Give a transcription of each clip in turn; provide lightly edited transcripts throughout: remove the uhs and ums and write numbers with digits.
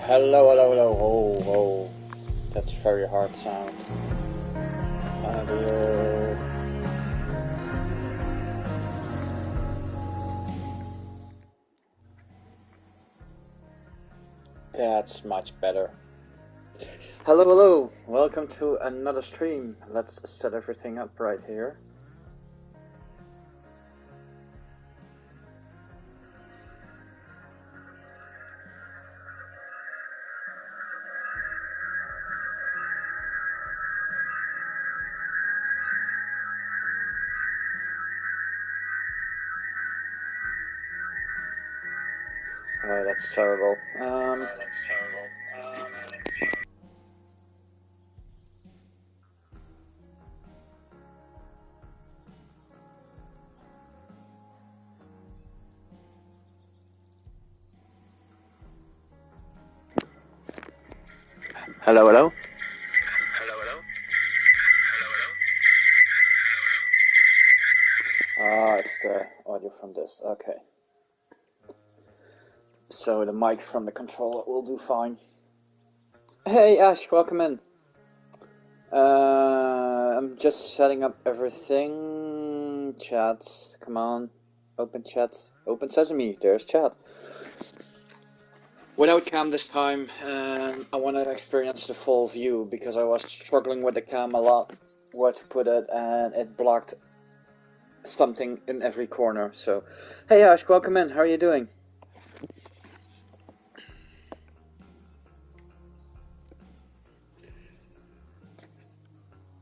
Hello, hello, hello. Oh, oh. That's very hard sound. Dear. That's much better. Hello, hello. Welcome to another stream. Let's set everything up right here. Oh, that's terrible. Hello, hello. Ah, it's the audio from this. Okay. So the mic from the controller will do fine. Hey Ash, welcome in. I'm just setting up everything. Chat, come on. Open chat. Open sesame, there's chat. Without cam this time, I want to experience the full view because I was struggling with the cam a lot, where to put it, and it blocked something in every corner. So, hey Ash, welcome in. How are you doing?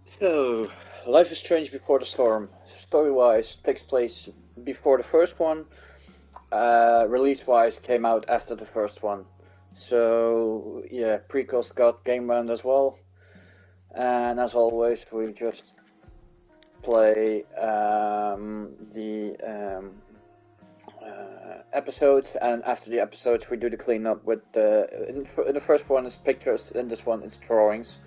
So, Life is Strange Before the Storm, story-wise, takes place before the first one. Release-wise, came out after the first one. So, yeah, prequels got game bound as well. And as always, we just play the episodes, and after the episodes, we do the cleanup with the. In the first one is pictures, in this one it's drawings.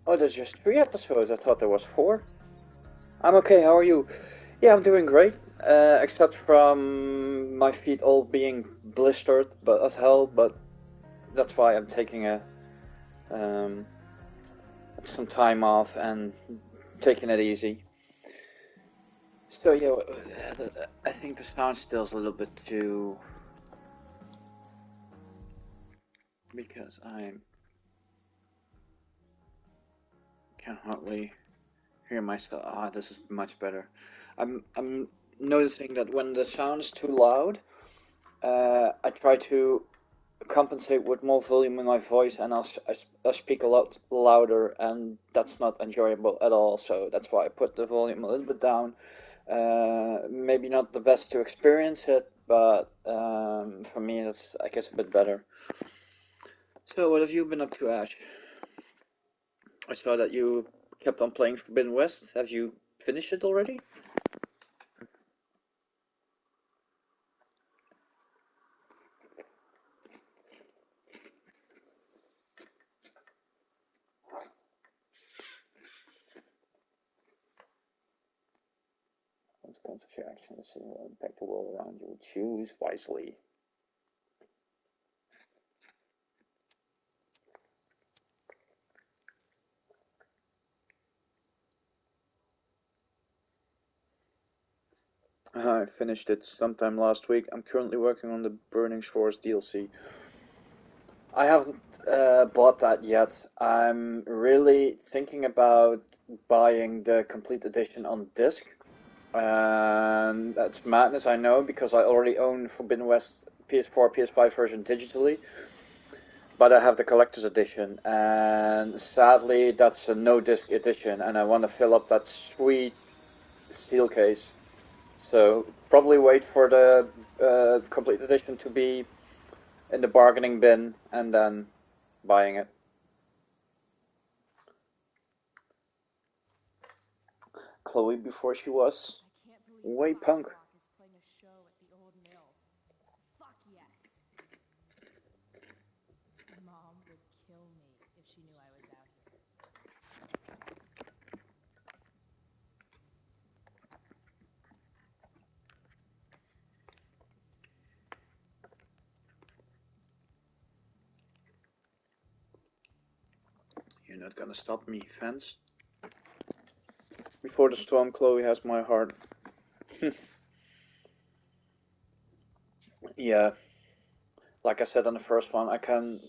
Oh, there's just 3 episodes. I thought there was 4. I'm okay. How are you? Yeah, I'm doing great. Except from my feet all being blistered, but as hell. But that's why I'm taking some time off and taking it easy. So yeah, I think the sound still's a little bit too, because I can hardly hear myself. Ah, this is much better. I'm noticing that when the sound's too loud, I try to compensate with more volume in my voice, and I'll speak a lot louder, and that's not enjoyable at all. So that's why I put the volume a little bit down. Maybe not the best to experience it, but for me it's, I guess, a bit better. So what have you been up to, Ash? I saw that you kept on playing Forbidden West. Have you finished it already? Consequence of your actions will impact the world around you. Choose wisely. I finished it sometime last week. I'm currently working on the Burning Shores DLC. I haven't bought that yet. I'm really thinking about buying the complete edition on disc. And that's madness, I know, because I already own Forbidden West PS4, PS5 version digitally. But I have the collector's edition, and sadly that's a no-disc edition, and I want to fill up that sweet steel case. So probably wait for the complete edition to be in the bargaining bin, and then buying it. Chloe before she was way punk. Mom would kill me if she knew I was out here. You're not gonna stop me, fence. Before the storm, Chloe has my heart. Yeah, like I said on the first one, I can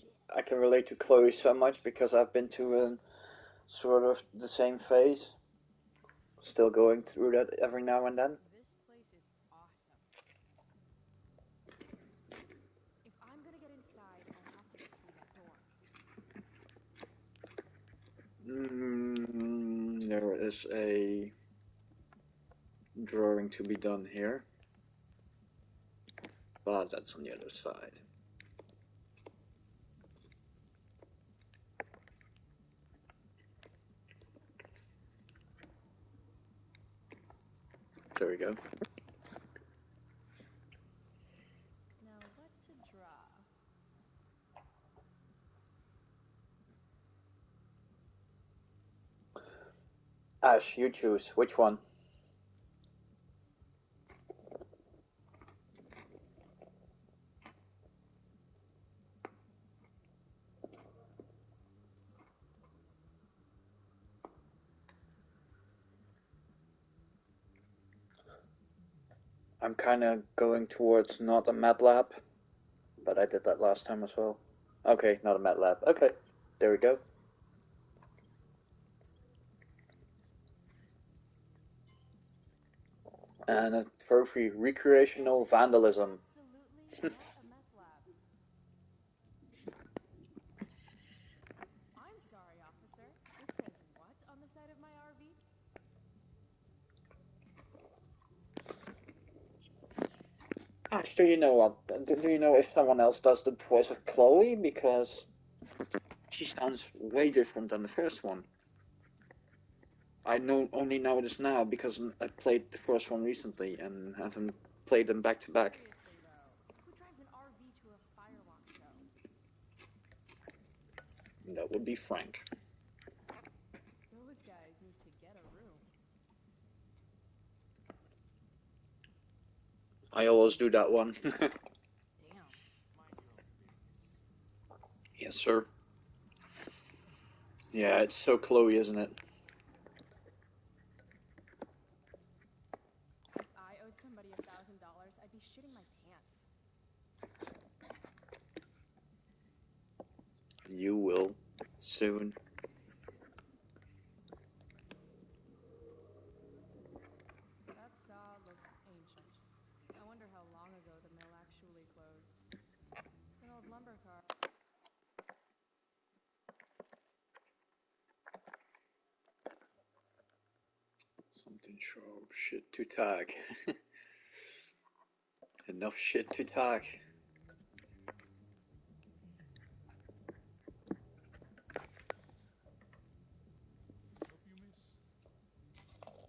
relate to Chloe so much because I've been to a sort of the same phase. Still going through that every now and then. This place is awesome. If I'm gonna get inside, I have to get through that door. There is a drawing to be done here, but that's on the other side. There we go. Now, what to draw? Ash, you choose. Which one? I'm kind of going towards not a MATLAB, but I did that last time as well. Okay, not a MATLAB. Okay, there we go. And a trophy, recreational vandalism. Absolutely not a meth lab. I'm sorry, officer. It says what on the side of my RV? Ash, do you know what? Do you know if someone else does the voice of Chloe? Because she sounds way different than the first one. I only know this now because I played the first one recently and haven't played them back to back. Seriously, though, who drives an RV to a fireworks show? That would be Frank. Those guys need to get a room. I always do that one. Damn. Mind your own business. Yes, sir. Yeah, it's so Chloe, isn't it? If I owed somebody $1,000, I'd be shitting my pants. You will soon. That saw looks ancient. I wonder how long ago the mill actually closed. An old lumber car. Something sharp. Shit to tag. Enough shit to tag. Help you, miss?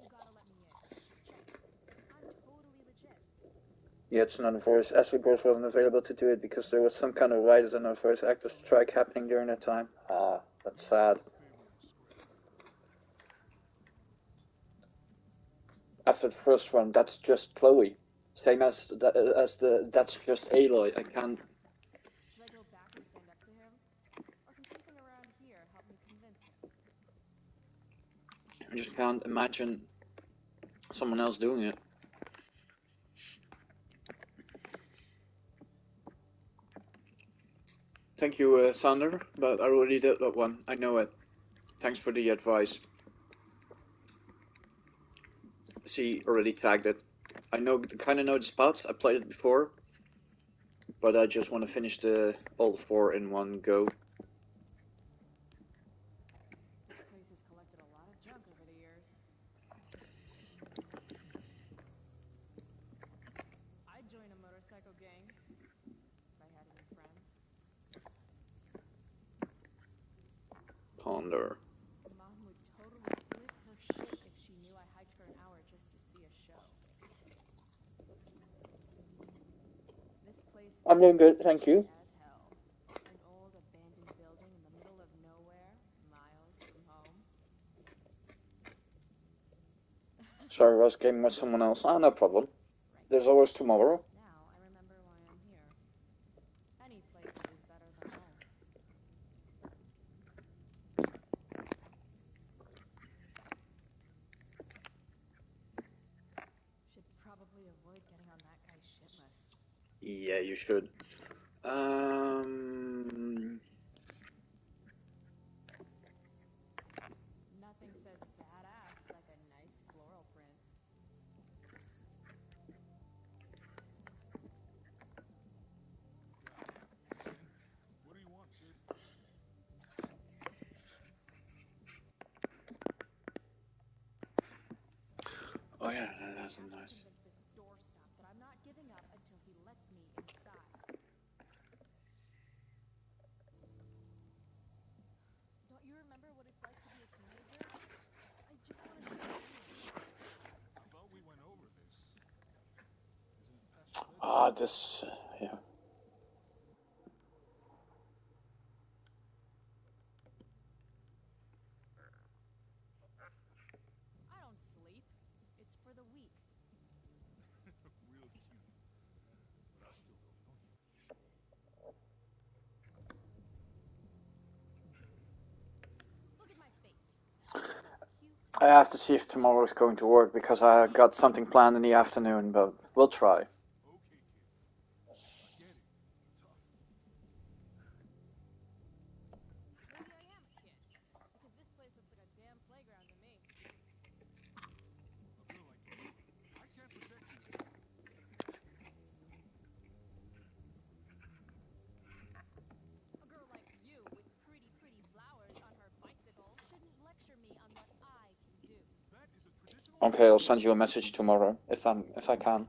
You gotta let me in. Check. I'm totally legit. Yeah, it's another voice. Ashley Bros wasn't available to do it because there was some kind of writers and voice actors strike happening during that time. Ah, that's sad. After the first one, that's just Chloe. Same as that's just Aloy. I can't. Should I go back and stand up to him? Or can something around here help me convince him? I just can't imagine someone else doing it. Thank you, Thunder, but I already did that one. I know it. Thanks for the advice. See, already tagged it. I kind of know the spots. I played it before, but I just want to finish all four in one go. This place has collected a lot of junk over the years. I'd join a motorcycle gang if I had any friends. Ponder. Mom would totally flip her shit if she knew I hiked for an hour just to see a show. This place I'm doing good, is thank you. as hell. An old abandoned building in the middle of nowhere, miles from home. Sorry, I was gaming with someone else. Ah, no problem. Right. There's always tomorrow. Now I remember why I'm here. Any place is better than home. avoid getting on that guy's shit list. Yeah, you should. Nothing says badass like a nice floral print. God. Again? What do you want, kid? Oh yeah, I that's have to nice. convince this doorstop that I'm not giving up until he lets me inside. Don't you remember what it's like to be a teenager? I just want to stay young. I thought we went over this. Isn't it past your bedtime? Ah, this. Yeah. I don't sleep. It's for the weak. Real cute. But I still don't know you. Look at my face. Cute. I have to see if tomorrow is going to work because I got something planned in the afternoon, but we'll try. Okay, kid. I get it. You're tough. Maybe I am a kid. Because this place looks like a damn playground to me. A girl like you, I can't protect you anymore. A girl like you with pretty, pretty flowers on her bicycle shouldn't lecture me on what I can do. That is a traditional Okay, I'll Japanese send you a way. message tomorrow if I can.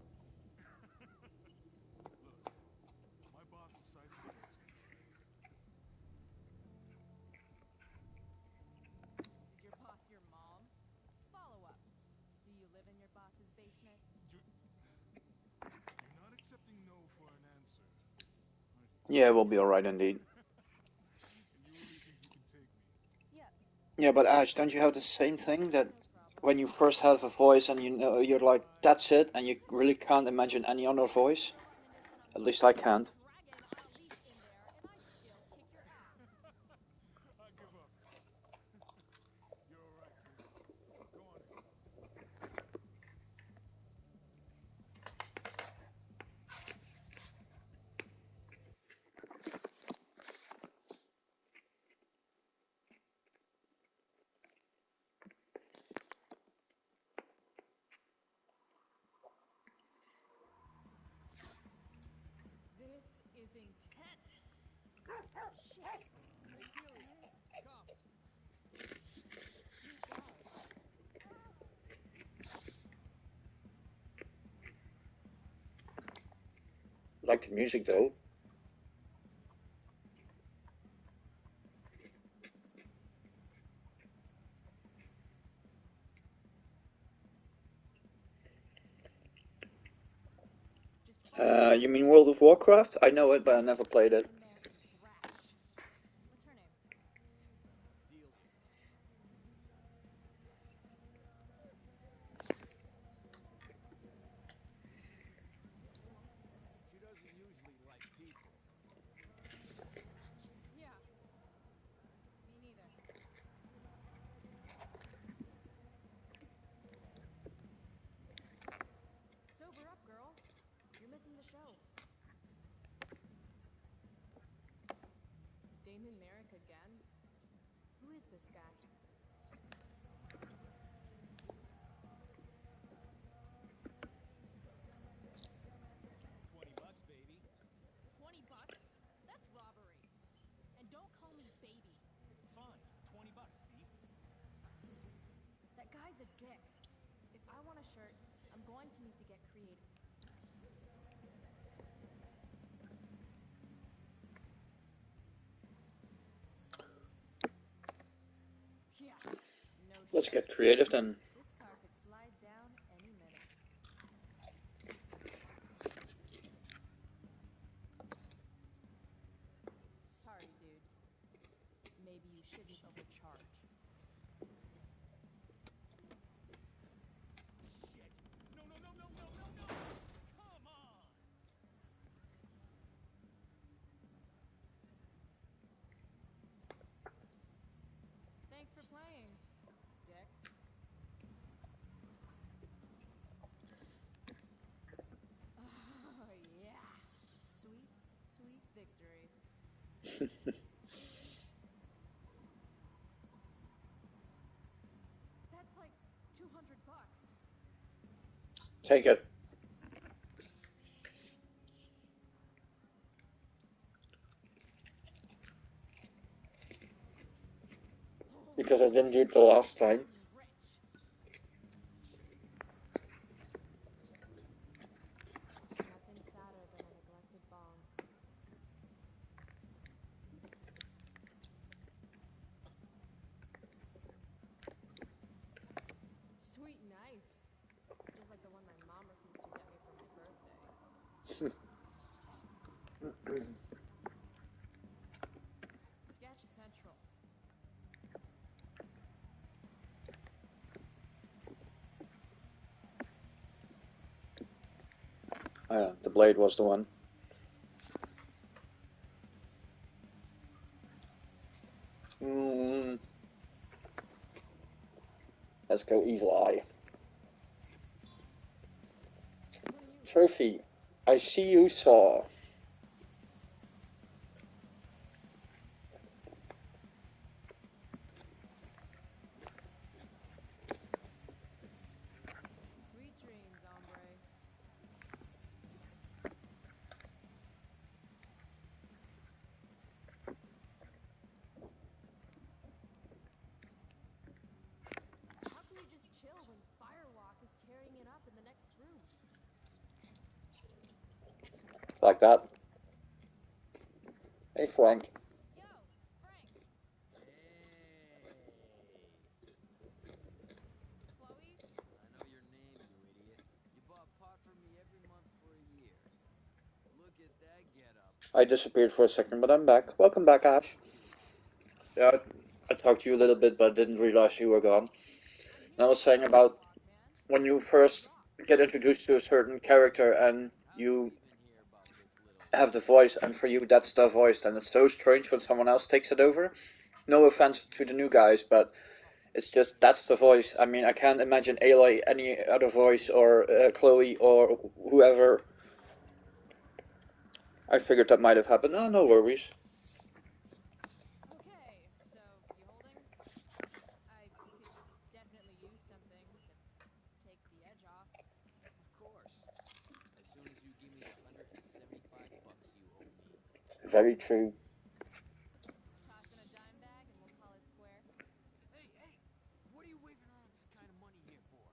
Look, my boss decides what gets me, all right? Is your boss your mom? Follow up. Do you live in your boss's basement? You're not accepting no for an answer, are you? Yeah, we'll be alright indeed. And you really think you can take me? Yep. Yeah, but Ash, don't you have the same thing that No problem. when you first have a voice and you know you're like, Right. that's it, and you really can't imagine any other voice? Throw up in this when I'm At done. least I There's a can't. dragon on a leash in there, and I'd still kick your ass. I give up. You're all right, kid. Go on in. This is intense. Shit. Hey, Keely, come. Dear God. Like the music though. Just follow me. You mean World of Warcraft? I know it, but I never played it. Get in there and thrash. What's her name? Deal. She doesn't usually like people. Yeah. Me neither. Sober up, girl. You're missing the show. Damon Merrick again? Who is this guy? $20, baby. $20? That's robbery. And don't call me baby. Fine. $20, thief. That guy's a dick. If I want a shirt, I'm going to need to get creative. Yeah, no Let's shit. get creative then. This car could slide down any minute. Sorry, dude. Maybe you shouldn't overcharge. Shit. No, no, no, no, no, no, no! Come on! Thanks for playing, dick. That's like $200. Take it. Holy Because I didn't do shit. it the last time. I'm rich. Nothing sadder than a neglected bong. Sweet knife. Just like the one my mom refused to get me for my birthday. Sketch Central. The blade was the one. Let's go Eli. What do you want? Trophy. I see you saw. Sweet dreams, hombre. How can you just chill when Firewalk is tearing it up in the next room? Like that. Hey, Frank. Yo, Frank. Hey! Chloe? I know your name, you idiot. You bought pot for me every month for a year. Look at that getup. I disappeared for a second, but I'm back. Welcome back, Ash. Too hot. Yeah, I talked to you a little bit, but didn't realize you were gone. I'm here And I for was saying about Firewalk, man. when you Let's first rock. get introduced to a certain character and How'd you you even hear about this little have the voice, and for you that's the voice, and it's so strange when someone else takes it over. No offense to the new guys, but it's just that's the voice. I mean, I can't imagine Aloy any other voice, or Chloe, or whoever. I figured that might have happened. Oh, no worries. Okay, so you holding? I could definitely use something to take the edge off. Of course. As soon as you give me the $175 you owe me. Very true. Toss in a dime bag and we'll call it square. Hey! What are you waving around this kind of money here for?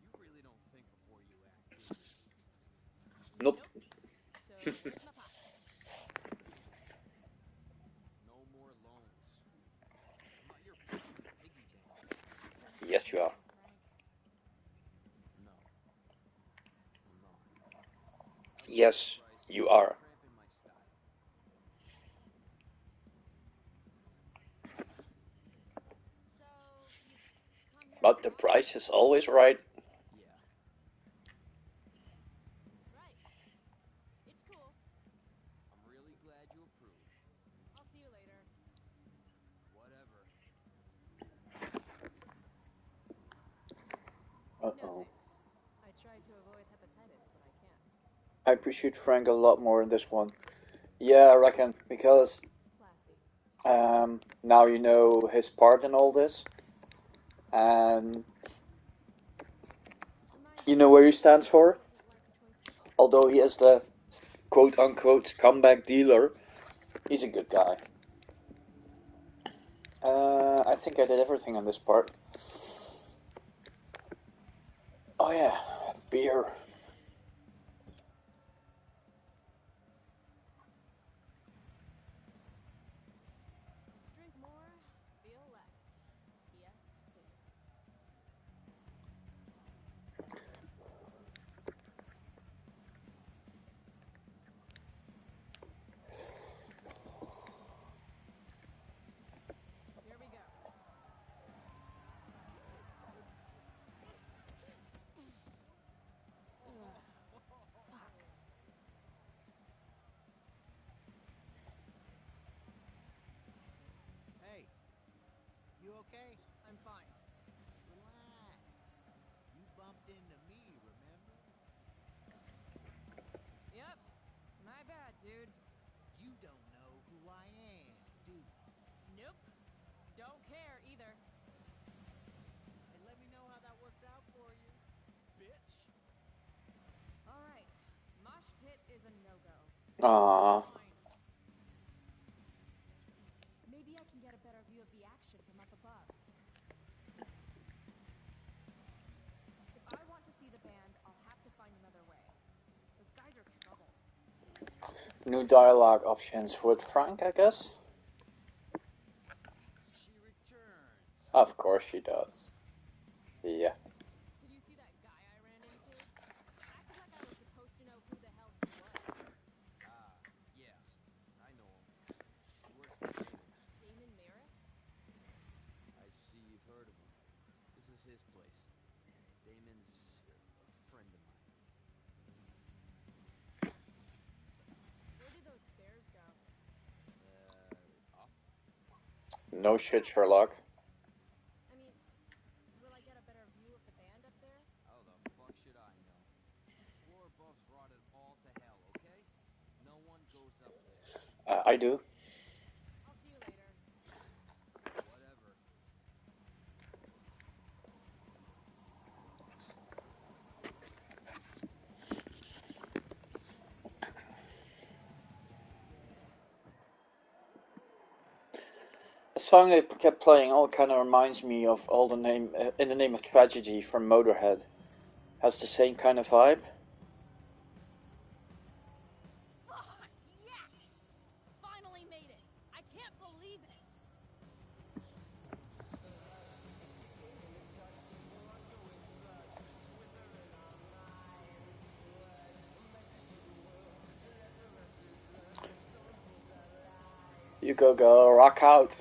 You really don't think before you act, do you? Nope. Nope. So where's my pot? No more loans. I'm not your fucking piggy bank. You're Yes, you are. kidding, Frank. No, I'm not. I'll give you the Yes, price. you are. Cramping my style. So you come here to But the rob? price is always right. Yeah. Right. It's cool. I'm really glad you approve. I'll see you later. Whatever. No Uh-oh. thanks. I tried to avoid hepatitis, but I can't. I appreciate Frank a lot more in this one. Yeah, I reckon, because Classy. now you know his part in all this, and Reminds you me know of where he stands for. important life choices. Although he is the quote-unquote comeback dealer, he's a good guy. I think I did everything on this part. Oh yeah, beer. Drink more, feel less. Yes, please. Here we go. Ugh, fuck. Hey, you okay? I'm fine. Relax. You bumped into me, remember? Yep. My bad, dude. You don't know who I Nope. Don't care either. Hey, let me know how that works out for you, bitch. Alright. Mosh pit is a no-go. Ah, Fine. Maybe I can get a better view of the action from up above. If I want to see the band, I'll have to find another way. Those guys are trouble. new dialogue options with Frank, I guess. She returns. Of course she does. Yeah. Did you see that guy I ran into? Acted like I was supposed to know who the hell he was. Ah, yeah. I know him. He works for Damon. Damon Merrick? I see you've heard of him. This is his place. Damon's a friend of mine. Where do those stairs go? Up? No shit, Sherlock. I mean, will I get a better view of the band up there? How the fuck should I know? Floor above's rotted all to hell, okay? No one goes up there. I do. I'll see you later. Whatever. The song they kept playing all kind of reminds me of all the name In the Name of Tragedy from Motorhead. Has the same kind of vibe. Fuck, yes! Finally made it! I can't believe it! You go girl, rock out.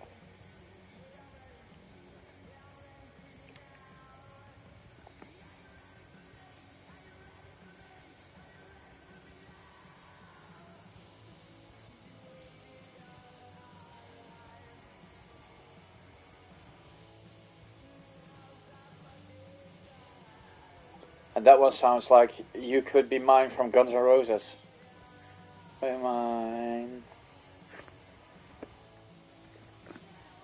And that one sounds like You Could Be Mine from Guns N' Roses. Be mine.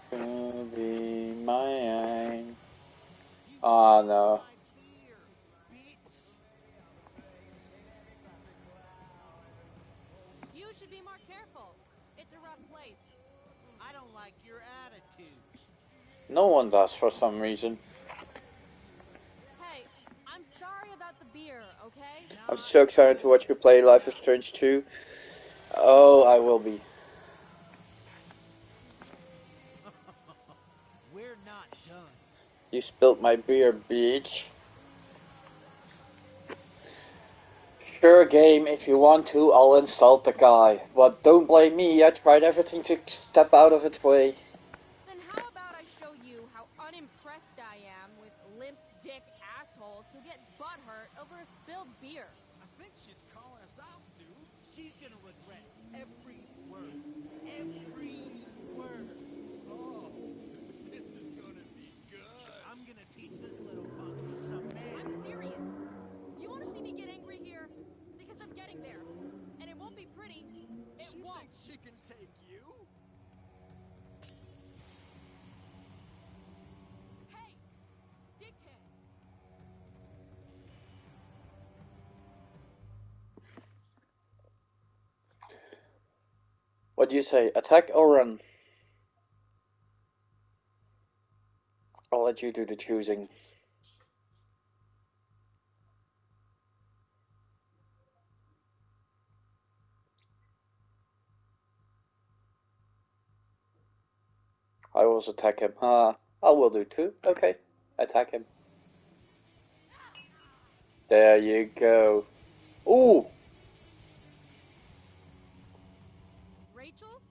Could be mine. You Oh stole no. my beer, bitch. You should be more careful. It's a rough place. I don't like your attitude. No one does for some reason. Hey, I'm sorry about the beer, okay? I'm Not so excited to good watch you play Life is enough. Strange 2. Oh, I will be. We're not done. You spilled my beer, bitch. Sure, game, if you want to, I'll insult the guy. But don't blame me, I tried everything to step out of its way. Then how about I show you how unimpressed I am with limp dick assholes who get butthurt over a spilled beer? I think she's calling us out, dude. She's gonna regret every word. Every word. Oh, this is gonna be good. I'm gonna teach this little punk some I'm manners. serious. You want to see me get angry here? Because I'm getting there. And it won't be pretty. It She won't. thinks she can take you? Hey! Dickhead! What do you say, attack or run? I'll let you do the choosing. I will attack him. I will do too. Okay, attack him. There you go. Ooh! Rachel?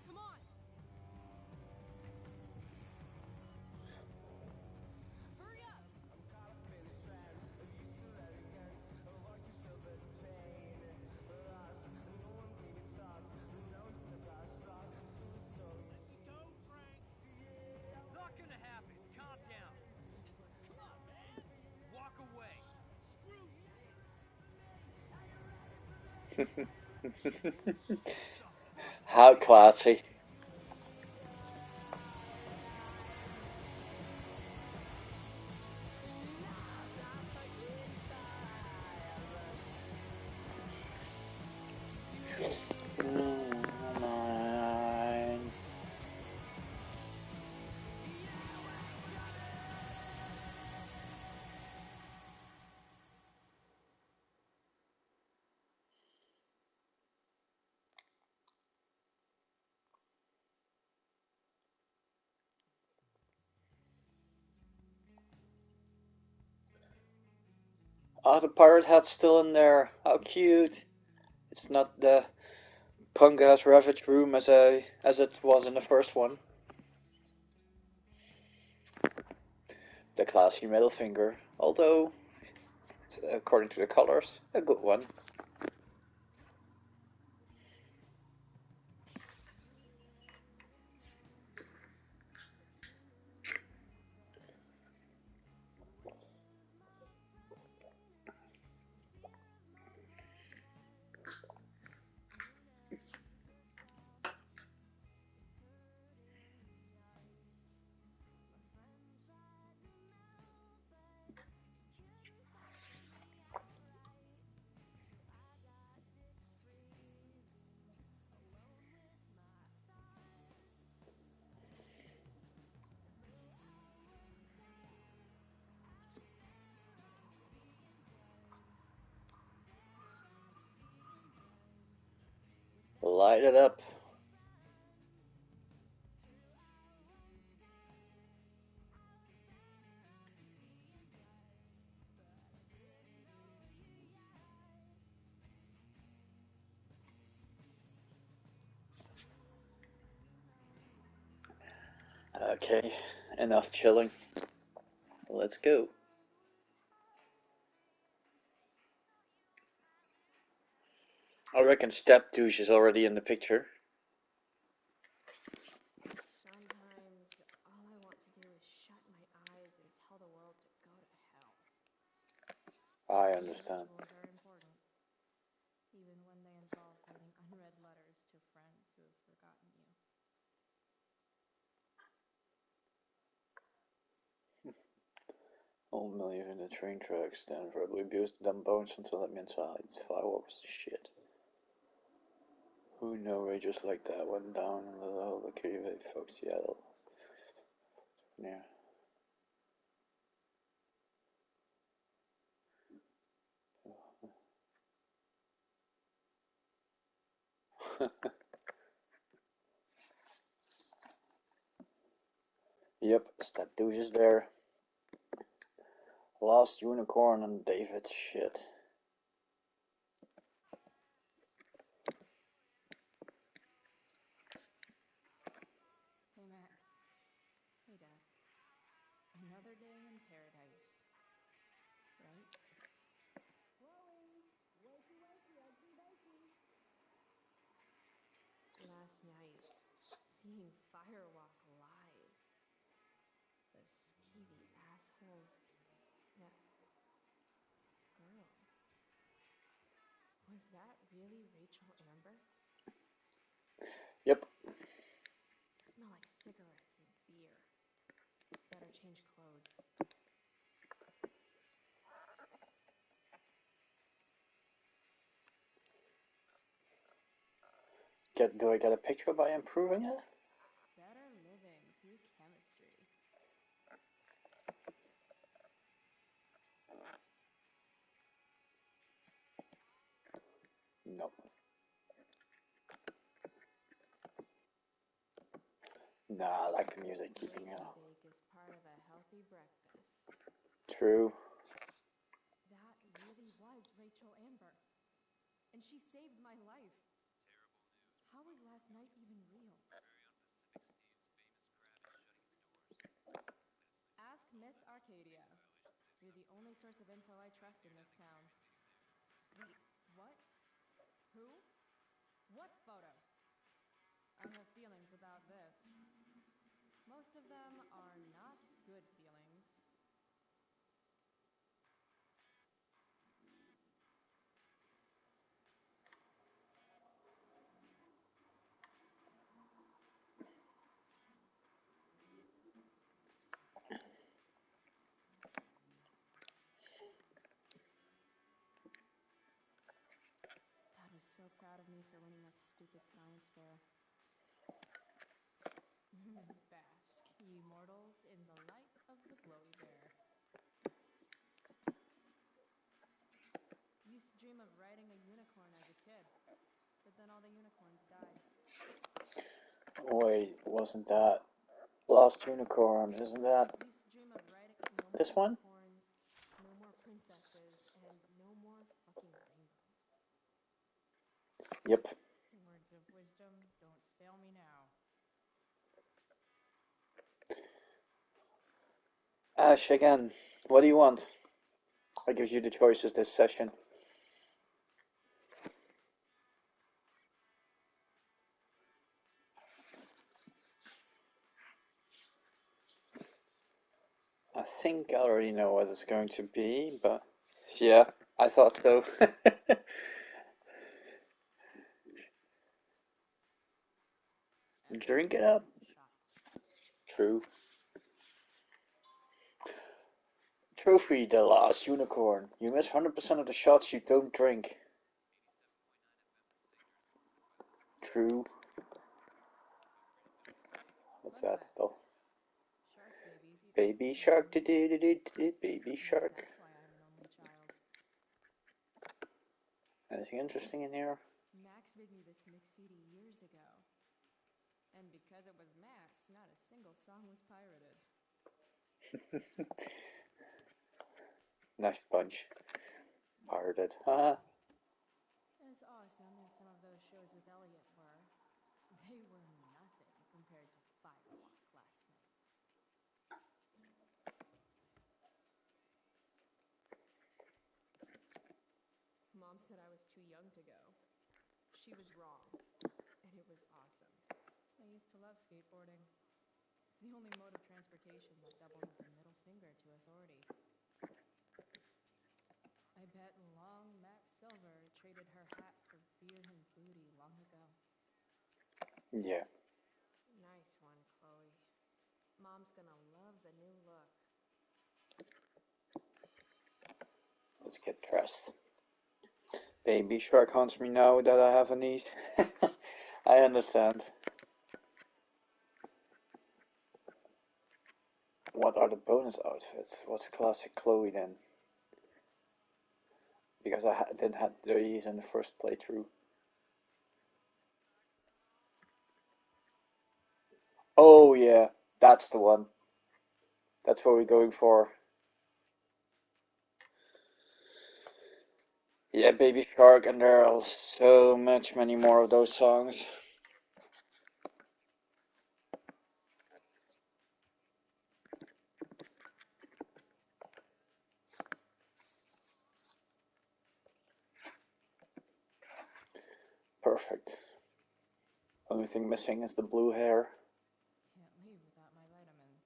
Come on! Hurry up! Let me go, Frank. Not gonna happen. Calm down. Come on, man. Walk away. Screw this. How classy. Mine. Oh, the pirate hat's still in there. How cute. It's not the punk ass ravaged room as it was in the first one. The classy middle finger, although according to the colors, a good one. Light it up. Okay, enough chilling. Let's go. I reckon step douche is already in the picture. Sometimes all I want to do is shut my eyes and tell the world to go to hell. I And understand. rituals are important, even when they involve writing unread letters to friends who have forgotten you. Old Million in the train tracks, then verbally abused the dumb bones until let me inside. Fireworks shit. Who know rages like that went down in the hole the cave folks yell. Yeah. Yep, step douche is there. Lost unicorn and David's shit. Hey, Max. Hey, Dad. Another day in paradise, right? Chloe! Wakey, wakey, eggsy, bakey! Last night, seeing Firewalk live. The skeevy assholes. That girl. Was that really Rachel Amber? Yep. Smell like cigarettes and beer. Better change clothes. Do I get a picture by improving it? Better living through chemistry. Nope. Nah, I like the music keeping it. Wakey bake is part of a healthy breakfast. True. That really was Rachel Amber. And she saved my life. How was last night even real? Ask Miss Arcadia. You're the only source of info I trust in this town. Wait, what? Who? What photo? I have feelings about this. Most of them are not good feelings. proud of me for winning that stupid science fair. Bask, ye mortals, in the light of the glowy bear. Used to dream of riding a unicorn as a kid, but then all the unicorns died. Wait, wasn't that Lost Unicorn? Isn't that Used to dream of riding no more this one? unicorns, no more princesses, and no more fucking rainbows. Yep. Words of wisdom, don't fail me now. Ash, again, what do you want? I give you the choices this session. I think I already know what it's going to be, but yeah, I thought so. Drink it up. True. Trophy, the last unicorn. You miss 100% of the shots you don't drink. True. What's that stuff? Shark babies eat Baby shark, baby shark. That's why I'm an only child. Anything interesting in here? Max made me this mix CD years ago. And because it was Max, not a single song was pirated. Nice punch. Pirated. Haha. As awesome as some of those shows with Elliot were, they were nothing compared to Firewalk last night. Mom said I was too young to go. She was wrong, and it was awesome. I used to love skateboarding. It's the only mode of transportation that doubles as a middle finger to authority. I bet long Max Silver traded her hat for beer and booty long ago. Yeah. Nice one, Chloe. Mom's gonna love the new look. Let's get dressed. Baby shark haunts me now that I have a niece. I understand. What are the bonus outfits? What's classic Chloe then? Because I didn't have these in the first playthrough. Oh yeah, that's the one. That's what we're going for. Yeah, Baby Shark, and there are so many more of those songs. Perfect. Only thing missing is the blue hair. Can't leave without my vitamins.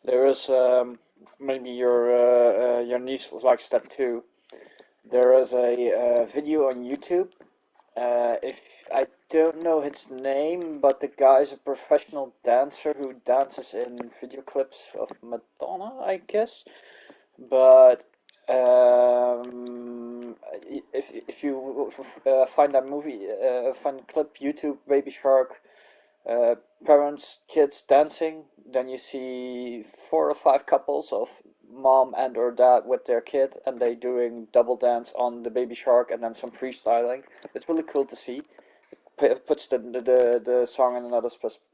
There is maybe your niece likes that too. There is a video on YouTube. If I don't know his name, but the guy's a professional dancer who dances in video clips of Madonna, I guess. But if you find that movie, find the clip YouTube Baby Shark, parents, kids dancing, then you see 4 or 5 couples of mom and or dad with their kid, and they doing double dance on the Baby Shark, and then some freestyling. It's really cool to see. It puts the song in another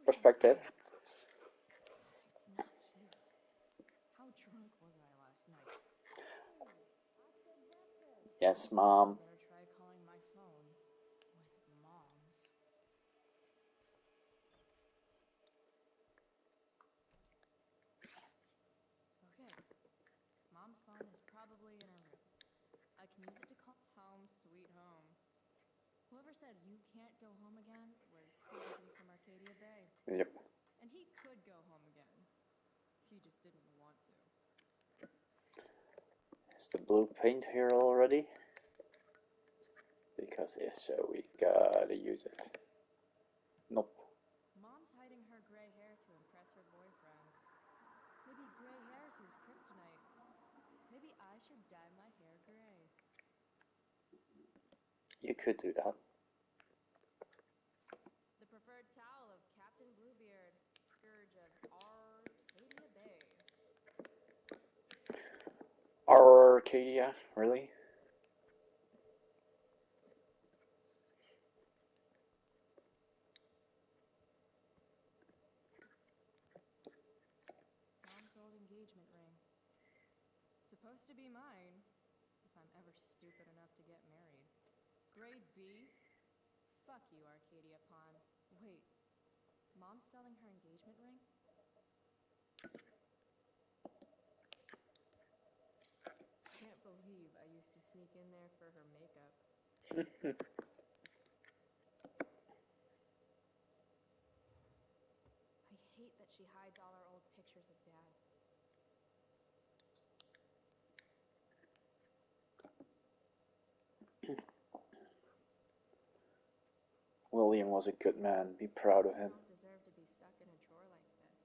perspective. It's not here. How drunk was I last night? Yes, Guess I mom. better try calling my phone with Mom's. Okay, Mom's phone is probably in her room. I can use it to call home, sweet home. Whoever said you can't go home again was probably from Arcadia Bay. Yep. And he could go home again. He just didn't want to. Is the blue paint here already? Because if so, we gotta use it. Nope. Mom's hiding her gray hair I should dye my hair gray. You could do that. The preferred towel of Captain Bluebeard, scourge of Arcadia Bay. Arcadia, really? Mom's old engagement ring. Supposed to be mine, if I'm ever stupid enough to get married. Grade B? Fuck you, Arcadia Pond. Wait, Mom's selling her engagement ring? Can't believe I used to sneak in there for her makeup. I hate that she hides all our old pictures of Dad. William was a good man. Be proud of him. Don't deserve to be stuck in a drawer like this.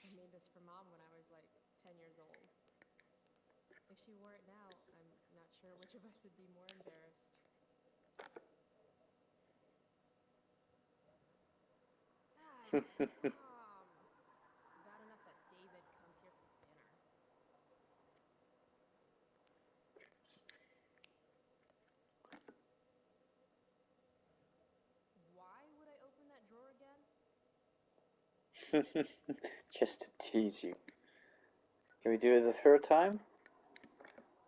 I made this for Mom when I was like 10 years old. If she wore it now, I'm not sure which of us would be more embarrassed. Mom! Bad enough that David comes here for dinner. Why would I open that drawer again? Just to tease you. Can we do it the third time?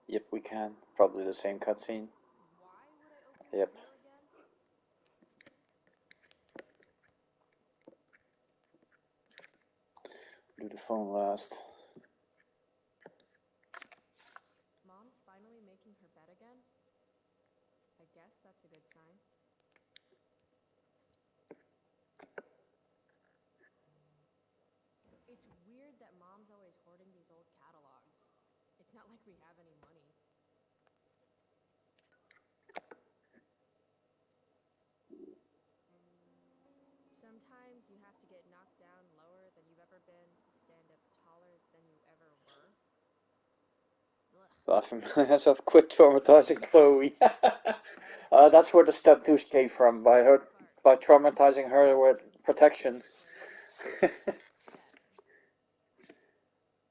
Yep, we can. Probably the same cutscene. Why would I open Yep. that drawer again? Do the phone last. Mom's finally making her bed again? I guess that's a good sign. It's weird that Mom's always hoarding these old catalogs. It's not like we have any money. Sometimes you have to get knocked down lower than you've ever been to stand up taller than you ever were. Ugh. Laughing myself, quit traumatizing Chloe. That's where the step douche came from, by traumatizing her with protection.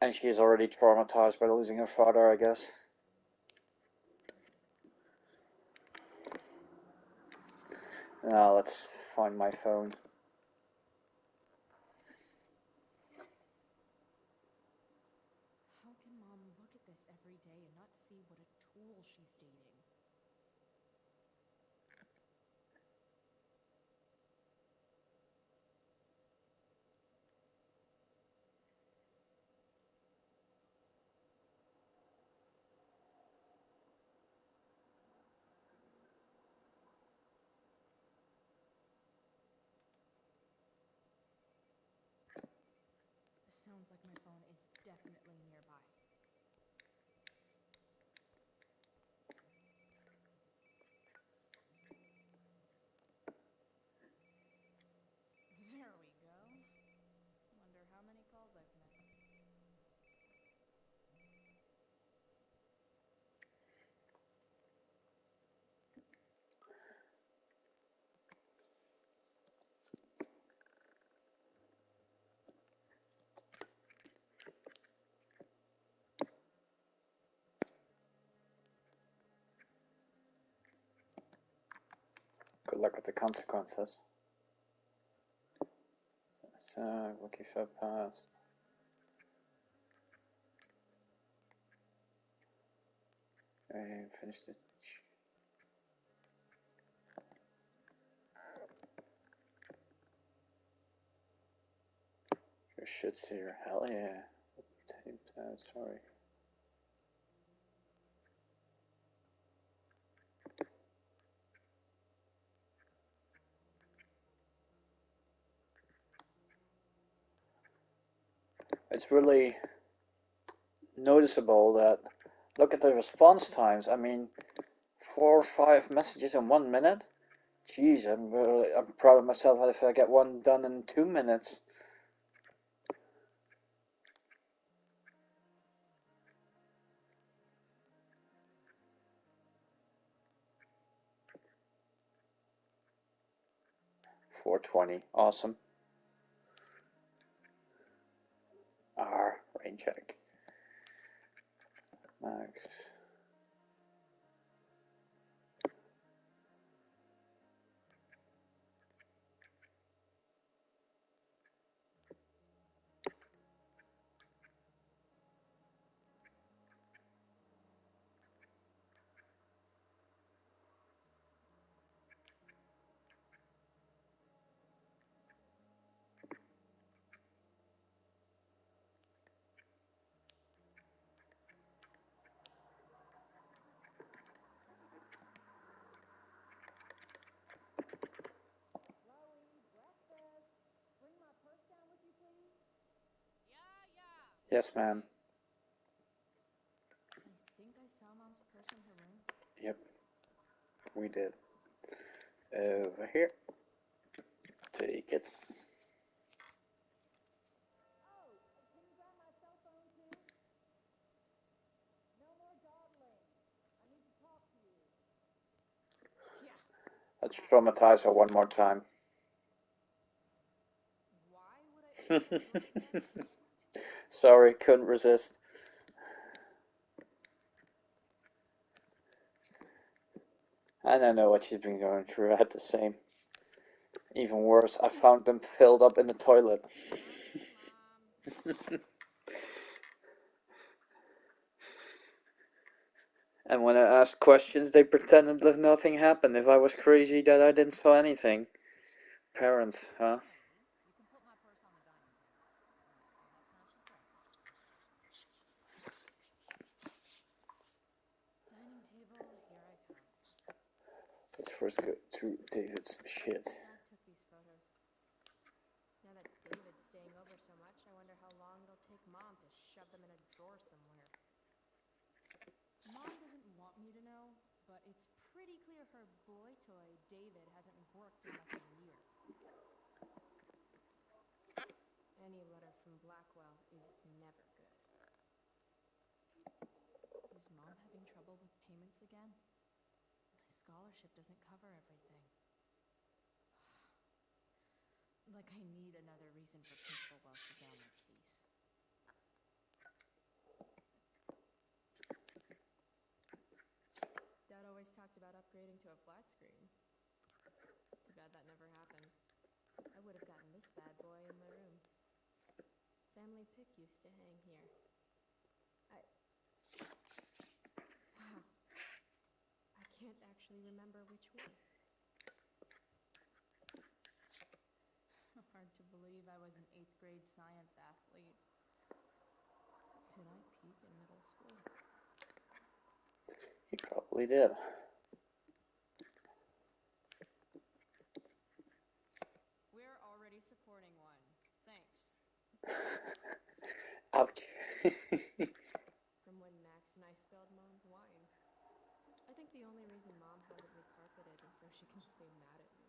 And she is already traumatized by losing her father, I guess. Now let's find my phone. How can Mom look at this every day and not see what a tool she's dating? Sounds like my phone is definitely nearby. There we go. Wonder how many calls I've missed. Good luck with the consequences. So, rookie so past. I finished it. Your shit's here. Hell yeah. Taped out, sorry. it's really noticeable that look at the response times. I mean, 4 or 5 messages in 1 minute. Jeez, I'm proud of myself if I get one done in 2 minutes. .420, awesome. Rain check. Max. Yes, ma'am. I think I saw Mom's purse in her room. Yep, we did. Over here. Take it. Oh, can you grab my cell phone too? No more dawdling. I need to talk to you. Yeah. Let's traumatize her one more time. Why would I open that book again? Sorry, couldn't resist. And I know what she's been going through. I had the same. Even worse, I found them filled up in the toilet. Mom. And when I asked questions, they pretended that nothing happened. If I was crazy, that I didn't saw anything. Parents, huh? Hey, you can put my purse on the dining table. We still have time for breakfast. Dining table, here I come. Let's first go through David's shit. Dad took these photos. Now that David's staying over so much, I wonder how long it'll take Mom to shove them in a drawer somewhere. Mom doesn't want me to know, but it's pretty clear her boy toy, David, hasn't worked in like a year. Any letter from Blackwell is never good. Is Mom having trouble with payments again? My scholarship doesn't cover everything. Like I need another reason for Principal Wells to get on my case. Dad always talked about upgrading to a flat screen. Too bad that never happened. I would have gotten this bad boy in my room. Family pic used to hang here. Wow. I can't actually remember which one. Hard to believe I was an 8th grade science athlete. Did I peak in middle school? He probably did. We're already supporting one. Thanks. Ouch. From when Max and I spilled Mom's wine. I think the only reason Mom hasn't recarpeted is so she can stay mad at me.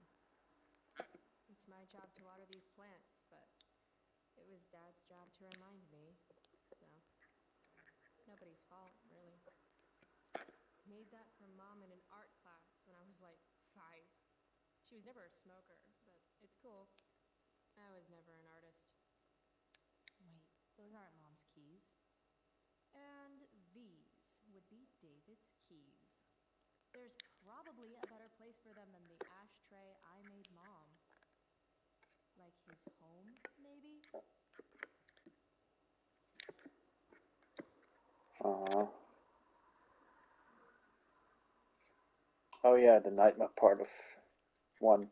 It's my job to water these plants, but it was Dad's job to remind me, so nobody's fault, really. Made that for Mom in an art class when I was like 5. She was never a smoker, but it's cool. I was never an artist. Wait, those aren't Mom's keys. And these would be David's keys. There's probably a better place for them than the ashtray I made Mom. Like his home, maybe? Oh yeah, the nightmare part of 1.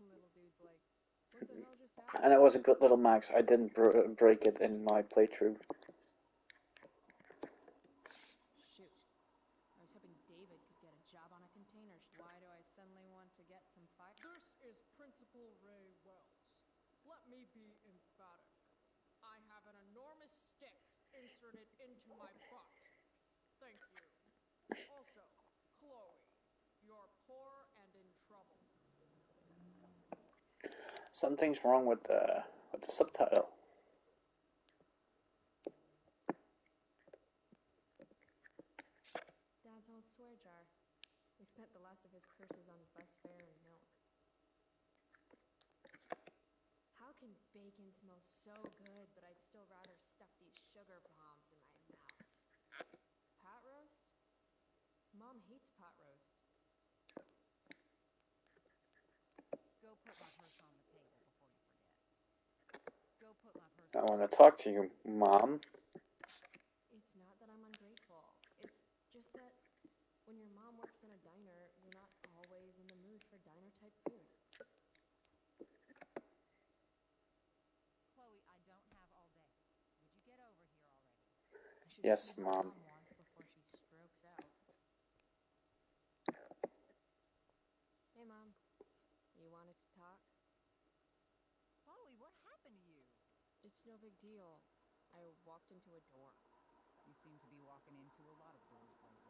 Little dude's like, what the hell just happened? And it was a good little Max. I didn't break it in my playthrough. Shoot. I was hoping David could get a job on a container ship. Why do I suddenly want to get some fire? This is Principal Ray Wells. inserted it into my butt. Thank you. Also, Chloe, you're poor and in trouble. Something's wrong with the subtitle. Dad's old swear jar. We spent the last of his curses on bus fare and milk. How can bacon smell so good, but I'd still rather stuff these sugar bombs in my mouth? Pot roast? Mom hates pot roast. Go put my purse on the table before you forget. Go put my purse I on want the to table. talk to you, Mom. It's not that I'm ungrateful. It's just that when your mom works in a diner, you're not always in the mood for diner-type food. Chloe, I don't have all day. Would you get over here already? I should Yes, see what Mom. Mom wants before she strokes out. Hey, Mom. You wanted to talk? Chloe, what happened to you? It's no big deal. I walked into a door. You seem to be walking into a lot of doors lately.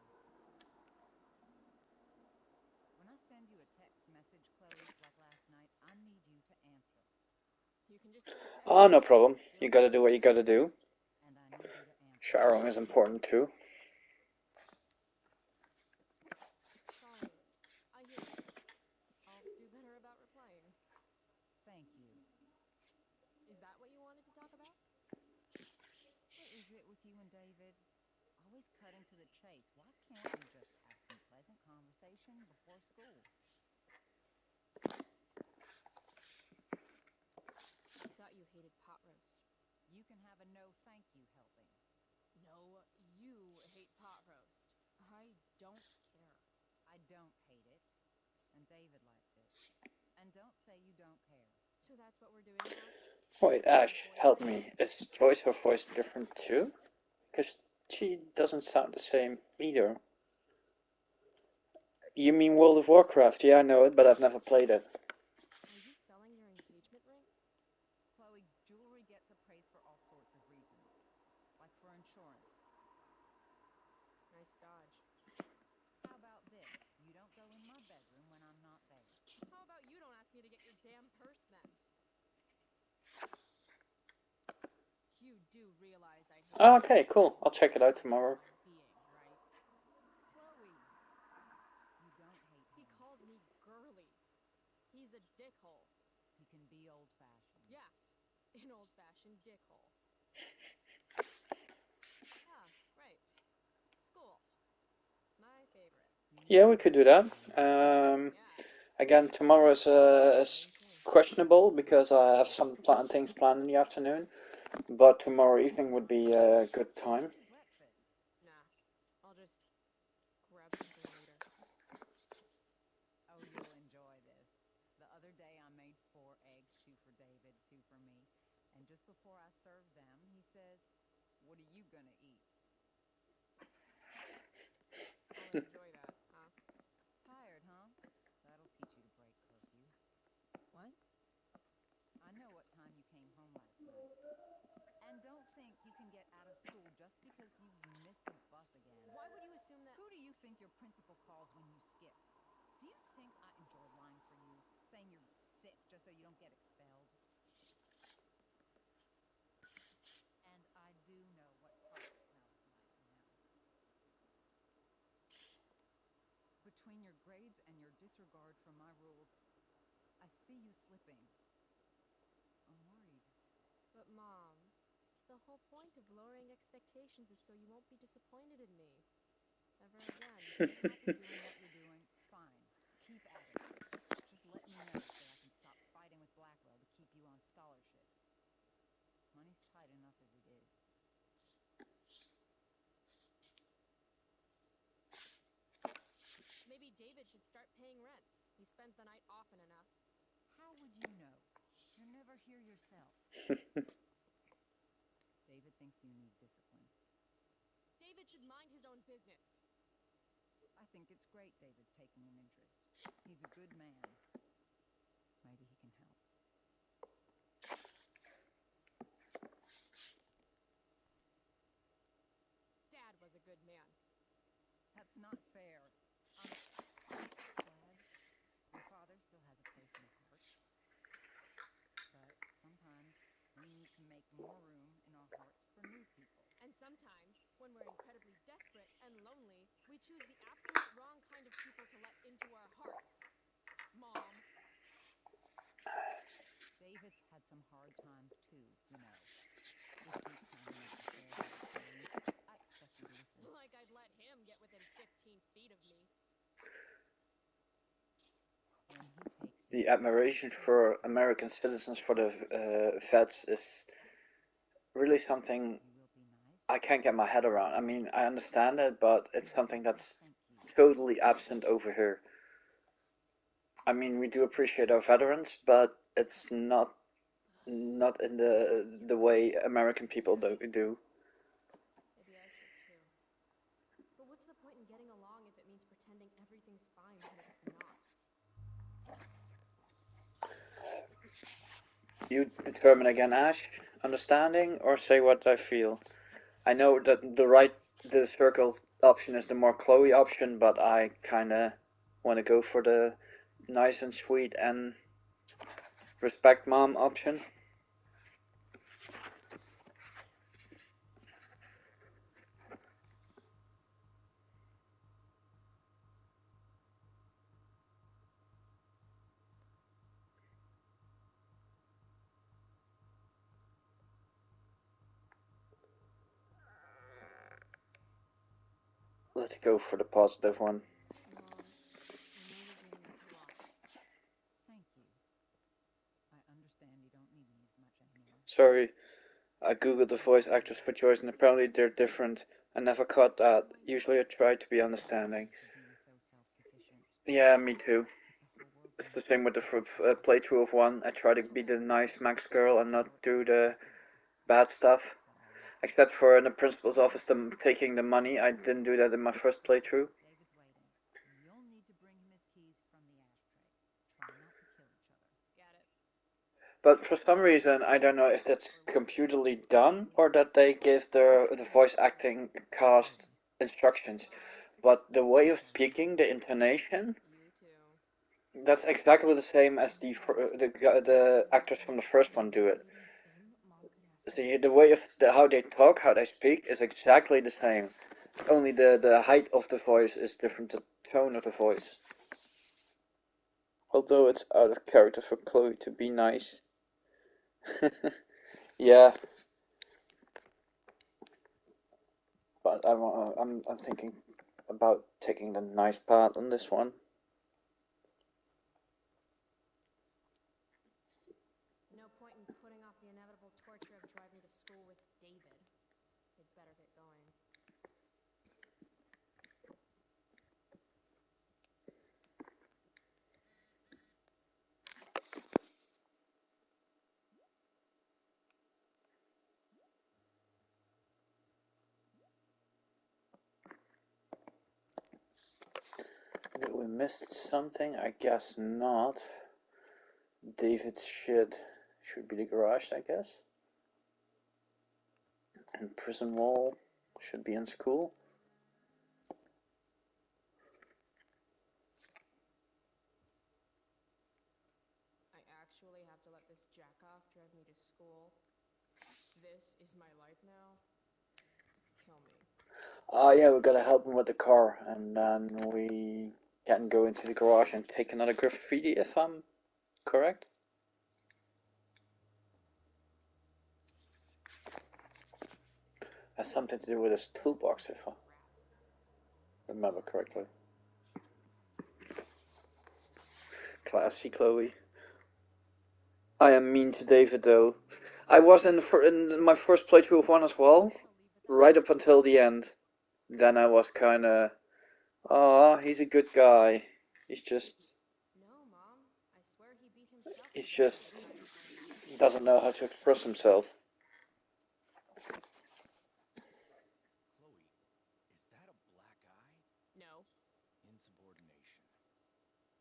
When I send you a text message, Chloe, like last night, I need you to answer. You can just say text. Oh, no problem. You don't gotta have do to what say you gotta message. do. And I need you to answer. Showering is important too. Sorry. I hear you. I'll do better about replying. Thank you. Is that what you wanted to talk about? What is it with you and David? Always cutting to the chase. Why can't we just have some pleasant conversation before school? I thought you hated pot roast. You can have a no thank you helping. No, you hate pot roast. I don't care. I don't hate it, and David likes it. And don't say you don't care. So that's what we're doing now? Wait, Ash, help me. Is Joyce her voice different too? Because she doesn't sound the same either. You mean World of Warcraft? Yeah, I know it, but I've never played it. Are you selling your engagement ring? Chloe, jewelry gets appraised for all sorts of reasons. Like for insurance. Nice dodge. How about this? You don't go in my bedroom when I'm not there. How about you don't ask me to get your damn purse then? You do realize I hate Oh, okay, cool. I'll check it out tomorrow. my being, right? Chloe! You don't hate He him. calls me girly. He's a dickhole. He can be old-fashioned. Yeah, an old-fashioned dickhole. Ah, right. School. My favorite. Yeah, we could do that. Again, tomorrow is questionable because I have some things planned in the afternoon. But tomorrow evening would be a good time. Breakfast. Nah, I'll just grab something later. Oh, you'll enjoy this. The other day I made 4 eggs, 2 for David, 2 for me. And just before I served them, he says, "What are you gonna eat?" I'll enjoy that, huh? Tired, huh? That'll teach you to break curfew. What? I know what time you came home last night. And don't think you can get out of school just because you missed the bus again. Why would you assume that? Who do you think your principal calls when you skip? Do you think I enjoy lying for you, saying you're sick just so you don't get expelled? And I do know what pot smells like now. Between your grades and your disregard for my rules, I see you slipping. I'm worried. But Mom, the whole point of lowering expectations is so you won't be disappointed in me. Ever again. You're happy doing what you're doing? Fine. Keep at it. Just let me know so I can stop fighting with Blackwell to keep you on scholarship. Money's tight enough as it is. Maybe David should start paying rent. He spends the night often enough. How would you know? You're never here yourself. David thinks you need discipline. David should mind his own business. I think it's great David's taking an interest. He's a good man. Maybe he can help. good man. That's not fair. I'm glad your father still has a place in our hearts. But sometimes we need to make more room in our hearts for new people. And sometimes, when we're incredibly desperate and lonely, we choose the absolute wrong kind of people to let into our hearts. Mom. David's had some hard times too, you know. If we kindly enough to share his experience, I expect you to listen. Like I'd let him get within 15 feet of me. When he takes you The admiration for American citizens for the vets is really something you will be nice. I can't get my head around. I mean, I understand it, but it's something that's Thank you. totally absent over here. I mean, we do appreciate our veterans, but it's not in the way American people do. Maybe I should too. But what's the point in getting along if it means pretending everything's fine when it's not? You determine again, Ash. Understanding or say what I feel. I know that the circle option is the more Chloe option, but I kinda want to go for the nice and sweet and respect mom option. Let's go for the positive one. Mom, I know you're dealing with a lot. Thank you. I understand you don't need me as much anymore. Sorry, I googled the voice actors for Joyce and apparently they're different. I never caught that. Usually I try to be understanding. For being so self-sufficient. Yeah, me too. The whole world's It's the same with the playthrough of one. I try to be the nice Max girl and not do the bad stuff. Except for in the principal's office, them taking the money. I didn't do that in my first playthrough. David's waiting. You'll need to bring him his keys from the ashtray. Try not to kill each other. Got it. But for some reason, I don't know if that's computerly done or that they give the voice acting cast instructions. But the way of speaking, the intonation, You too. that's exactly the same as the actors from the first one do it. The way of how they talk, how they speak, is exactly the same. Only the height of the voice is different, the tone of the voice. Although it's out of character for Chloe to be nice. Yeah, but I'm thinking about taking the nice part on this one. No point in putting off the inevitable torture of driving to school with David. They'd better get going. Did we missed something? I guess not. David's shit should be the garage, I guess. And prison wall should be in school. I actually have to let this jackoff drive me to school. This is my life now. Kill me. Oh yeah, we gotta help him with the car, and then we can go into the garage and take another graffiti, if I'm correct. Has something to do with his toolbox, if I remember correctly. Classy, Chloe. I am mean to David, though. I was in my first playthrough of one as well, right up until the end. Then I was kinda, ah, he's a good guy. He's just, No, Mom. I swear he beat himself he's to death just, every time he found me. he doesn't know how to express himself. Chloe, is that a black eye? No. Insubordination.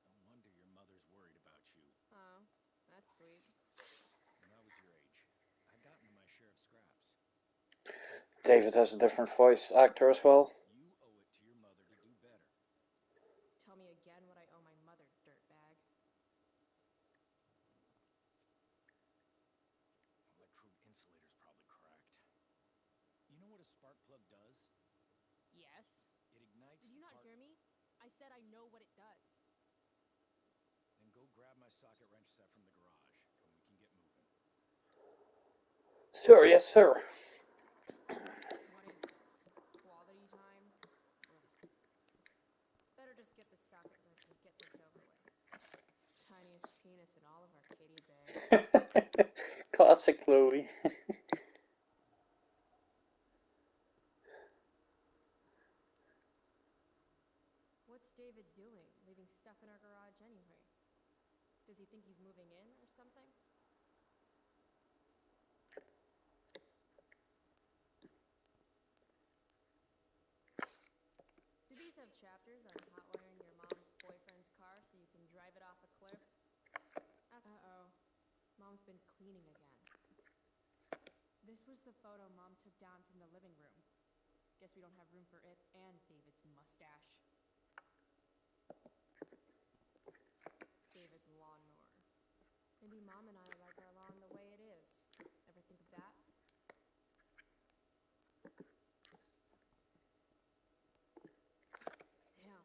No wonder your mother's worried about you. Oh, that's sweet. When I was your age, I got into my share of scraps. David has a different voice actor as well. Tonight's Did you not part... hear me? I said I know what it does. Then go grab my socket wrench set from the garage, and we can get moving. Sir, yes, sir. What is this? Quality time? Ugh. Better just get the socket wrench and get this over with. Tiniest penis in all of Arcadia Bay. Classic Chloe. What's David doing, leaving stuff in our garage anyway? Does he think he's moving in or something? Do these have chapters on hotwiring your mom's boyfriend's car so you can drive it off a cliff? Uh-oh. Mom's been cleaning again. This was the photo Mom took down from the living room. Guess we don't have room for it and David's mustache. David's lawnmower. Maybe Mom and I like our lawn the way it is. Ever think of that? Yeah.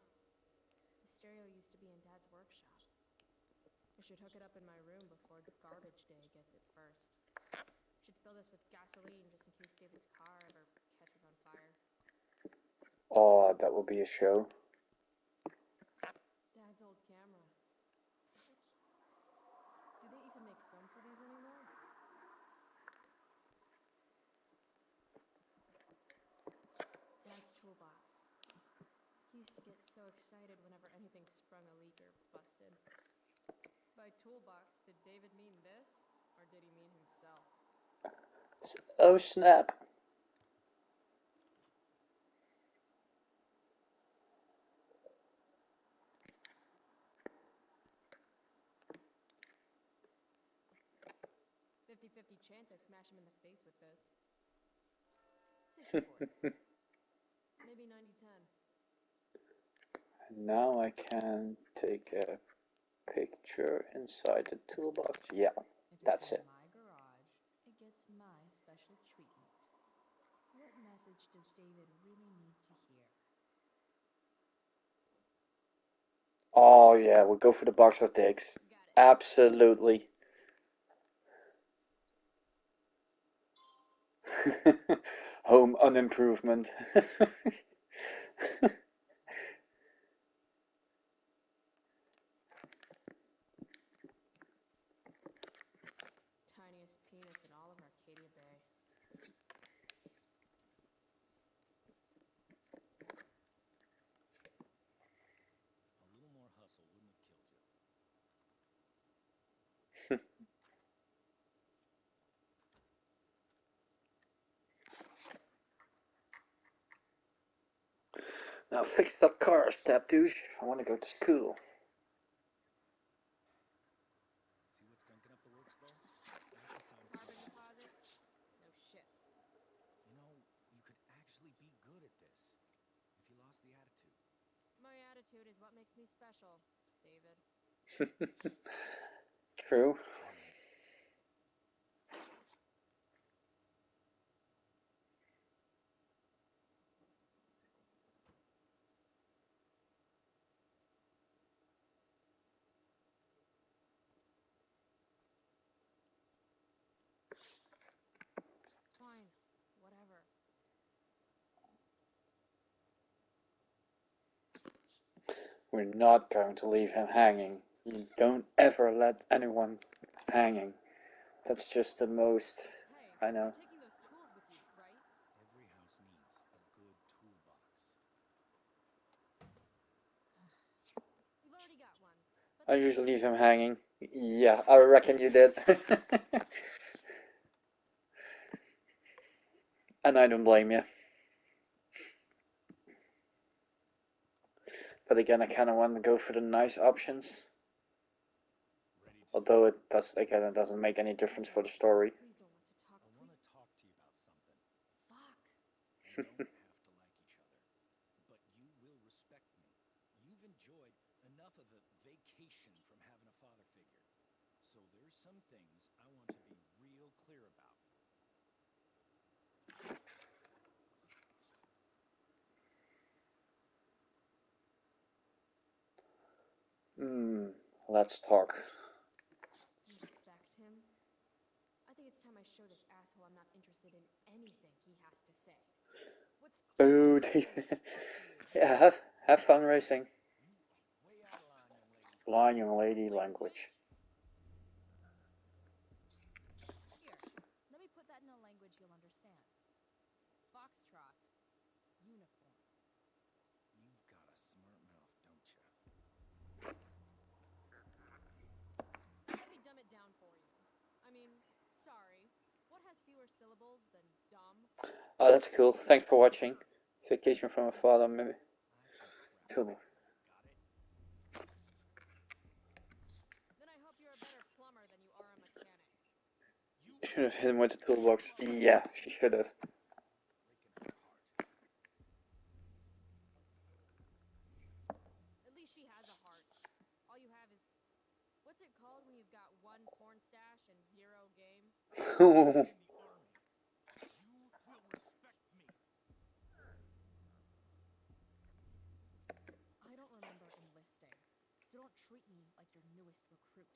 The stereo used to be in Dad's workshop. I should hook it up in my room before garbage day gets it first. Should fill this with gasoline just in case David's car ever catches on fire. Oh, that would be a show. Dad's old camera. Do they even make film for these anymore? Dad's toolbox. He used to get so excited whenever anything sprung a leak or busted. By toolbox, did David mean this, or did he mean himself? Oh, snap. "50-50 chance I smash him in the face with this. 60-40. Maybe 90-10. And now I can take a picture inside the toolbox. Yeah, that's it. If it's in my garage, it gets my special treatment. What message does David really need to hear? Oh yeah, we'll go for the box of dicks. Got it. Absolutely. Home unimprovement. Tiniest penis in all of Arcadia Bay. A little more hustle wouldn't have killed you. Now fix that car, step douche. I want to go to school. See what's gunking up the works there? That's a sign of Carbon trouble. deposits? No shit. You know, you could actually be good at this if you lost the attitude. My attitude is what makes me special, David. True. Fine. Whatever. We're not going to leave him hanging. You don't ever let anyone hanging. That's just the most... Hey, I know. you're taking those tools with you, right? Every house needs a good toolbox. We've already got one. But I usually leave him hanging. Yeah, I reckon you did. And I don't blame you. But again, I kind of want to go for the nice options. Ready to... Although it doesn't make any difference for the story. please don't want to talk. I want to talk to you about something. Fuck. We don't have to like each other, but you will respect me. You've enjoyed enough of a vacation from having a father figure. So there's some things I want to be real clear about. Let's talk. Respect him? I think it's time I show this asshole I'm not interested in anything he has to say. What's Oh, cool is fuck you. yeah, have fun racing. You are way out of line, young lady. Line, young lady, language. Here, let me put that in a language you'll understand. Foxtrot. Uniform. You've got a smart mouth, don't you? Let me dumb it down for you. I mean, sorry. What has fewer syllables than dumb? Oh, that's cool. Thanks for watching. Vacation from a father, maybe. I can crap. Got it? Then I hope you're a better plumber than you are a mechanic. You Should have hit him with the toolbox. Yeah, she should have. breaking her heart. At least she has a heart. All you have is... What's it called when you've got one porn stash and zero game? In the army. You will respect me. I don't remember enlisting, so don't treat me like your newest recruit.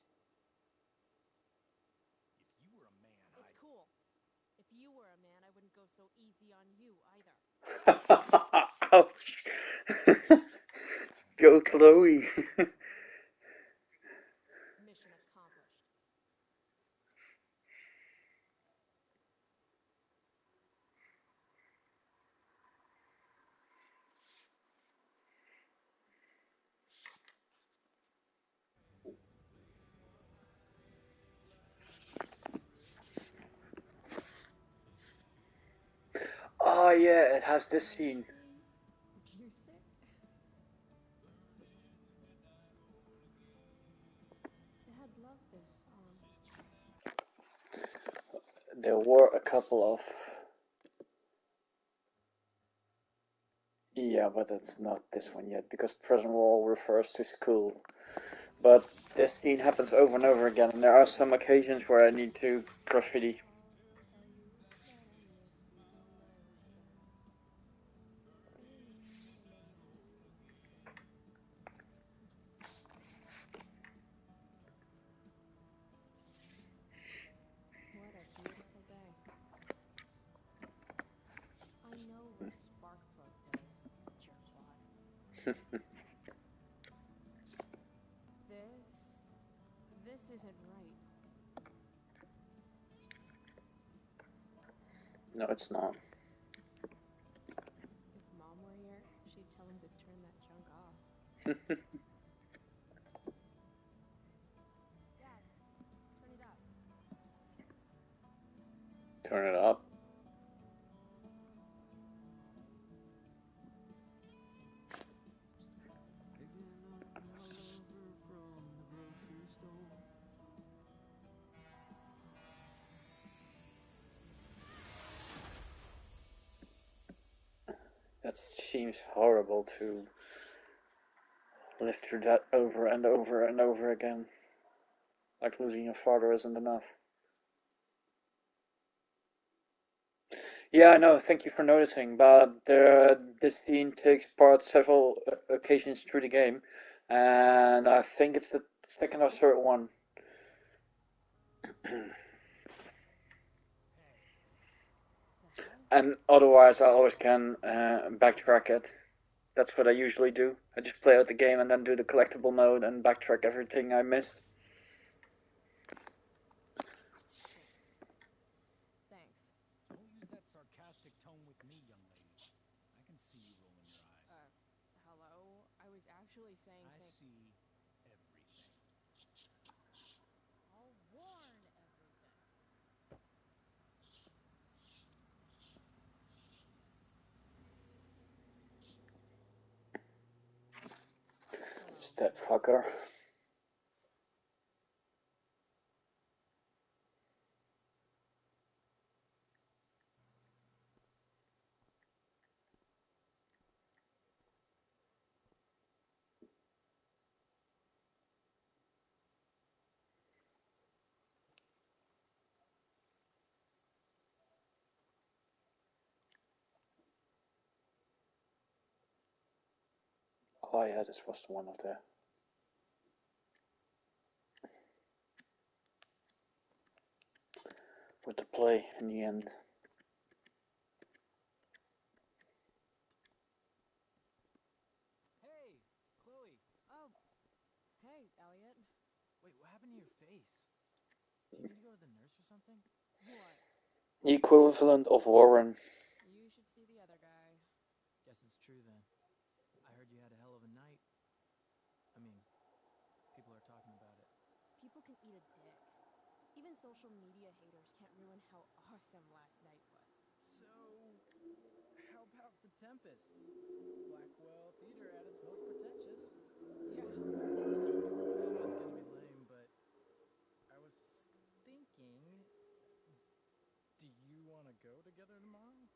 If you were a man, It's cool. If you were a man, I wouldn't go so easy on you either. Ouch. Go, Chloe. Mission accomplished. Oh yeah, it has this scene. Music? Dad loved this song. There were a couple of... Yeah, but it's not this one yet, because prison wall refers to school. But this scene happens over and over again, and there are some occasions where I need to graffiti. Tell you that I miss my little friend. What a beautiful day. I know what Sparkplug does, jerkwad. This isn't right. No, it's not. If Mom were here, she'd tell him to turn that junk off. Dad, turn it up. Turn it up. Picking up my lover from the grocery store. That seems horrible to live through that over and over and over again. Like losing your father isn't enough. Yeah, I know, thank you for noticing, but this scene takes part several occasions through the game, and I think it's the second or third one. The hell? And otherwise, I always can backtrack it. That's what I usually do. I just play out the game and then do the collectible mode and backtrack everything I missed. Shit. Thanks. Don't use that sarcastic tone with me, young lady. I can see you rolling your eyes. Hello? I was actually saying I thank... see everything. I'll warn everything. Hello. It's that fucker. Oh yeah, this was one of the with the play in the end. Hey, Chloe. Oh, hey, Elliot. Wait, what happened to your face? Do you need to go to the nurse or something? What? The equivalent of Warren. You should see the other guy. Guess it's true then. I heard you had a hell of a night. I mean, people are talking about it. People can eat a dick. Even social media haters can't ruin how awesome last night was. So, how about the Tempest? Blackwell Theater at its most pretentious. Yeah, totally. I know it's gonna be lame, but I was thinking, do you want to go together tomorrow?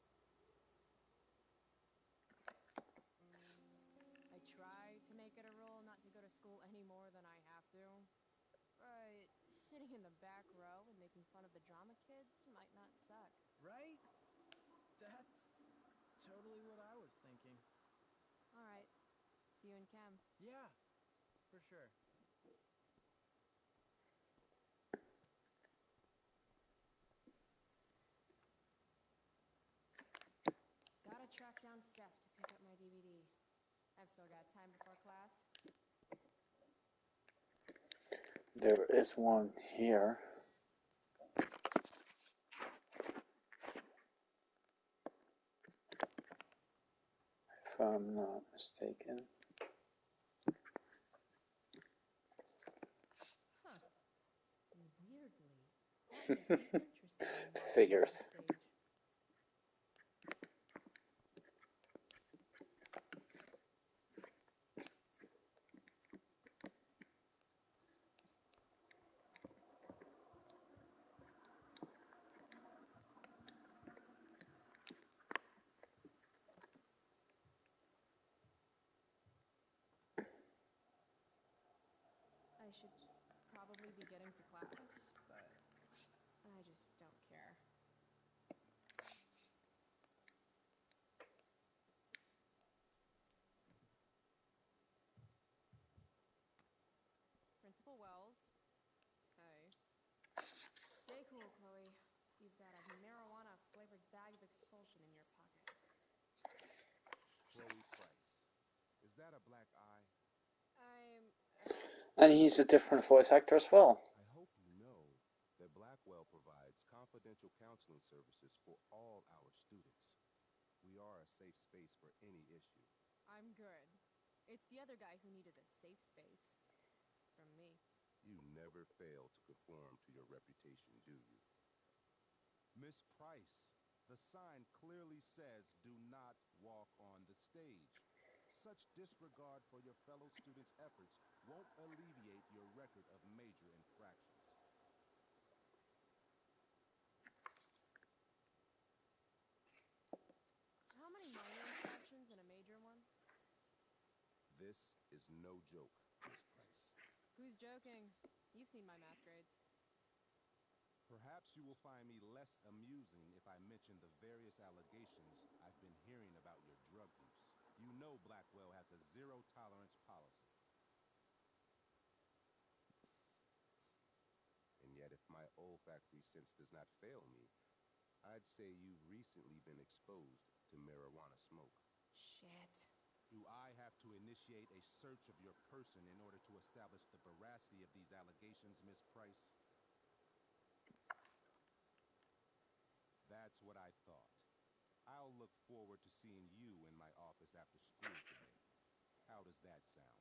I try to make it a rule not to go to school any more than I have to. But sitting in the back row and making fun of the drama kids might not suck. Right? That's totally what I was thinking. All right. See you in chem. Yeah, for sure. Gotta track down Steph to pick up my DVD. I've still got time before class. There is one here. If I'm not mistaken. Huh. Weirdly, that makes it interesting when walking Figures. onto the stage. I should probably be getting to class, but I just don't care. Principal Wells. Hey. Stay cool, Chloe. You've got a marijuana-flavored bag of expulsion in your pocket. Chloe Price. Is that a black eye? I'm, And he's a different voice actor as well. I hope you know that Blackwell provides confidential counseling services for all our students. We are a safe space for any issue. I'm good. It's the other guy who needed a safe space. From me. You never fail to conform to your reputation, do you? Miss Price, the sign clearly says do not walk on the stage. Such disregard for your fellow students' efforts won't alleviate your record of major infractions. How many minor infractions and a major one? This is no joke, Miss Price. Who's joking? You've seen my math grades. Perhaps you will find me less amusing if I mention the various allegations I've been hearing about your drug use. You know Blackwell has a zero-tolerance policy. And yet, if my olfactory sense does not fail me, I'd say you've recently been exposed to marijuana smoke. Shit. Do I have to initiate a search of your person in order to establish the veracity of these allegations, Miss Price? That's what I thought. I'll look forward to seeing you in my office after school today. How does that sound?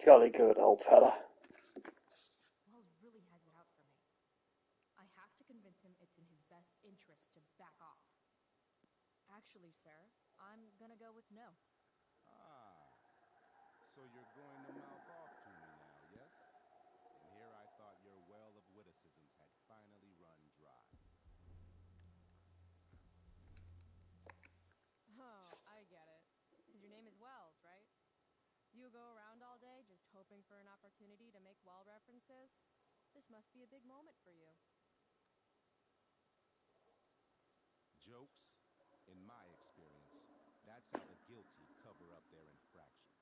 Jolly good, old fella. Wells really has it out for me. I have to convince him it's in his best interest to back off. Actually, sir, I'm gonna go with no. Ah, so you're going to mouth off to me now, yes? And here I thought your well of witticisms had finally run dry. Oh, I get it. Because your name is Wells, right? You go around all day just hoping for an opportunity to make well references? This must be a big moment for you. Jokes, in my experience, that's how the guilty cover up their infractions.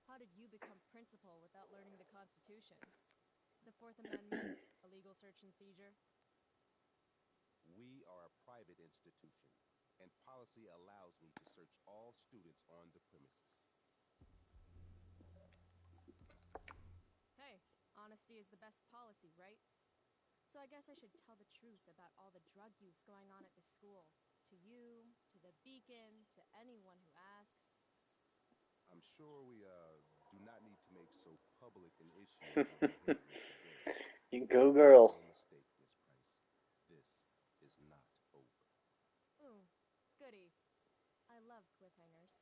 How did you become principal without learning the Constitution? The Fourth Amendment, illegal search and seizure? We are a private institution, and policy allows me to search all students on the premises. Hey, honesty is the best policy, right? So I guess I should tell the truth about all the drug use going on at the school. To you, to the Beacon, to anyone who asks. I'm sure we do not need to make so public an issue of your behavior today. You go, girl. No mistake, Miss Price. This is not over. Ooh, goody. I love cliffhangers.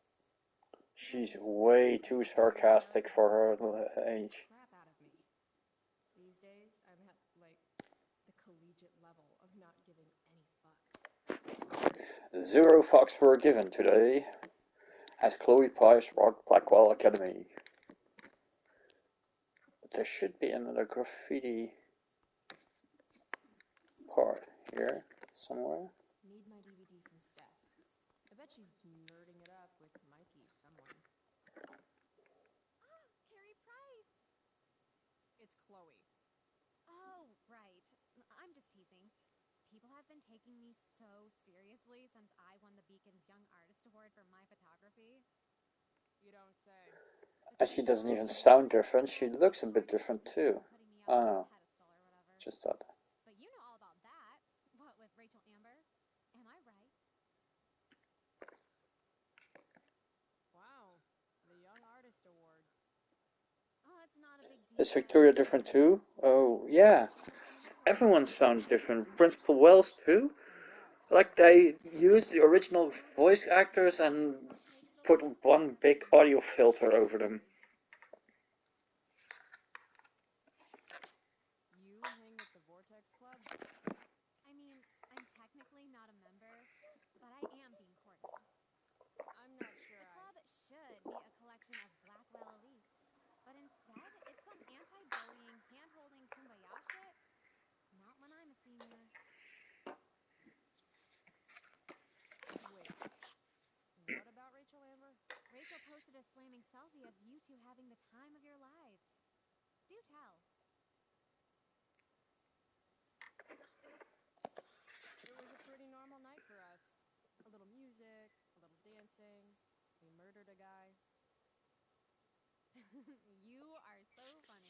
She's Hey, way these too days I'm sarcastic embarrassed for that her people scare the age. crap out of me. These days I'm at, like, the collegiate level of not giving any fucks. 0 fucks were given today at Chloe Pye's Rock Blackwell Academy. But there should be another graffiti part here somewhere. Need my DVD from Steph. I bet she's nerding it up with Mikey somewhere. Oh, Carrie Price! It's Chloe. Oh, right. I'm just teasing. People have been taking me so seriously since I won the Beacon's Young Artist Award for my photography. You don't say. And she doesn't even sound different, she looks a bit different too. Putting me I up don't on know, a pedestal or whatever. just thought that. But you know all about that. What with Rachel Amber? Am I right? Wow, the Young Artist Award. Oh, it's not a big Is deal. Victoria different too? Oh, yeah. Everyone sounds different. Principal Wells too? Congrats. Like they used the original voice actors and put one big audio filter over them. You hang with the Vortex Club? I mean, I'm technically not a member, but I am being courted. I'm not sure The club should be a collection of Blackwell elites, but instead, it's some anti-bullying, hand-holding kumbaya shit. Not when I'm a senior. Wait, what about Rachel Amber? Rachel posted a slamming selfie of you two having the time of your lives. Do tell. It was a pretty normal night for us. A little music, a little dancing. We murdered a guy. You are so funny.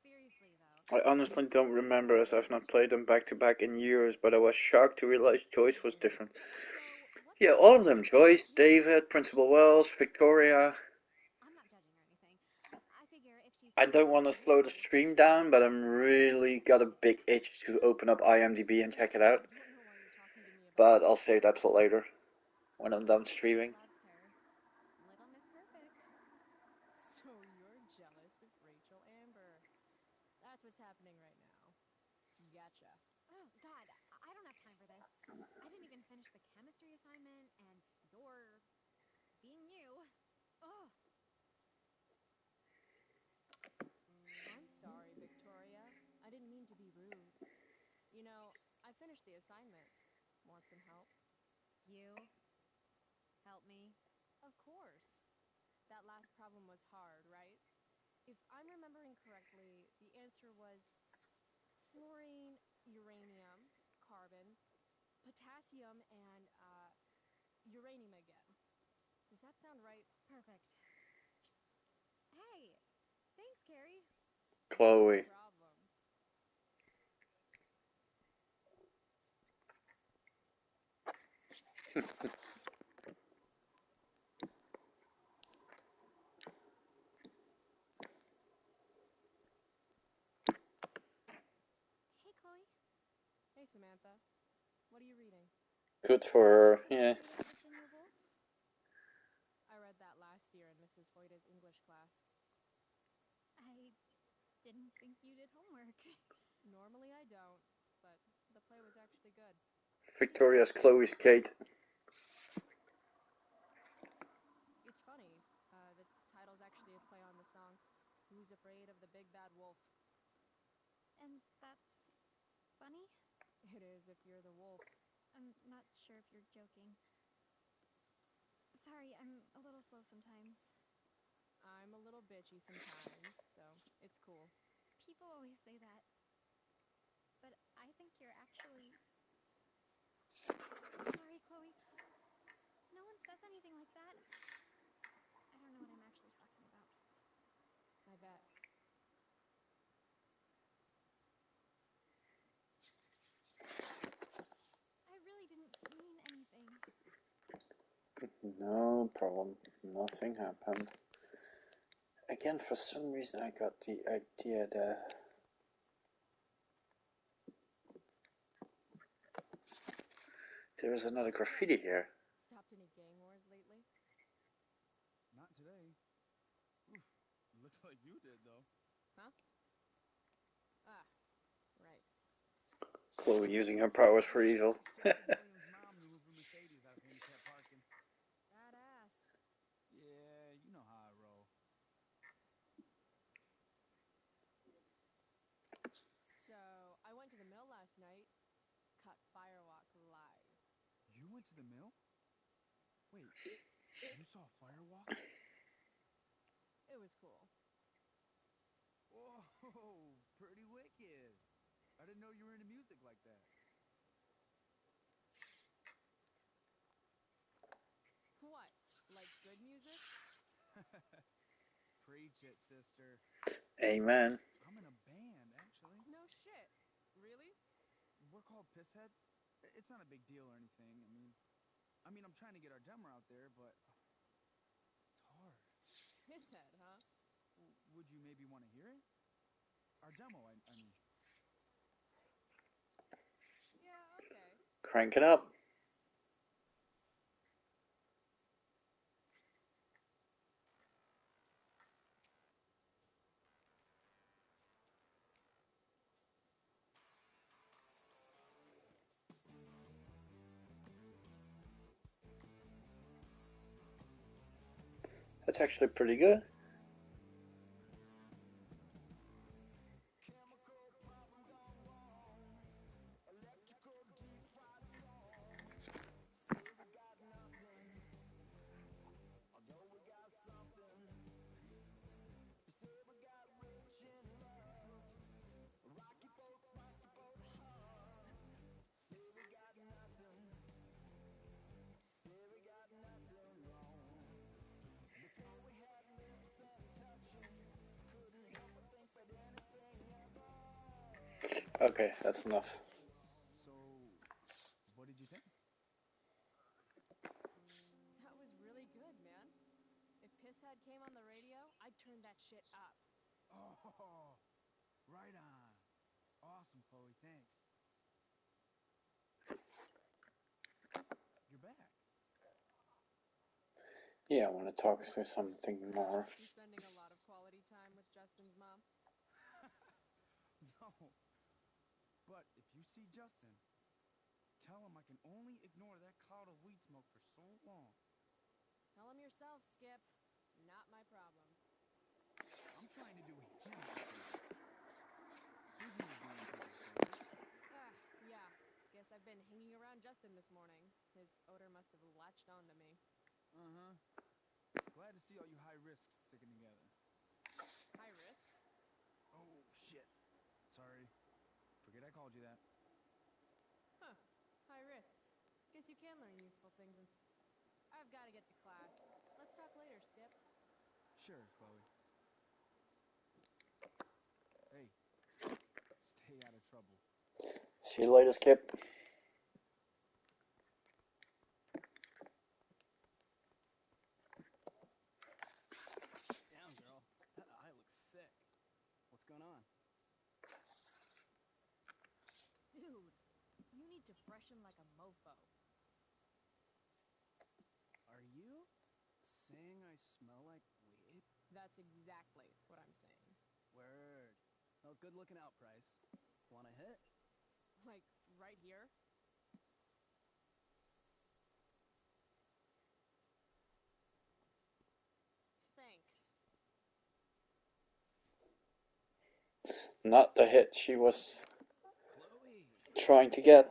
Seriously, though. I honestly don't remember as I've not played them back to back in years, but I was shocked to realize Joyce was different. So, what's Yeah, your all of them. Joyce, you David, Principal Wells, Victoria. I'm not judging or anything. I figure if she's I don't want to slow the stream down, but I'm really got a big itch to open up IMDb and check it out. I don't know why you're talking to me about But I'll save that for later, when I'm done streaming. loves her. Little Miss Perfect. So you're jealous of Rachel Amber. That's what's happening right now. Gotcha. Oh, God, I don't have time for this. I didn't even finish the chemistry assignment, and you're being you. Ugh. I'm sorry, Victoria. I didn't mean to be rude. You know, I finished the assignment. Want some help? You help me. Of course. That last problem was hard, right? If I'm remembering correctly, the answer was fluorine, uranium, carbon, potassium, and uranium again. Does that sound right? Perfect. Hey, thanks, Carrie. Chloe. No problem. Hey, Chloe. Hey, Samantha. What are you reading? Good for her, Isn't yeah. that Virginia Woolf? I read that last year in Mrs. Hoyta's English class. I didn't think you did homework. Normally I don't, but the play was actually good. Victoria's Chloe's Kate. It's funny. The title's actually a play on the song Who's Afraid of the Big Bad Wolf? And that's funny? It is if you're the wolf. I'm not sure if you're joking. Sorry, I'm a little slow sometimes. I'm a little bitchy sometimes, so it's cool. People always say that. But I think you're actually... Sorry, Chloe. No one says anything like that. I don't know what I'm actually talking about. I bet. I really didn't mean anything. No problem. Nothing happened. Again, for some reason I got the idea that there is another graffiti here. Stopped any gang wars lately? Not today. Oof, looks like you did, though. Huh? Ah, right. Chloe using her powers for evil. Justin Williams' mom to move her Mercedes out of handicap parking. Badass. Yeah, you know how I roll. So, I went to the mill last night. Cut Firewalk live. You went to the mill? Wait, you saw Firewalk? It was cool. Whoa, pretty wicked. I didn't know you were into music like that. What? Like good music? Preach it, sister. Amen. I'm in a band, actually. No shit. Really? We're called Pisshead. It's not a big deal or anything. I mean, I'm trying to get our demo out there, but it's hard. Pisshead, huh? Would you maybe want to hear it? Our demo, I mean. Yeah, okay. Crank it up. That's actually pretty good. Okay, that's enough. So, what did you think? That was really good, man. If Pisshead came on the radio, I'd turn that shit up. Oh, right on. Awesome, Chloe, thanks. You're back. Yeah, I want to talk through something more. You spending a lot of quality time with Justin's mom? No. But if you see Justin, tell him I can only ignore that cloud of weed smoke for so long. Tell him yourself, Skip. Not my problem. I'm trying to do him a favor. Speaking of doing people favors. Yeah. Guess I've been hanging around Justin this morning. His odor must have latched onto me. Uh-huh. Glad to see all you high risks sticking together. High risks? Oh, shit. Sorry. Forget I called you that. Huh. High risks. Guess you can learn useful things and... I've got to get to class. Let's talk later, Skip. Sure, Chloe. Hey, stay out of trouble. See you later, Skip. Damn, girl. That eye looks sick. What's going on? Dude, you need to freshen like a mofo. Are you saying I smell like weed? That's exactly what I'm saying. Word. Oh, good looking out, Price. Want a hit? Like, right here? Thanks. Not the hit she was Chloe. trying to get.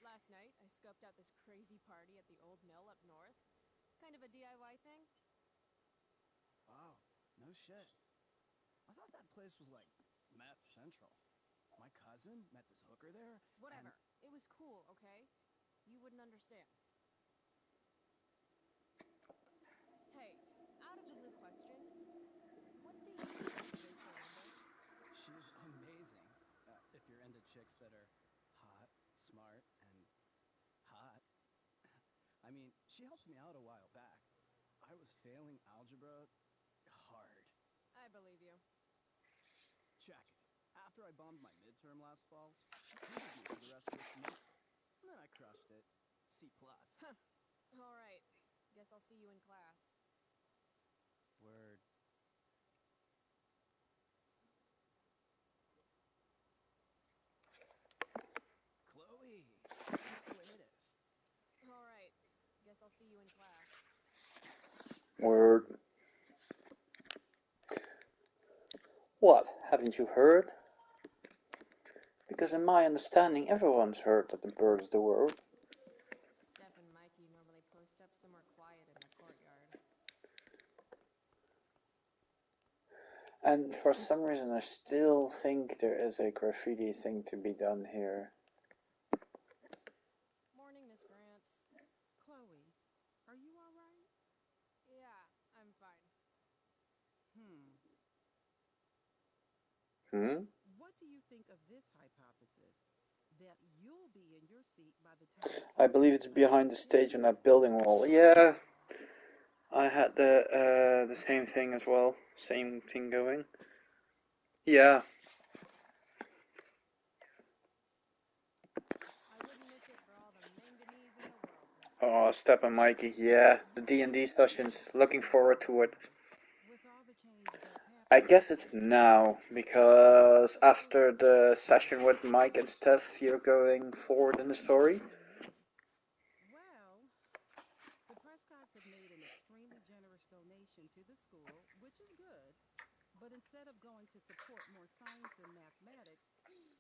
Last night, I scoped out this crazy party at the old mill up north. Kind of a DIY shit. I thought that place was like Math Central. My cousin met this hooker there. Whatever. It was cool, okay? You wouldn't understand. Hey, out of the blue question, what do you think of Rachel Randall? She's amazing. If you're into chicks that are hot, smart, and hot. I mean, she helped me out a while back. I was failing algebra hard. I believe you. Check it. After I bombed my midterm last fall, she tutored me for the rest of the semester. And then I crushed it. C+. All right. Guess I'll see you in class. Word. Chloe, what's the latest? All right. Guess I'll see you in class. Word. What? Haven't you heard? Because in my understanding, everyone's heard that the bird is the word. Steph and Mikey normally post up somewhere quiet in the courtyard. And for some reason, I still think there is a graffiti thing to be done here. Morning, Miss Grant. Chloe, are you all right? Yeah, I'm fine. What do you think of this hypothesis? That you'll be in your seat by the time... I believe it's behind the stage on that building wall. Yeah, I had the same thing as well. Same thing going. Yeah. I wouldn't miss it for all the manganese in the world, Miss Grant. Oh, Step and Mikey. Yeah, the D&D sessions. Looking forward to it. With all the change that's happened... I guess it's now, because after the session with Mike and Steph, you're going forward in the story. Well, the Prescotts have made an extremely generous donation to the school, which is good. But instead of going to support more science and mathematics,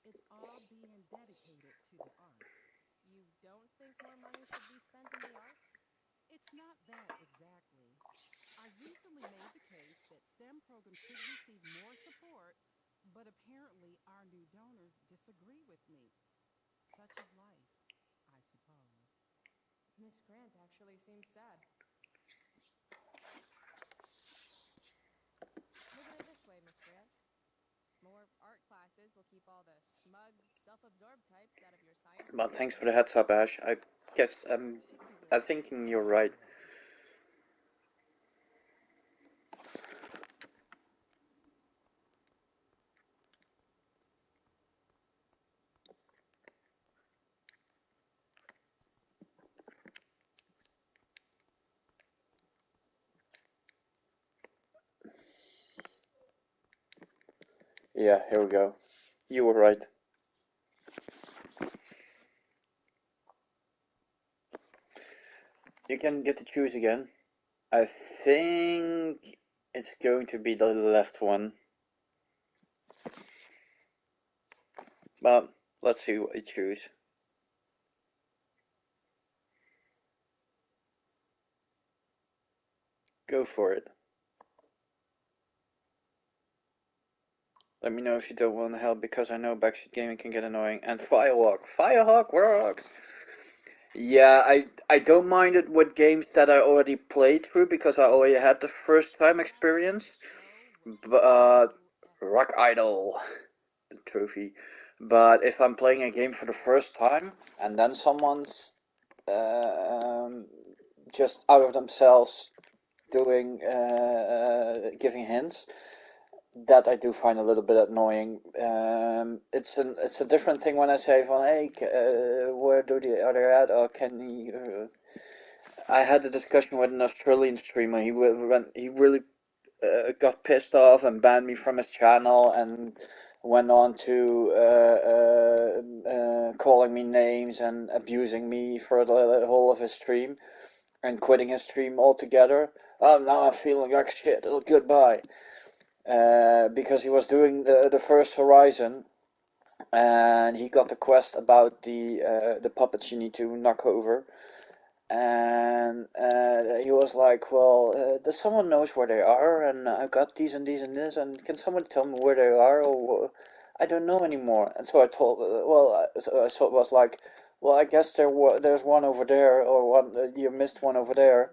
it's all being dedicated to the arts. You don't think more money should be spent in the arts? It's not that exactly. I recently made the case that STEM programs should receive more support, but apparently our new donors disagree with me. Such is life, I suppose. Miss Grant actually seems sad. Look at it this way, Miss Grant. More art classes will keep all the smug, self-absorbed types out of your science. But thanks for the heads up, Ash. I guess I'm thinking you're right. Yeah, here we go. You were right. You can get to choose again. I think it's going to be the left one. But let's see what you choose. Go for it. Let me know if you don't want to help, because I know backseat gaming can get annoying. And Firehawk works! Yeah, I don't mind it with games that I already played through, because I already had the first time experience. But Rock Idol trophy. But if I'm playing a game for the first time and then someone's just out of themselves doing giving hints, that I do find a little bit annoying. It's a different thing when I say from, hey, where do the other at, or can you? I had a discussion with an Australian streamer. He really got pissed off and banned me from his channel, and went on to calling me names and abusing me for the whole of his stream, and quitting his stream altogether. Oh, now I'm feeling like shit. Goodbye. Because he was doing the first Horizon, and he got the quest about the puppets you need to knock over, and he was like, "Well, does someone knows where they are? And I've got these and these and this, and can someone tell me where they are? Or I don't know anymore." And so I told, so it was like, "Well, I guess there's one over there, or one you missed one over there."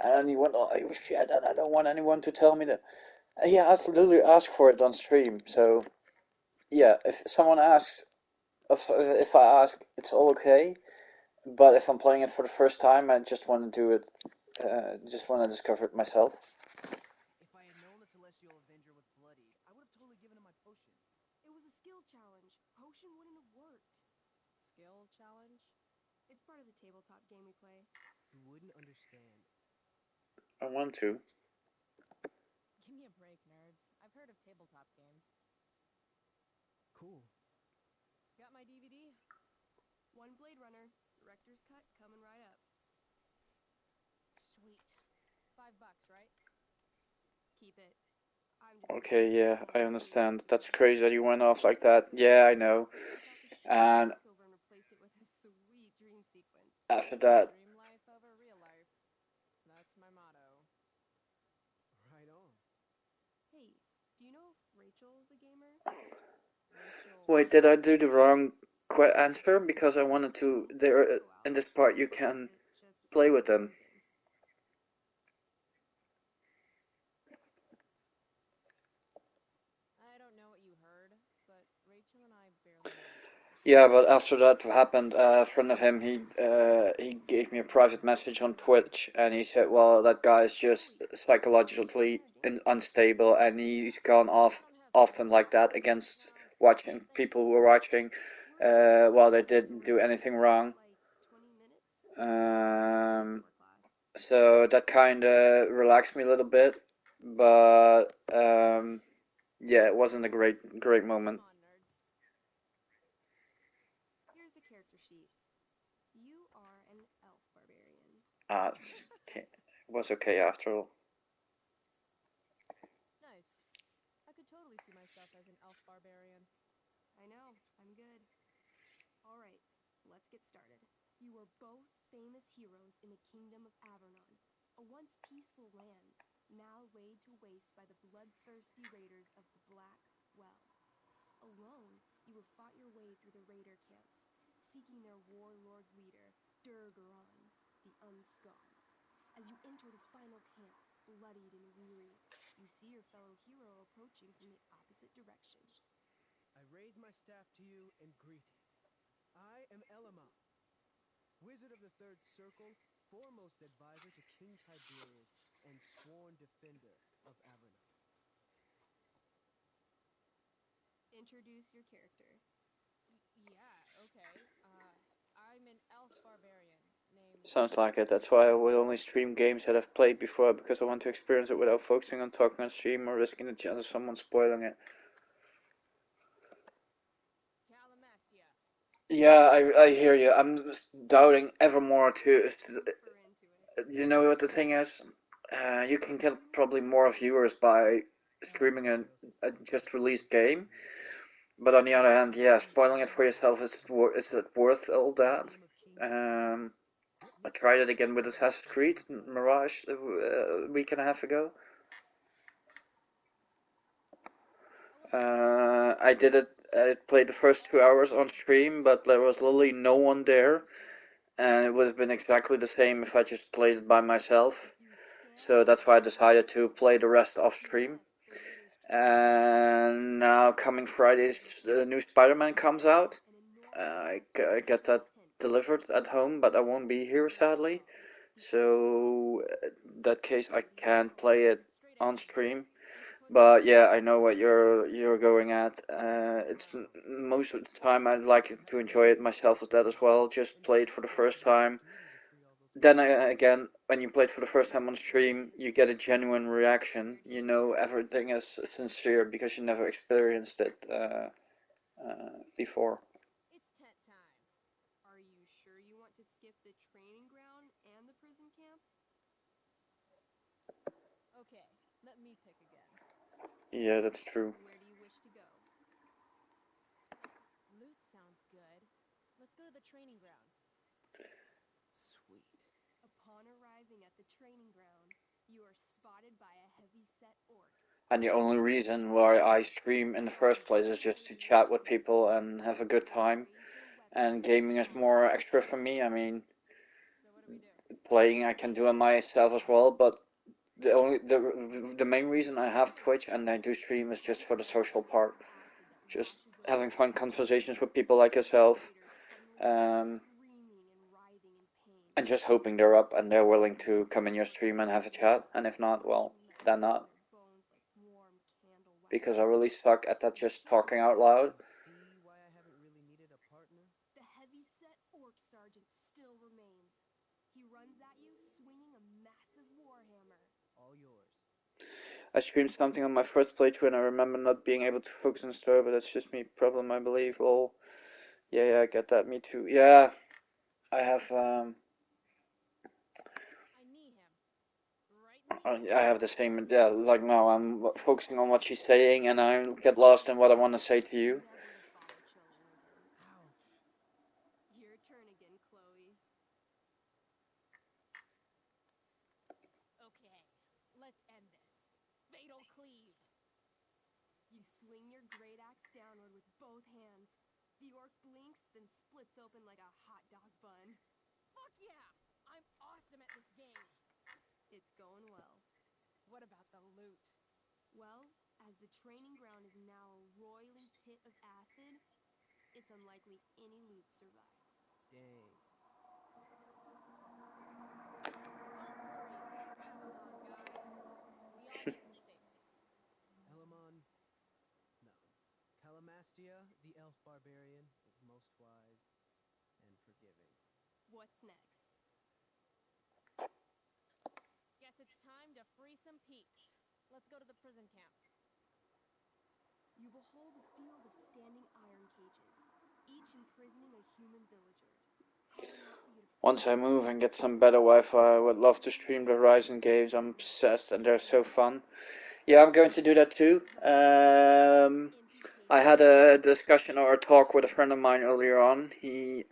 And he went, "Oh, you shit! And I don't want anyone to tell me that." And he literally asked for it on stream. So yeah, if someone asks, if I ask, it's all okay. But if I'm playing it for the first time, I just want to do it. Just want to discover it myself. If I had known the Celestial Avenger was bloodied, I would have totally given him my potion. It was a skill challenge. Potion wouldn't have worked. Skill challenge? It's part of the tabletop game we play. You wouldn't understand. I want to. Give me a break, nerds. I've heard of tabletop games. Cool. Got my DVD? One Blade Runner. Director's cut coming right up. Sweet. $5, right? Keep it. I'm just Okay, yeah, I understand. That's crazy that you went off like that. Yeah, I know. And and replaced it with a sweet dream sequence. after that, Dream life over real life. That's my motto. Right on. Hey, do you know if Rachel's a gamer? Rachel. wait, did I do the wrong answer? Because I wanted to. There, in this part, you can play with them. I don't know what you heard, but Rachel and I barely know each other. Yeah, but after that happened, a friend of him, he gave me a private message on Twitch, and he said, "Well, that guy is just psychologically unstable, and he's gone off often like that against watching people who were watching, while they didn't do anything wrong." Um, so that kind of relaxed me a little bit, but yeah, it wasn't a great moment. Come on, nerds. Here's a character sheet. You are an elf barbarian. It was okay after all. Nice. I could totally see myself as an elf barbarian. I know, I'm good. Alright, let's get started. You are both famous heroes in the kingdom of Avernon, a once peaceful land, now laid to waste by the bloodthirsty raiders of the Black Well. Alone, you have fought your way through the raider camps, seeking their warlord leader, Durgaron, the Unscarred. As you enter the final camp, bloodied and weary, you see your fellow hero approaching from the opposite direction. I raise my staff to you in greeting. I am Elamon, Wizard of the Third Circle, foremost advisor to King Tiberius, and sworn defender of Avernon. Introduce your character. Yeah, okay. I'm an elf barbarian named... Sounds like it. That's why I will only stream games that I've played before, because I want to experience it without focusing on talking on stream or risking the chance of someone spoiling it. Calamastia. Yeah, I hear you. I'm doubting ever more to. Super into it. You know what the thing is? You can get probably more viewers by streaming a just released game, but on the other hand, yeah, spoiling it for yourself is it worth all that? Um, I tried it again with Assassin's Creed Mirage a week and a half ago. I did it. I played the first 2 hours on stream, but there was literally no one there, and it would have been exactly the same if I just played it by myself. So that's why I decided to play the rest off stream. And now coming Friday, the new Spider-Man comes out. I get that delivered at home, but I won't be here sadly. So in that case, I can't play it on stream. But yeah, I know what you're going at. It's most of the time I'd like to enjoy it myself as that as well. Just play it for the first time. Then again, when you play it for the first time on stream, you get a genuine reaction. You know everything is sincere because you never experienced it before. It's tent time. Are you sure you want to skip the training ground and the prison camp? Okay, let me pick again. Yeah, that's true. Where do you wish to go? Loot sounds good. Let's go to the training ground. Sweet. Upon arriving at the training ground, you are spotted by a heavy-set orc. And the only reason why I stream in the first place is just to chat with people and have a good time. And gaming is more extra for me. I mean, So what do? playing I can do it myself as well, but the main reason I have Twitch and I do stream is just for the social part. Just having fun conversations with people like yourself, and just hoping they're up and they're willing to come in your stream and have a chat. And if not, well, then not. Because I really suck at that just talking out loud. See why I haven't really needed a partner? The heavy-set orc sergeant still remains. He runs at you swinging a massive warhammer. All yours. I streamed something on my first playthrough and I remember not being able to focus on the story, but that's just me problem, I believe. Lol. Yeah, I get that. Me too. Yeah, I have I have the same. Yeah, like now I'm focusing on what she's saying and I get lost in what I want to say to you. Never to follow children again. Ouch. Your turn again, Chloe. Okay, let's end this. Fatal cleave. You swing your great axe downward with both hands. The orc blinks, then splits open like a hot dog bun. Fuck yeah! I'm awesome at this game. It's going well. What about the loot? Well, as the training ground is now a roiling pit of acid, it's unlikely any loot survived. Dang. Don't worry, Elamon guy. We all make mistakes. Elamon nods. Calamastia, the elf barbarian, is most wise and forgiving. What's next? Guess it's time to free some peeps. Let's go to the prison camp. You behold a field of standing iron cages, each imprisoning a human villager. Once I move and get some better Wi-Fi, I would love to stream the Horizon games. I'm obsessed and they're so fun. Yeah, I'm going to do that too. I had a discussion or a talk with a friend of mine earlier on. He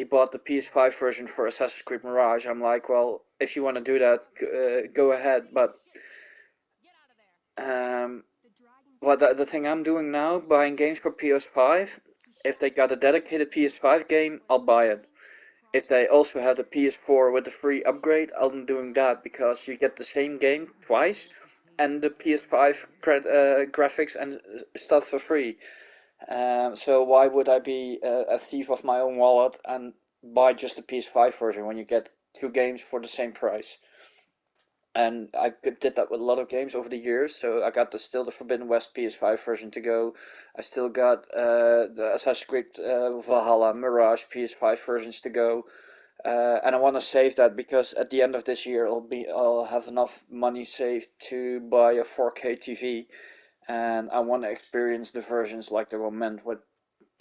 bought the PS5 version for Assassin's Creed Mirage. I'm like, well, if you want to do that, go ahead. But well, the thing I'm doing now, buying games for PS5. If they got a dedicated PS5 game, I'll buy it. If they also have the PS4 with the free upgrade, I'm doing that because you get the same game twice and the PS5 graphics and stuff for free. So why would I be a thief of my own wallet and buy just the PS5 version when you get two games for the same price? And I did that with a lot of games over the years. So I got still the Forbidden West PS5 version to go. I still got the Assassin's Creed Valhalla, Mirage PS5 versions to go. And I want to save that because at the end of this year I'll have enough money saved to buy a 4K TV, and I want to experience the versions like they were meant with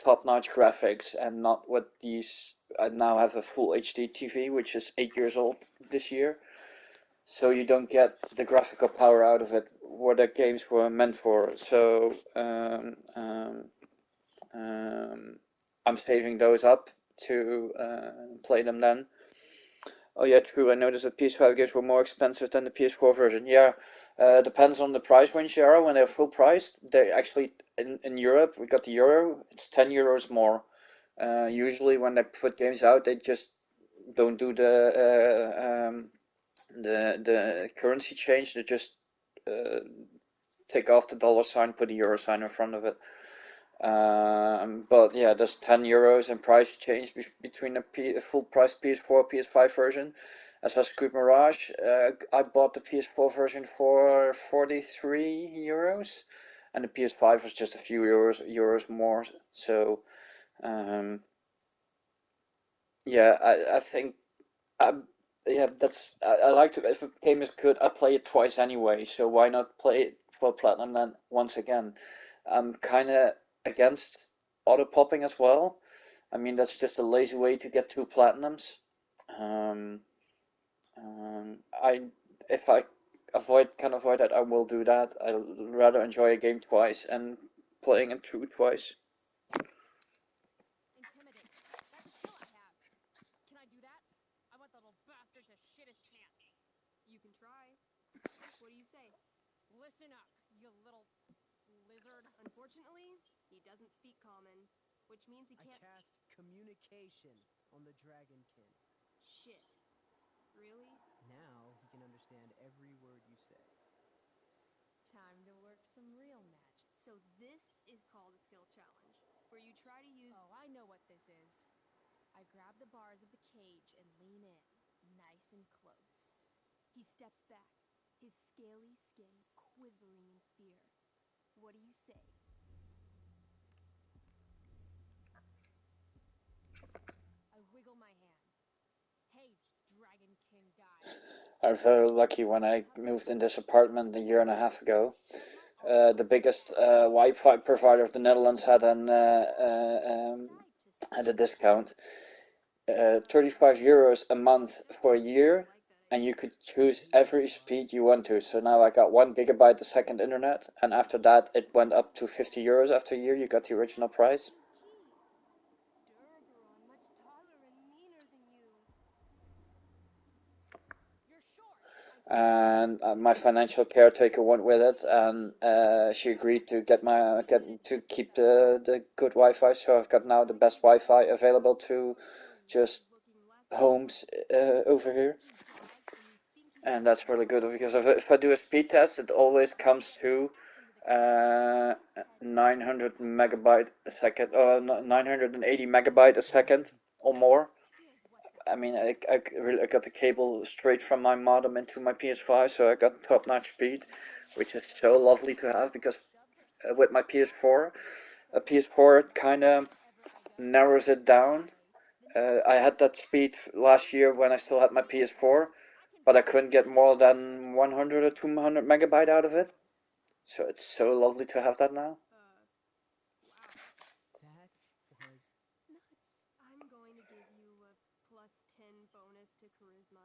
top-notch graphics and not with these. I now have a full HD TV, which is 8 years old this year, so you don't get the graphical power out of it what the games were meant for. So I'm saving those up to play them then. Oh yeah, true. I noticed that PS5 games were more expensive than the PS4 version. Yeah, depends on the price range they are. When they're full priced, they actually in Europe we got the euro. It's 10 euros more. Usually when they put games out, they just don't do the currency change. They just take off the dollar sign, put the euro sign in front of it. But yeah, there's 10 euros in price change between a full price PS4 PS5 version. Assassin's Creed Mirage, I bought the PS4 version for 43 euros, and the PS5 was just a few euros more. So, yeah, I think, yeah, I like to, if a game is good, I play it twice anyway, so why not play it for Platinum then once again? I'm kind of against auto popping as well. I mean, that's just a lazy way to get two Platinums. Um, I if I can avoid that, I will do that. I'd rather enjoy a game twice and playing it through twice. Intimidate. That's a skill I have. Unfortunately, he doesn't speak common, which means he can't. I cast communication on the dragonkin. Shit. Really? Now he can understand every word you say. Time to work some real magic. So this is called a skill challenge, where you try to use. Oh, I know what this is. I grab the bars of the cage and lean in, nice and close. He steps back, his scaly skin quivering in fear. What do you say? I wiggle my hand. Hey, dragonkin guy. I was very lucky when I moved in this apartment a year and a half ago. The biggest Wi-Fi provider of the Netherlands had a discount. 35 euros a month for a year, and you could choose every speed you want to. So now I got 1 gigabyte a second internet, and after that it went up to 50 euros after a year. You got the original price. Durgaron, much taller and meaner than you. You're short. And my financial caretaker went with it, and she agreed to keep the good Wi-Fi. So I've got now the best Wi-Fi available to just homes over here, and that's really good because if I do a speed test, it always comes to 900 megabyte a second, or 980 megabyte a second or more. I mean, I got the cable straight from my modem into my PS5, so I got top-notch speed, which is so lovely to have because with my PS4, a PS4 kind of narrows it down. I had that speed last year when I still had my PS4, but I couldn't get more than 100 or 200 megabyte out of it. So it's so lovely to have that now. Wow. That was Nuts. I'm going to give you a plus 10 bonus to charisma.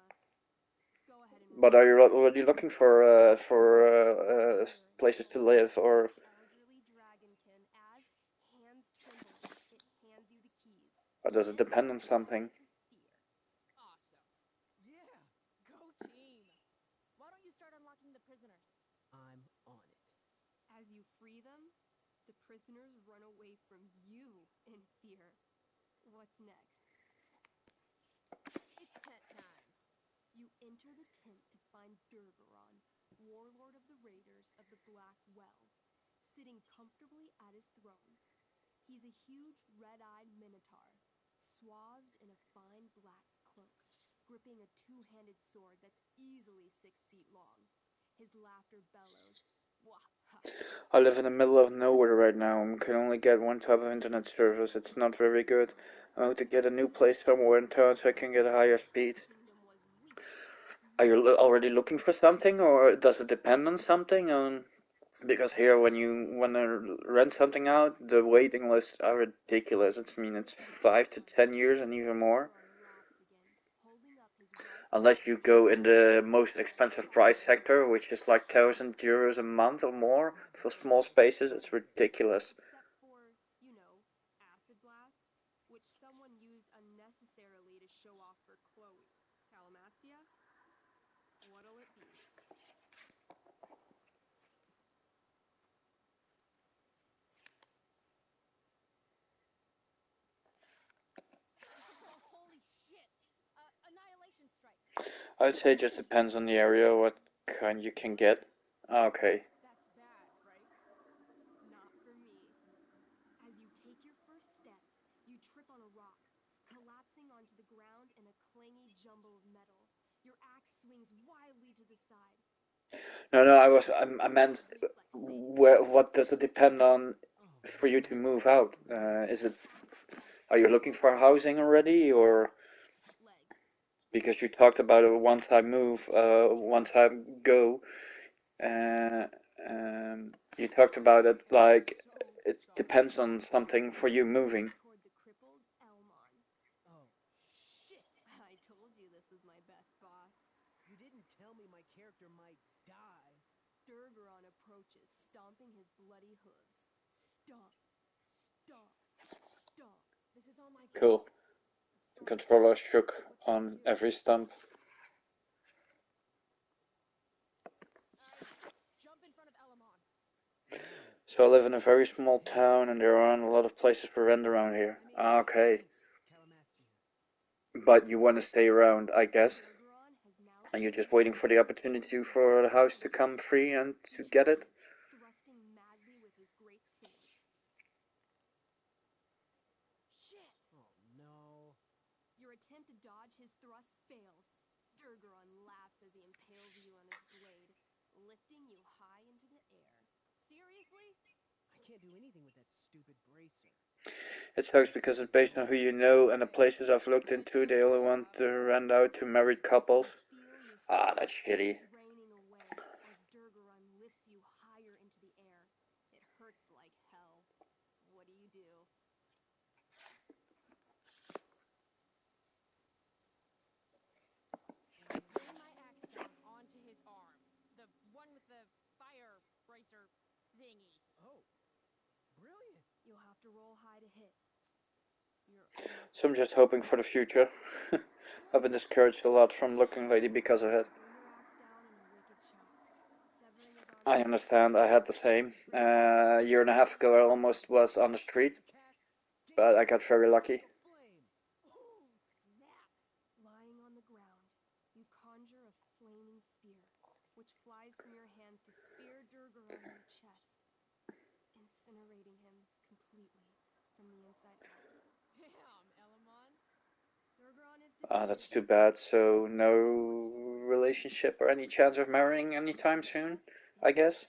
Go ahead and roll. But are you looking for places to live, or? Elderly dragonkin, as hands trembling, it hands you the keys. Or does it depend on something? Awesome. yeah. Go team. Why don't you start unlocking the prisoners? I'm on it. As you free them, the prisoners run away from you in fear. What's next? It's tent time. You enter the tent to find Durgaron, warlord of the raiders of the Black Well, sitting comfortably at his throne. He's a huge red-eyed minotaur, swathed in a fine black cloak, gripping a two-handed sword that's easily 6 feet long. His laughter bellows. I live in the middle of nowhere right now and can only get one type of internet service. It's not very good. I have to get a new place somewhere in town so I can get a higher speed. Are you already looking for something, or does it depend on something? Because here, when I rent something out, the waiting lists are ridiculous. It's 5 to 10 years and even more. Unless you go in the most expensive price sector, which is like 1,000 euros a month or more for small spaces, it's ridiculous. Except for, acid blast, which someone used unnecessarily to show off for Chloe. Calamastia? What'll it be? Oh, holy shit! Annihilation strike. I'd say it just depends on the area, what kind you can get. Okay. That's bad, right? Not for me. As you take your first step, you trip on a rock, collapsing onto the ground in a clangy jumble of metal. Your axe swings wildly to the side. No, I meant, what does it depend on for you to move out? Are you looking for housing already, or? Because you talked about it once I move, once I go, uh, you talked about it like it depends on something for you moving. Oh, shit! I told you this was my best boss. You didn't tell me my character might die. Durgaron approaches, stomping his bloody hooves. Stomp, stomp, stomp. This is all my Cool. The controller shook on every stump. Alright, jump in front of Elamon. So I live in a very small town and there aren't a lot of places for rent around here. Okay. But you want to stay around, I guess. And you're just waiting for the opportunity for the house to come free and to get it? Thrusting madly with his great sword. Shit! Oh no. Your attempt to dodge his thrust fails. Durgaron laughs as he impales you on his blade, lifting you high into the air. Seriously? I can't do anything with that stupid bracer. It sucks because it's based on who you know, and the places I've looked into, they only want to rent out to married couples. Ah, that's shitty. Draining away as Durgaron lifts you higher into the air. It hurts like hell. What do you do? Lay my axe down onto his arm. The one with the fire bracer thingy. Oh, brilliant. You'll have to roll high to hit. So I'm just hoping for the future. I've been discouraged a lot from looking lady because of it. Bring your axe down in a wicked chop, severing his arm. I understand, I had the same. A year and a half ago I almost was on the street, but I got very lucky. Oh, snap! Lying on the ground, you conjure a flaming spear, which flies from your hands to spear Durgaron in the chest, incinerating him completely from the inside out. Damn, Elamon. Durgaron is Ah, that's too defeated. bad. So no relationship or any chance of marrying anytime soon, I guess.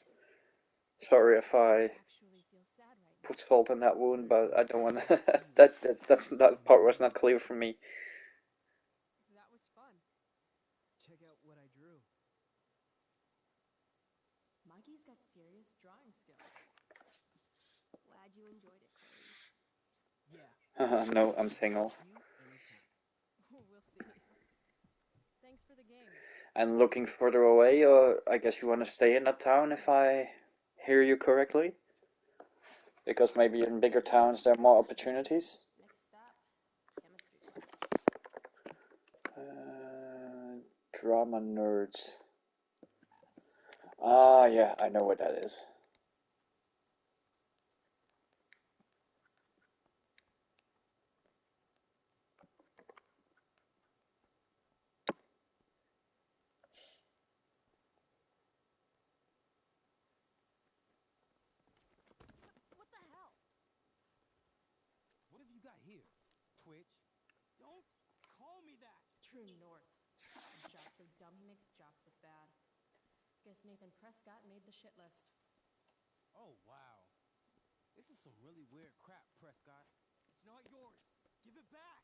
Sorry if I Actually feel sad right put salt in that wound, but I don't want to. that part was not clear for me. That was fun. Check out what I drew. Monkey's got serious drawing skills. Glad you enjoyed it, Chloe. Yeah. No, I'm single. You anytime. We'll see. Thanks for the game. And looking further away, or I guess you want to stay in that town if I hear you correctly? Because maybe in bigger towns there are more opportunities. Next stop, chemistry class. Drama nerds. Ah, yeah, I know what that is. What the hell? What have you got here? Twitch? Don't call me that! True north. A jock so dumb he makes jocks look bad. Guess Nathan Prescott made the shit list. Oh, wow. This is some really weird crap, Prescott. It's not yours. Give it back!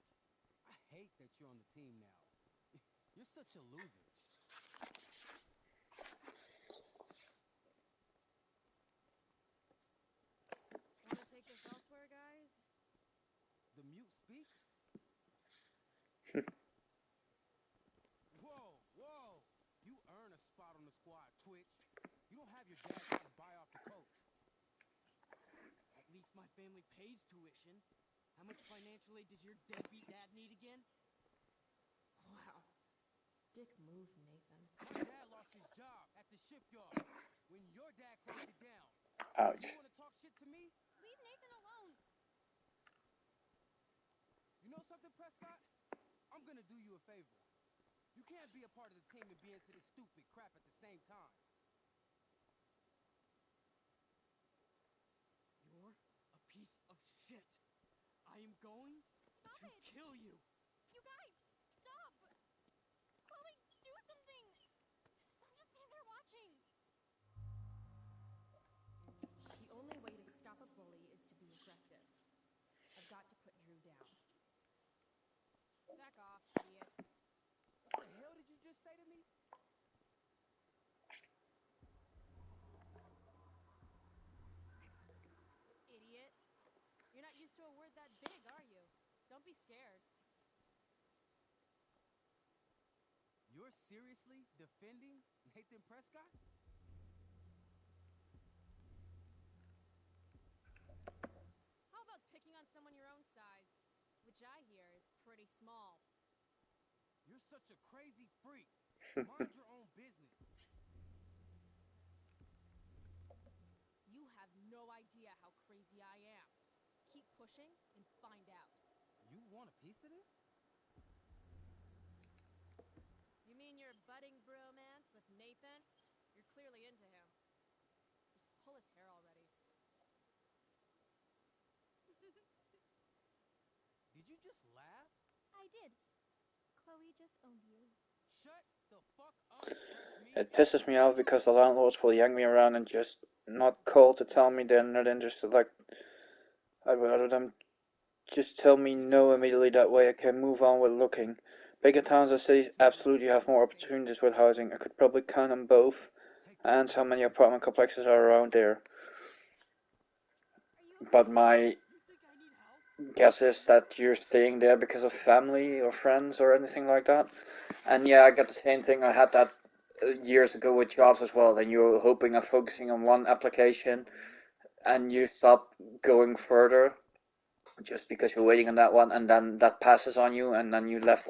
I hate that you're on the team now. You're such a loser. Want to take this elsewhere, guys? The mute speaks? Whoa, whoa! You earn a spot on the squad, Twitch. You don't have your dad trying to buy off the coach. At least my family pays tuition. How much financial aid does your deadbeat dad need again? Wow. Dick move, Nathan. My dad lost his job at the shipyard when your dad closed it down. Ouch. You want to talk shit to me? Leave Nathan alone. You know something, Prescott? I'm gonna do you a favor. You can't be a part of the team and be into this stupid crap at the same time. You're a piece of shit. I am going Stop to it. kill you. You guys, stop. Chloe, do something. Don't just stand there watching. The only way to stop a bully is to be aggressive. I've got to put Drew down. Back off, idiot. What the hell did you just say to me? Idiot. You're not used to a word that big, are you? Don't be scared. You're seriously defending Nathan Prescott? How about picking on someone your own size? Which I hear is pretty small. You're such a crazy freak. Mind your own business. You have no idea how crazy I am. Keep pushing and find out. You want a piece of this? You mean your budding bromance with Nathan? You're clearly into him. Just pull his hair already. Did you just laugh? I did. Chloe just owned you. Shut the fuck up, fresh meat. It pisses me off because the landlords will yank me around and just not call to tell me they're not interested. Like, I'd rather them just tell me no immediately, that way I can move on with looking. Bigger towns and cities absolutely have more opportunities with housing. I could probably count on both, and how many apartment complexes are around there. But my You think I need help? guess is that you're staying there because of family or friends or anything like that. And yeah, I got the same thing. I had that years ago with jobs as well. Then you're hoping of focusing on one application, and you stop going further just because you're waiting on that one, and then that passes on you, and then you have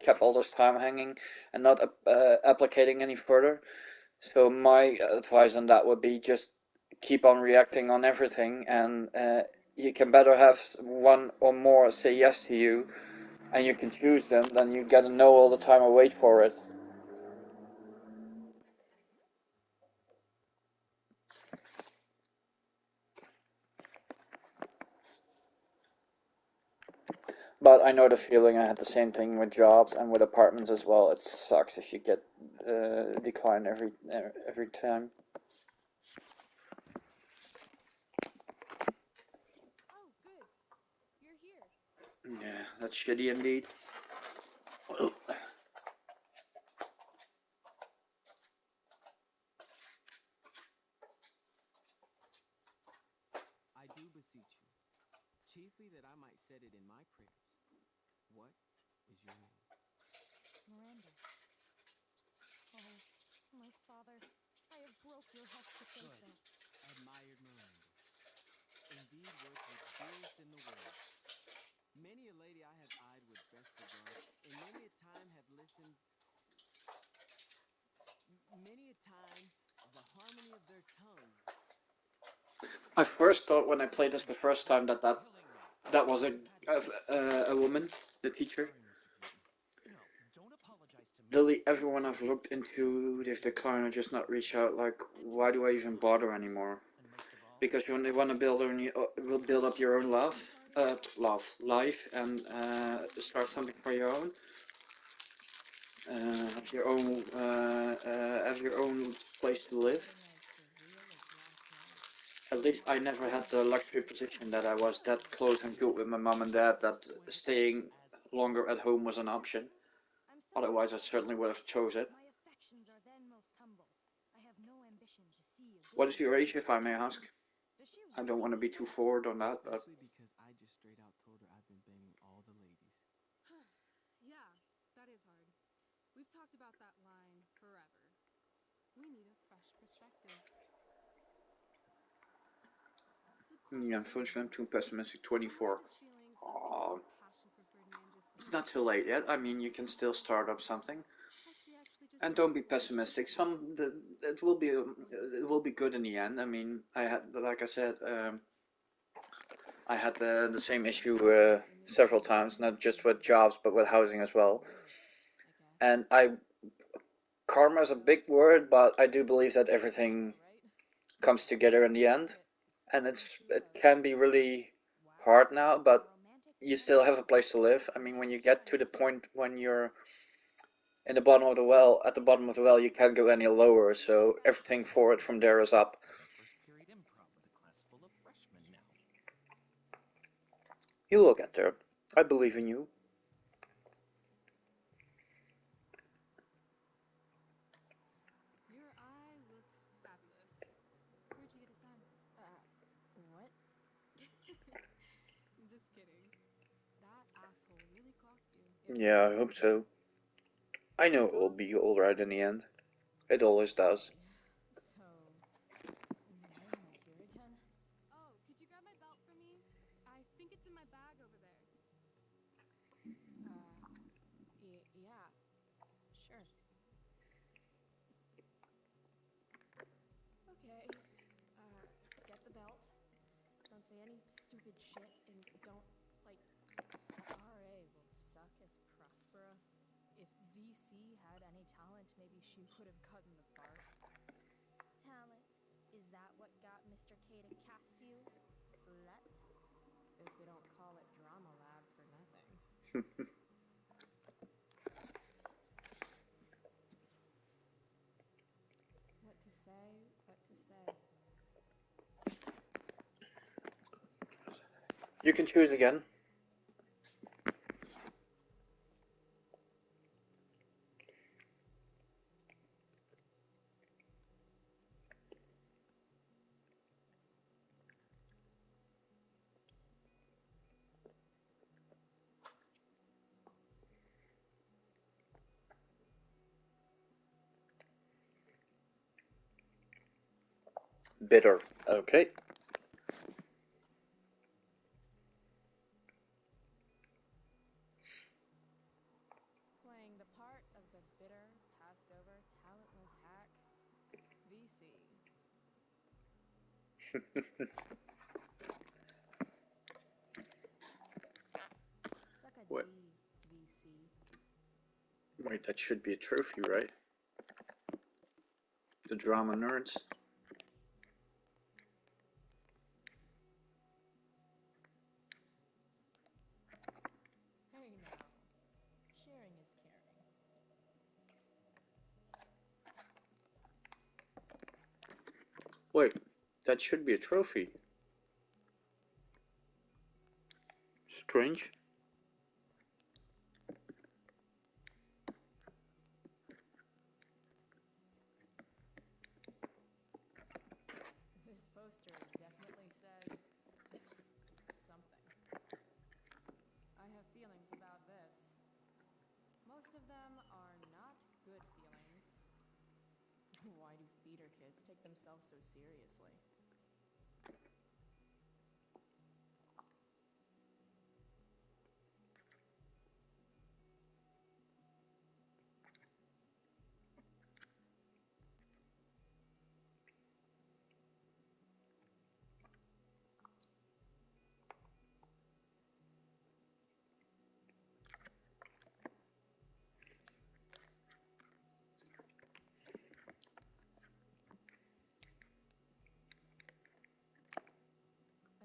kept all this time hanging and not applicating any further. So my advice on that would be just keep on reacting on everything, and you can better have one or more say yes to you, and you can choose them, than you get a no all the time and wait for it. But I know the feeling. I had the same thing with jobs and with apartments as well. It sucks if you get declined every time. Oh, good. You're here. Yeah, that's shitty indeed. I do beseech you, chiefly that I might set it in my prayers. What is your name? Miranda. Oh, my father. I have broke your heart to say Good. so. Admired Miranda. Indeed worth what's dearest in the world. Many a lady I have eyed with best regard, and many a time have listened, many a time the harmony of their tongues. I first thought when I played this the Listen, first time you're killing me. that was You've had enough a woman, the teacher. Sorry, Mr. Keaton. No, don't apologize to me. Literally everyone I've looked into, they've declined or just not reached out. Like, why do I even bother anymore? And most of all, Because you want to build up your own life, and start something for your own. Have your own place to live. Something as surreal as last night. At least I never had the luxury position that I was that close and good with my mom and dad that staying longer at home was an option. I'm so Otherwise, I certainly would have chose it. my affections are then most humble. I have no ambition to see as What is your age, if I may ask? Does she I don't really want to be need too that? forward on that, but Especially because I just straight out told her I've been banging all the ladies. Yeah, that is hard. We've talked about that line forever. We need a fresh perspective. The yeah, question unfortunately, I'm is, too pessimistic. were 24. Mirand's feelings a Aw, fake passion for Ferdinand just it's not too disappeared late yet. into I the mean, you past can like still start up ashes? something, Has she actually just and don't be moved on to pessimistic. something new? It will be good in the end. I mean, like I said, I had the same issue several times, not just with jobs, but with housing as well. I guess. And karma is a big word, but I do believe that everything Right? comes together in the end. And it can be really hard now, but you still have a place to live. I mean, when you get to the point when you're in the bottom of the well, at the bottom of the well, you can't go any lower. So everything forward from there is up. first period improv with a class full of freshmen now. You will get there. I believe in you. Your eye looks fabulous. Where'd you get it done? What? Just kidding. That asshole really clocked you. It must Yeah, be I hope working. so. I know it will be alright in the end. It always does. So, why am I here again? Oh, could you grab my belt for me? I think it's in my bag over there. Yeah, sure. Okay. say any stupid shit and don't, like... RA will suck as Prospera. If VC had any talent, maybe she would have gotten the part. Talent? Is that what got Mr. K to cast you, slut? Guess they don't call it Drama Lab for nothing. What to say, what to say. You can choose again. Bitter. Okay. Playing the part of the bitter, passed over, talentless hack, VC. Suck a Wait. D, VC. Wait, that should be a trophy, right? The drama nerds. Hey now. Sharing is caring. Wait, that should be a trophy. Strange. This poster definitely says something. I have feelings about this. Most of them are not good feelings. Why do theater kids take themselves so seriously?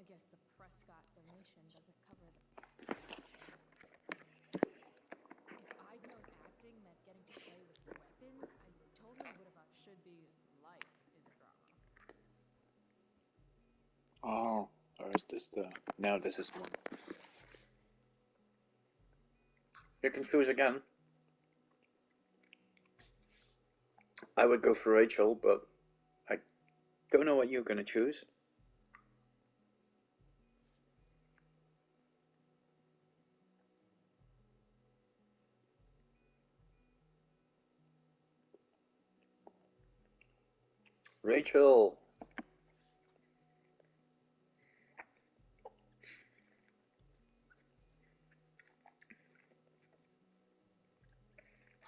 I guess the Prescott donation doesn't cover the... If I'd known acting meant getting to play with weapons, I totally would have should be life is drama. Oh, or is this the... No, this is one. You can choose again. I would go for Rachel, but I don't know what you're gonna choose. Rachel!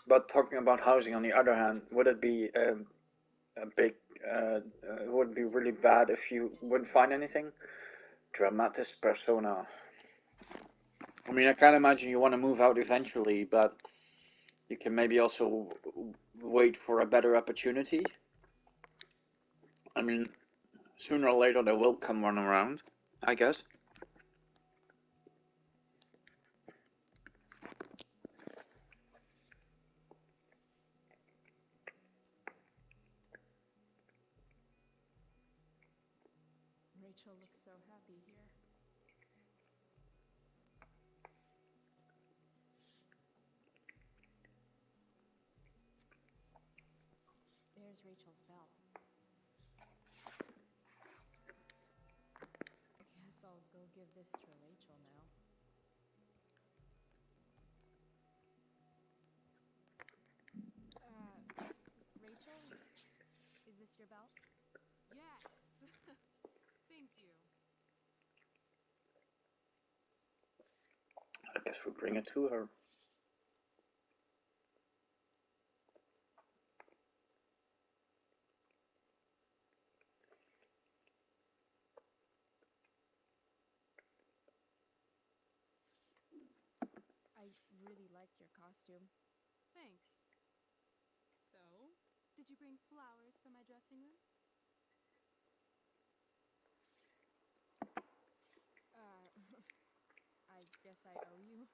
But talking about housing, on the other hand, would it be a big... would it be really bad if you wouldn't find anything? Dramatis persona. I mean, I can't imagine you want to move out eventually, but you can maybe also wait for a better opportunity. I mean, sooner or later there will come one around, I guess. Rachel looks so happy here. There's Rachel's belt. Guess I'll go give this to Rachel now. Rachel? Is this your belt? Yes! Thank you. I guess we bring it to her. really liked your costume. Thanks. So, did you bring flowers for my dressing room? I guess I owe you.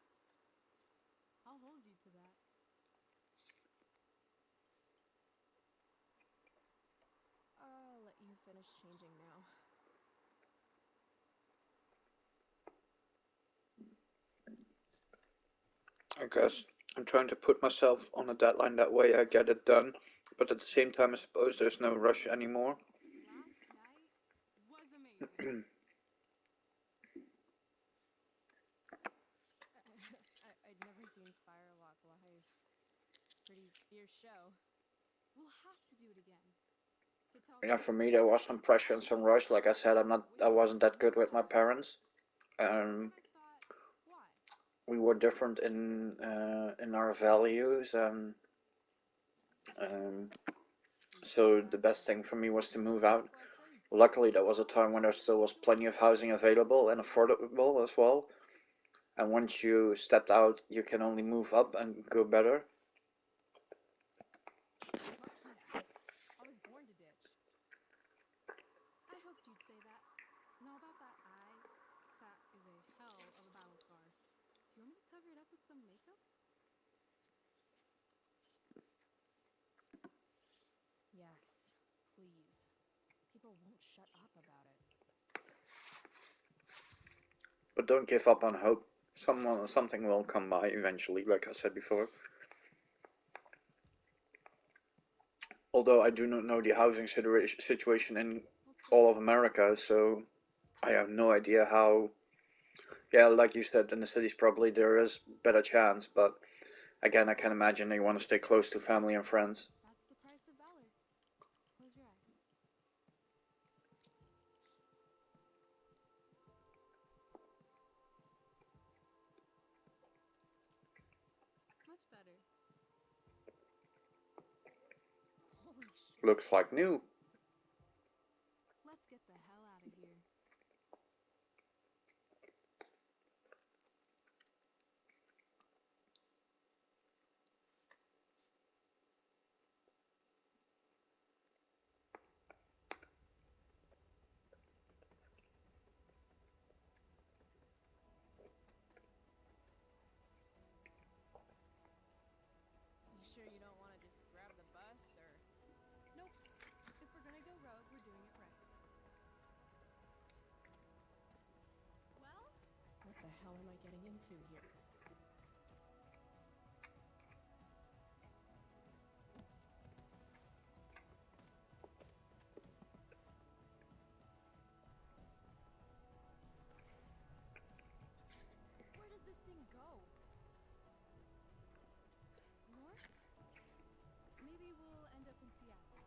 I'll hold you to that. I'll let you finish changing now. I guess I'm trying to put myself on a deadline, that way I get it done, but at the same time I suppose there's no rush anymore. Last night was amazing. I'd never seen Firewalk live. Pretty fierce show. We'll have to do it again. To tell Yeah, for kids me there was some pressure and some rush. Like I said, I wasn't that good with my parents. And I thought, why? We were different in our values, um, so the best thing for me was to move out. Question? Luckily, that was a time when there still was plenty of housing available and affordable as well. And once you stepped out, you can only move up and go better. Fuck yes. I was born to ditch. I hoped you'd say that. Know about that eye? That is a hell of a battle scar. Do you want me to cover it up with some makeup? Yes, please. People won't shut up about it. But don't give up on hope. Something will come by eventually, like I said before. Although I do not know the housing situation in all of America, so I have no idea how. Yeah, like you said, in the cities probably there is better chance, but again, I can imagine they want to stay close to family and friends. That's the price of valor. Close your eyes. Much better. Holy shit. Looks like new. Let's get the hell out of here. You sure you don't want to just grab the bus, or... Nope. If we're gonna go rogue, we're doing it right. Well? What the hell am I getting into here? Where does this thing go? North? Maybe we'll end up in Seattle.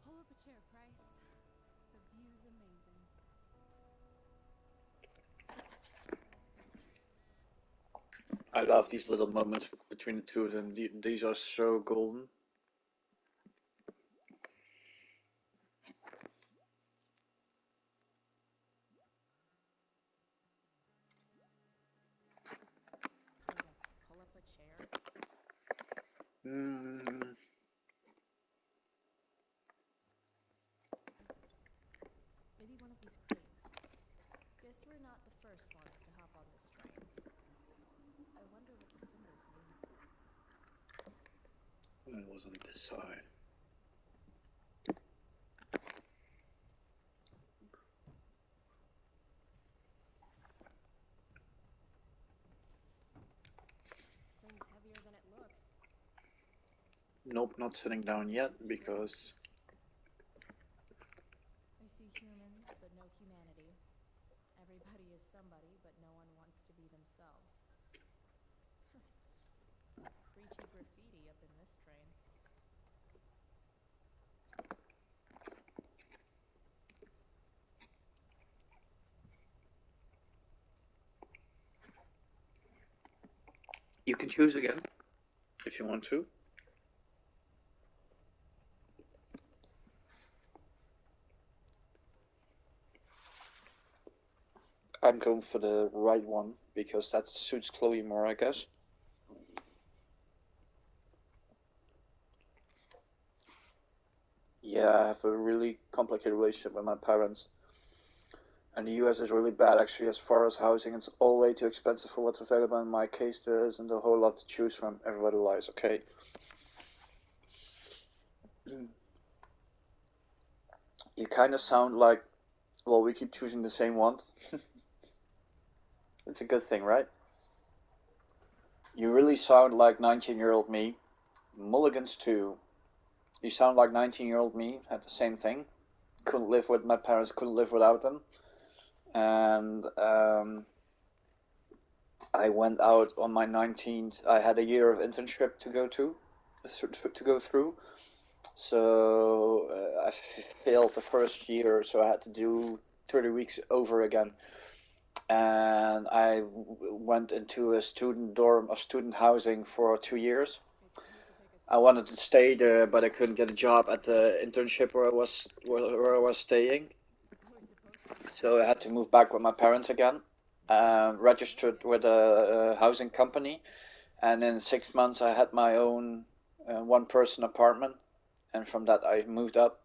Pull up a chair, Price. The view's amazing. I love these little moments between the two of them. These are so golden. Want me to pull up a chair? Mm, Maybe one of these crates. Guess we're not the first ones to hop on this train. I wonder what the symbols mean. it was on this side. Thing's heavier than it looks. Nope, not sitting down yet because I see humans, but no humanity. Everybody is somebody, but no one wants to be themselves. Some preachy graffiti up in this train. you can choose again if you want to. I'm going for the right one because that suits Chloe more, I guess. Yeah, I have a really complicated relationship with my parents. And the US is really bad actually as far as housing. It's all way too expensive for what's available. In my case, there isn't a whole lot to choose from. Everybody lies, okay? You kind of sound like, well, we keep choosing the same ones. It's a good thing, right? You really sound like 19-year-old me. Mulligans too. You sound like 19-year-old me. Had the same thing. Couldn't live with my parents. Couldn't live without them. And I went out on my 19th. I had a year of internship to go through. So I failed the first year, so I had to do 30 weeks over again. And I went into a student dorm, a student housing for 2 years. I wanted to stay there, but I couldn't get a job at the internship where I was staying. So I had to move back with my parents again. Registered with a housing company, and in 6 months I had my own one-person apartment. And from that I moved up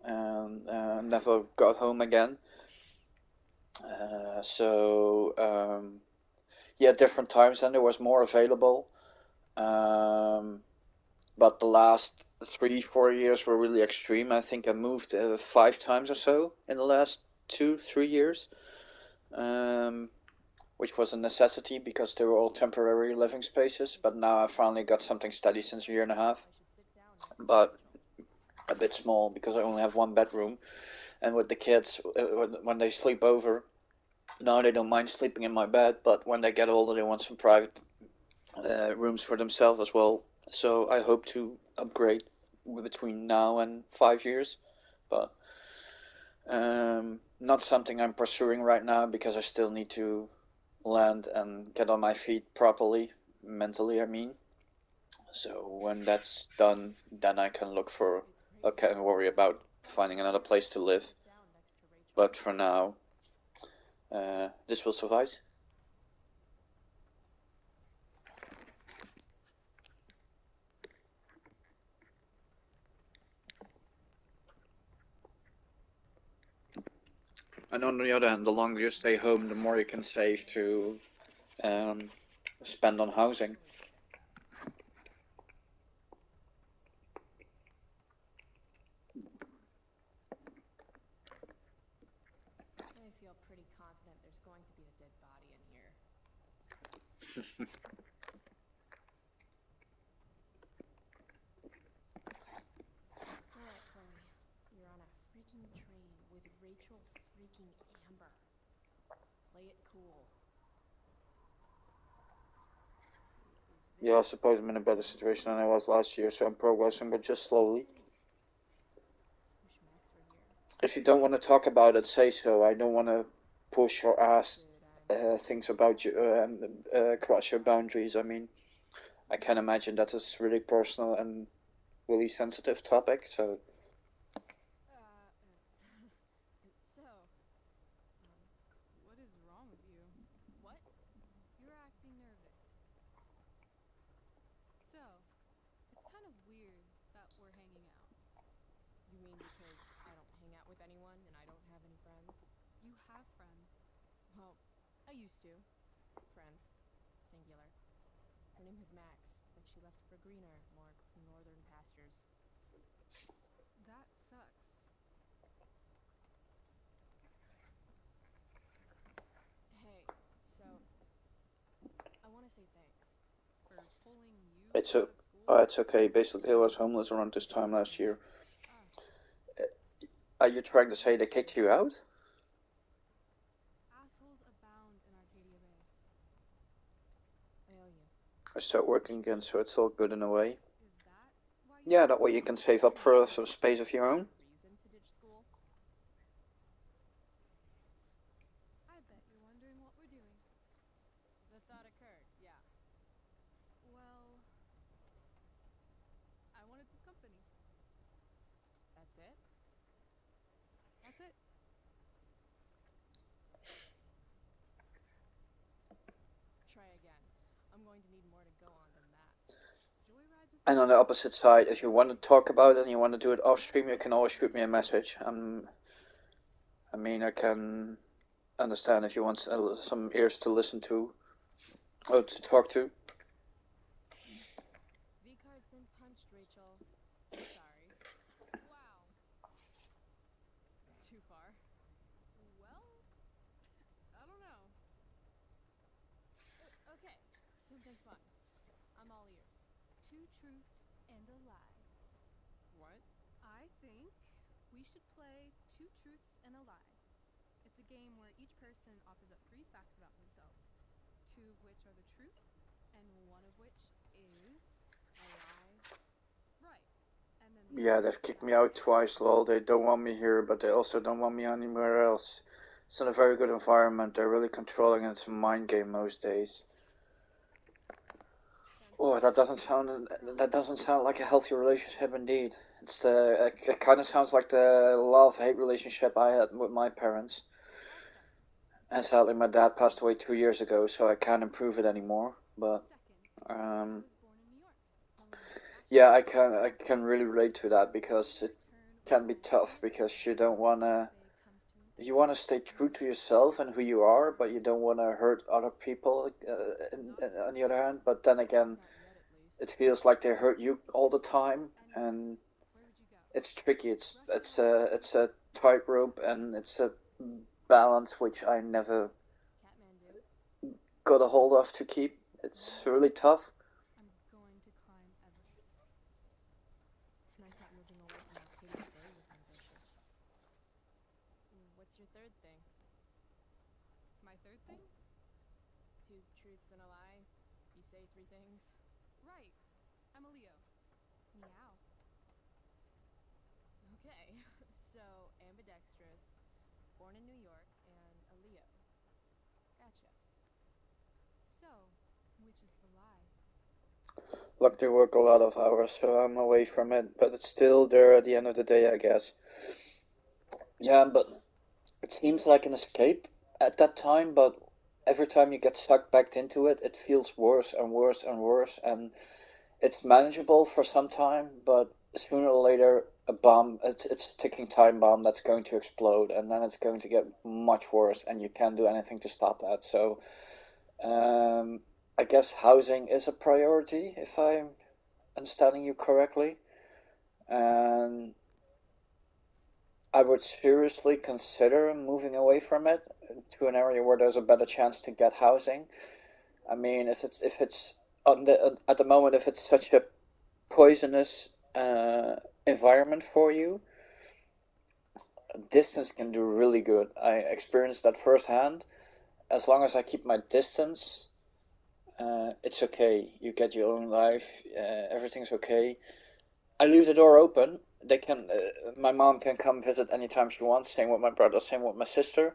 and never got home again. Yeah, different times, and there was more available. Um, but the last 3, 4 years were really extreme. I think I moved 5 times or so in the last 2, 3 years, um, which was a necessity because they were all temporary living spaces. But now I finally got something steady since a year and a half, but a bit small because I only have one bedroom. And with the kids, when they sleep over, now they don't mind sleeping in my bed, but when they get older, they want some private rooms for themselves as well. So I hope to upgrade between now and 5 years, but not something I'm pursuing right now because I still need to land and get on my feet properly, mentally, I mean. So when that's done, then I can worry about finding another place to live. But for now, this will suffice. And on the other hand, the longer you stay home, the more you can save to um, spend on housing. I feel pretty confident there's going to be a dead body in here. Alright, Chloe. You're on a freaking train with Rachel freaking Amber. Play it cool. Yeah, I suppose I'm in a better situation than I was last year, so I'm progressing, but just slowly. Wish Max were here. If you don't want to talk about it, say so. I don't want to push or ask things about you and cross your boundaries. I mean, I can imagine that is really personal and really sensitive topic, so What is wrong with you? What? You're acting nervous. So, it's kind of weird that we're hanging out. You mean because I don't hang out with anyone and I don't have any friends? You have friends. Well, I used to. Friend. Singular. Her name was Max, but she left for greener, more northern pastures. That sucks. Hey, so I want to say thanks for pulling you it's out a, of school. it's okay. Basically, I was homeless around this time last year. Ah, Are you trying to say they kicked you out? assholes abound in Arcadia Bay. I owe you. I start working again, so it's all good in a way. Is that why you Yeah, that way you can save up for some space of your own. reason to ditch school? I bet you're wondering what we're doing. The thought occurred, yeah. Well, I wanted some company. That's it? That's it. going to need more to go on than that. Joyrides with And on the opposite side, if you want to talk about it and you want to do it off stream, you can always shoot me a message. I mean, I can understand if you want some ears to listen to or to talk to. V-card's been punched, Rachel. Sorry. Wow. Too far. Well, I don't know. Okay, something fun. I'm all ears. two truths and a lie. What? I think we should play two truths and a lie. It's a game where each person offers up 3 facts about themselves, 2 of which are the truth, and 1 of which is A lie? right. And then the other Yeah, they've person kicked has me to out guess. twice, lol. They don't want me here, but they also don't want me anywhere else. It's not a very good environment. They're really controlling, and it's a mind game most days. Sounds Oh, good. that doesn't sound like a healthy relationship indeed. It kind of sounds like the love-hate relationship I had with my parents. I'll start. And sadly, my dad passed away 2 years ago, so I can't improve it anymore. But Second, I um, was born in New York, home of the fashion yeah, icon. I can really relate to that because it can be tough because you don't wanna you want to stay true to yourself and who you are, but you don't want to hurt other people. On the other hand, but then again, Not yet, at least. it feels like they hurt you all the time, And and where would you go? it's tricky. Russia or It's a tightrope, and it's a balance which I never Kathmandu. got a hold of to keep. It's really tough. I'm going to climb Everest. And I thought moving away from Arcadia Bay was ambitious. What's your third thing? My third thing? 2 truths and a lie? You say 3 things? Right. I'm a Leo. Meow. Okay, so ambidextrous, born in New York, and a Leo. Gotcha. So, which is the lie? Look, they work a lot of hours, so I'm away from it, but it's still there at the end of the day, I guess. Yeah, but it seems like an escape at that time, but every time you get sucked back into it, it feels worse and worse and worse, and it's manageable for some time, but sooner or later, it's a ticking time bomb that's going to explode, and then it's going to get much worse, and you can't do anything to stop that. So, um, I guess housing is a priority, if I'm understanding you correctly, and I would seriously consider moving away from it to an area where there's a better chance to get housing. I mean, if it's on the at the moment, if it's such a poisonous environment for you, distance can do really good. I experienced that firsthand. As long as I keep my distance, it's okay. You get your own life. Everything's okay. I leave the door open. My mom can come visit anytime she wants. Same with my brother. Same with my sister.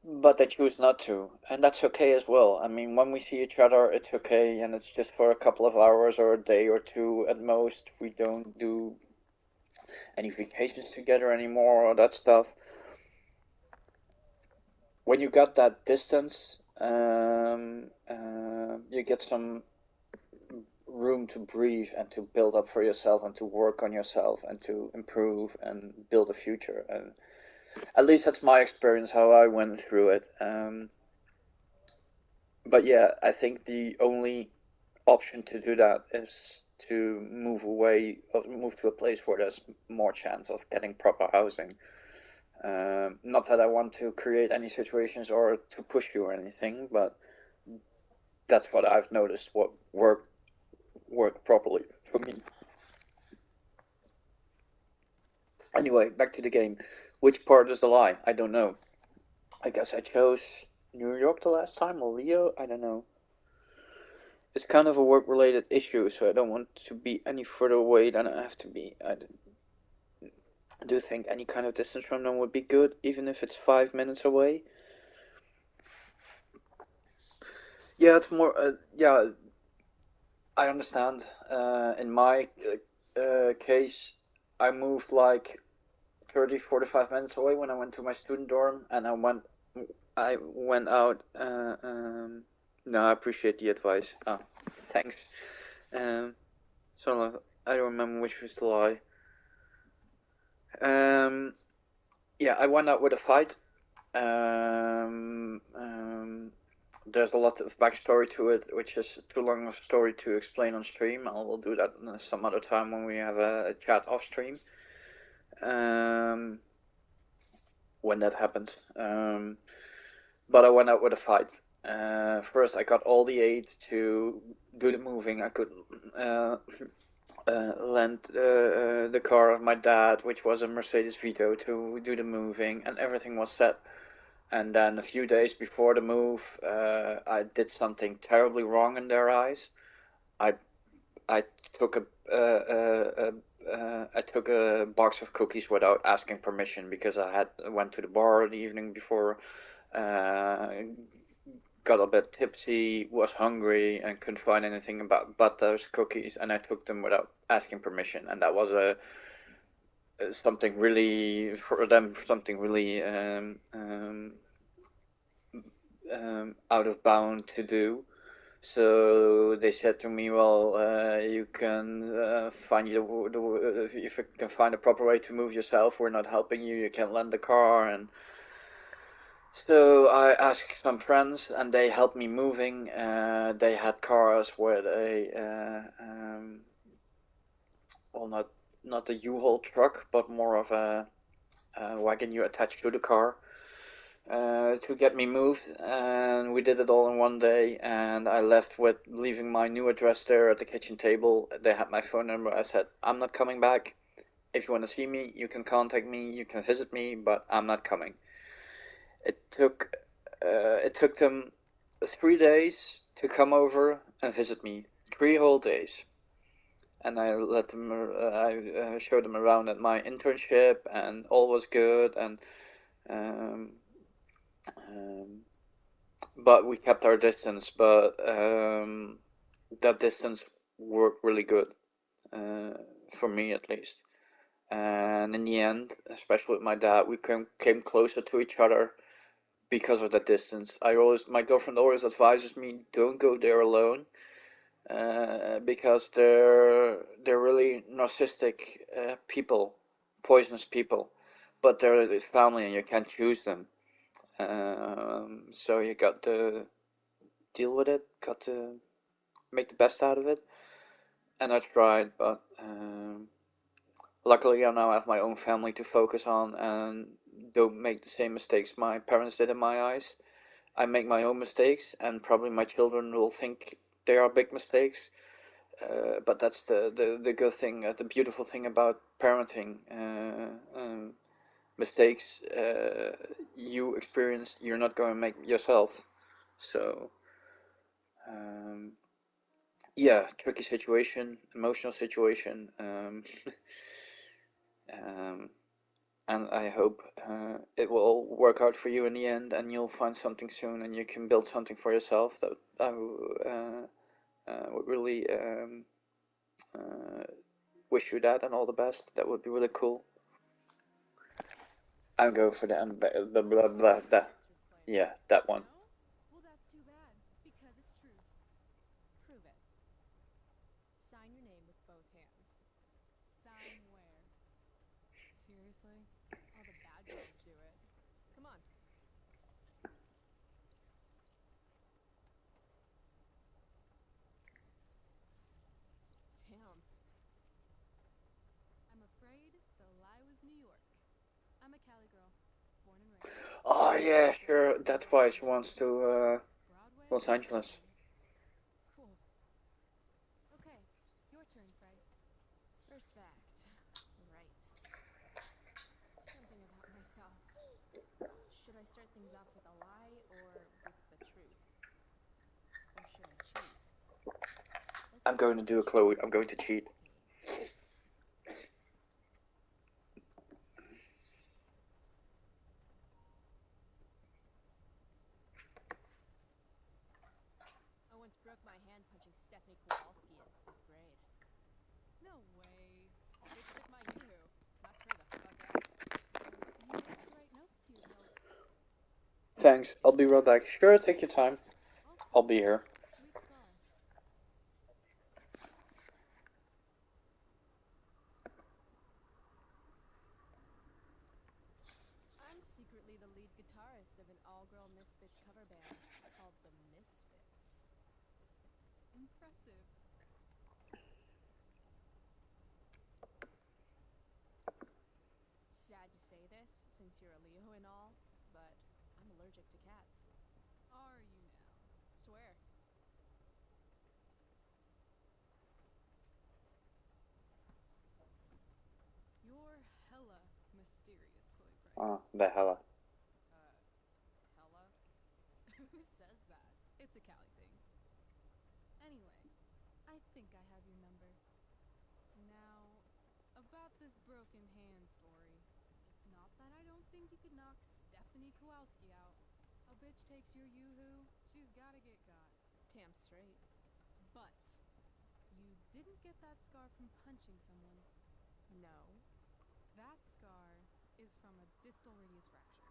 But they choose not to, and that's okay as well. I mean, when we see each other, it's okay, and it's just for a couple of hours or a day or two at most. We don't do any vacations together anymore or that stuff. When you got that distance, you get some room to breathe and to build up for yourself and to work on yourself and to improve and build a future. And at least that's my experience, how I went through it. But yeah, I think the only option to do that is to move away or move to a place where there's more chance of getting proper housing. Not that I want to create any situations or to push you or anything, but that's what I've noticed. What worked properly for me. Anyway, back to the game. Which part is the lie? I don't know. I guess I chose New York the last time or Leo. I don't know. It's kind of a work-related issue, so I don't want to be any further away than I have to be. I do think any kind of distance from them would be good, even if it's 5 minutes away. Yeah, it's more. Yeah, I understand. In my case, I moved like 30, 45 minutes away when I went to my student dorm, and I went out No, I appreciate the advice. Oh, thanks. So I don't remember which was the lie. Yeah, I went out with a fight. Um, um, there's a lot of backstory to it, which is too long of a story to explain on stream. I will do that some other time when we have a chat off stream. When that happens. But I went out with a fight. First, I got all the aid to do the moving. I could lend the car of my dad, which was a Mercedes Vito, to do the moving, and everything was set. And then a few days before the move, I did something terribly wrong in their eyes. I I took I took a box of cookies without asking permission because I went to the bar the evening before, uh, got a bit tipsy, was hungry, and couldn't find anything but those cookies, and I took them without asking permission, and that was something really for them, something really out of bound to do. So they said to me, "Well, you can find if you can find a proper way to move yourself. We're not helping you. You can lend the car." And so I asked some friends, and they helped me moving. They had cars with well, not a U-Haul truck, but more of a wagon you attach to the car. To get me moved, and we did it all in one day. And I left with leaving my new address there at the kitchen table. They had my phone number. I said, "I'm not coming back. If you want to see me, you can contact me. You can visit me, but I'm not coming." It took it took them 3 days to come over and visit me. 3 whole days. And I let them. I showed them around at my internship, and all was good. And um, um, but we kept our distance. But that distance worked really good for me, at least. And in the end, especially with my dad, we came closer to each other because of that distance. My girlfriend always advises me, don't go there alone, because they're really narcissistic people, poisonous people, but they're family and you can't choose them. So you got to deal with it, got to make the best out of it, and I tried, but luckily I now have my own family to focus on and don't make the same mistakes my parents did in my eyes. I make my own mistakes, and probably my children will think they are big mistakes. But that's the good thing, the beautiful thing about parenting. Mistakes you experience, you're not going to make yourself. So, um, yeah, tricky situation, emotional situation. Um, and I hope it will all work out for you in the end, and you'll find something soon, and you can build something for yourself. That I would really wish you that and all the best. That would be really cool. I'll go for the blah blah blah. Yeah, that one. No? Well, that's too bad. Because it's true. Prove it. Sign your name with both hands. Sign where? Seriously? All the bad girls do it. Come on. Damn. I'm afraid the lie was New York. I'm a Cali girl, born and raised. Oh yeah, sure. That's why she wants to Broadway Los or Angeles. LA? Cool. Okay, your turn, Price. First fact. Right. Something about myself. Should I start things off with a lie or with the truth? Or should I cheat? Let's I'm see going to do a Chloe. I'm going to cheat. I once broke my hand punching Stephanie Kowalski in 5th grade. No way. Bitch took my yoo-hoo. Knocked her the fuck out. So you like to write notes to yourself. Thanks. I'll be right back. Sure, take your time. I'll be here. Sweet scar. I'm secretly the lead guitarist of an all-girl Misfits cover band called the Misfits. Impressive. Sad to say this, since you're a Leo and all, but I'm allergic to cats. Are you now? Swear. You're hella mysterious, Chloe Price. The hella. Hella? Who says that? It's a Cali thing. Anyway, I think I have your number. Now, about this broken hand story. It's not that I don't think you could knock Stephanie Kowalski out. A bitch takes your yoo-hoo, she's gotta get got. Damn straight. But, you didn't get that scar from punching someone. No. That scar is from a distal radius fracture.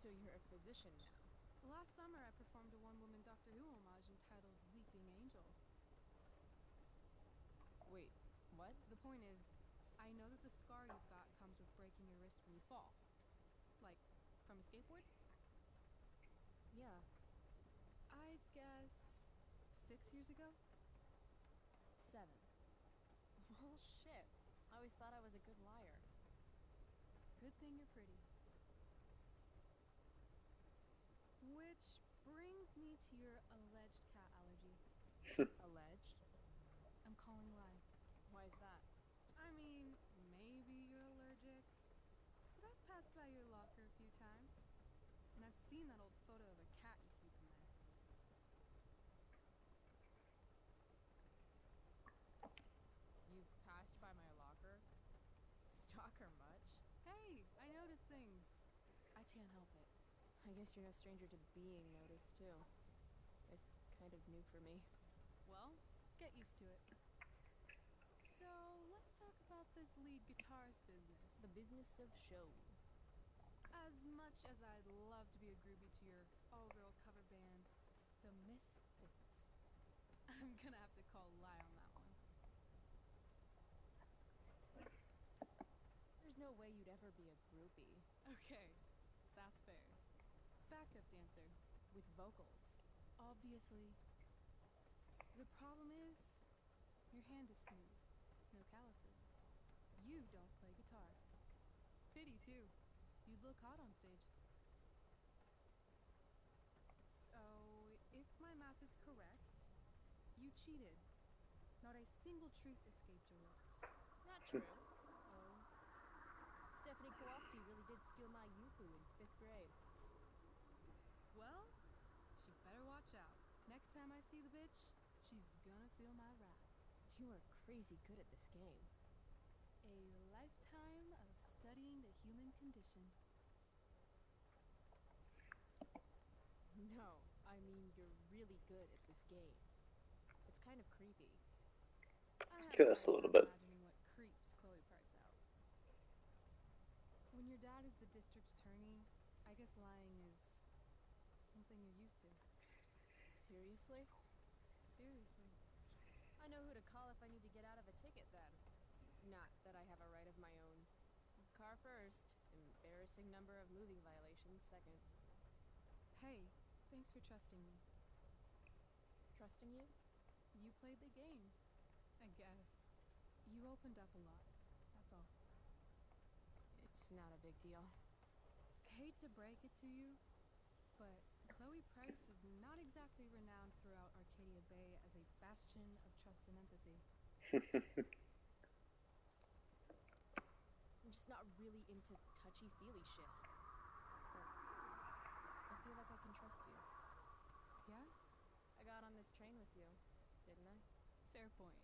So you're a physician now. Last summer I performed a one-woman Doctor Who homage entitled Weeping Angel. Wait, what? The point is, I know that the scar you've got comes with breaking your wrist when you fall. Like, from a skateboard? Yeah. I guess 6 years ago? 7. Well, shit. I always thought I was a good liar. Good thing you're pretty. Which brings me to your alleged cat allergy. Alleged? I'm calling lie. Why is that? I mean, maybe you're allergic, but I've passed by your locker a few times, and I've seen that old photo of a cat you keep in there. You've passed by my locker? Stalker much? Hey, I notice things. I can't help it. I guess you're no stranger to being noticed, too. It's kind of new for me. Well, get used to it. So, let's talk about this lead guitarist business. The business of show. As much as I'd love to be a groupie to your all-girl cover band, the Misfits, I'm gonna have to call lie on that one. There's no way you'd ever be a groupie. Okay, that's fair. Backup dancer, with vocals. Obviously. The problem is, your hand is smooth. No calluses. You don't play guitar. Pity, too. You'd look hot on stage. So, if my math is correct, you cheated. Not a single truth escaped your lips. Not true. Oh. Stephanie Kowalski really did steal my yoo-hoo in 5th grade. Well, she better watch out. Next time I see the bitch, she's gonna feel my wrath. You are crazy good at this game. A lifetime of studying the human condition. No, I mean you're really good at this game. It's kind of creepy. I have a Just a hard little time bit. imagining what creeps Chloe Price out. When your dad is the district attorney, I guess lying is something you're used to. Seriously? Seriously. I know who to call if I need to get out of a ticket then. Not that I have a right of my own. Car first, embarrassing number of moving violations second. Hey, thanks for trusting me. Trusting you? You played the game. I guess. You opened up a lot. That's all. It's not a big deal. Hate to break it to you, but Chloe Price is not exactly renowned throughout Arcadia Bay as a bastion of trust and empathy. I'm just not really into touchy-feely shit. But I feel like I can trust you. Yeah? I got on this train with you, didn't I? Fair point.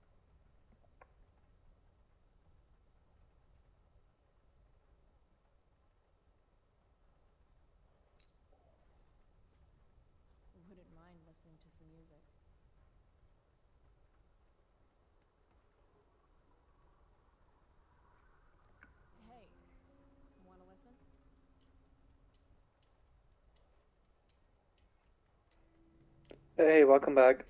Wouldn't mind listening to some music. Hey, wanna listen? Hey, welcome back.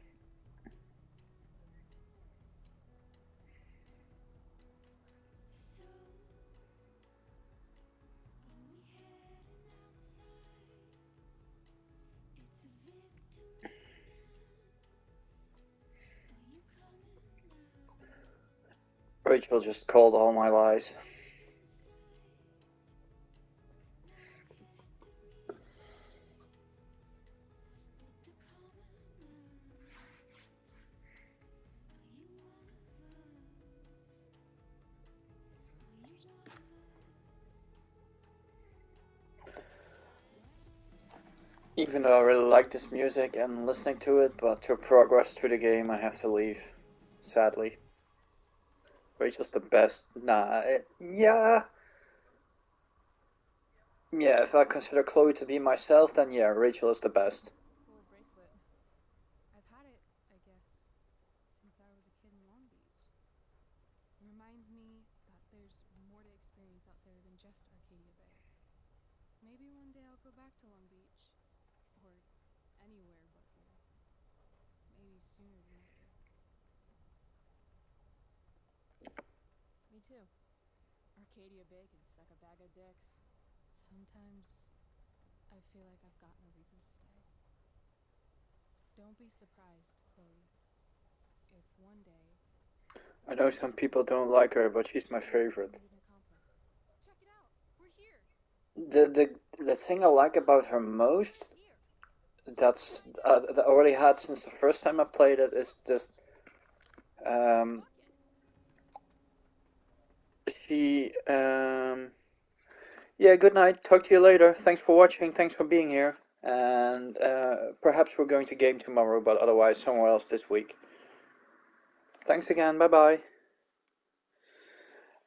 Rachel just called all my lies. Even though I really like this music and listening to it, but to progress through the game I have to leave. Sadly. Rachel's the best. Yeah. Yeah, if I consider Chloe to be myself, then yeah, Rachel is the best. Cool bracelet. I've had it, I guess, since I was a kid in Long Beach. It reminds me that there's more to experience out there than just Arcadia Bay. Maybe one day I'll go back to Long Beach. Or anywhere but here. Maybe sooner than later. Me too. Arcadia Bay can suck a bag of dicks. Sometimes I feel like I've got no reason to stay. Don't be surprised, Chloe, if one day I know some people don't like her, but she's my favorite. Check it out. We're here. The thing I like about her most, that I already had since the first time I played it, is just she yeah. Good night. Talk to you later. Thanks for watching. Thanks for being here. And perhaps we're going to game tomorrow, but otherwise somewhere else this week. Thanks again. Bye bye.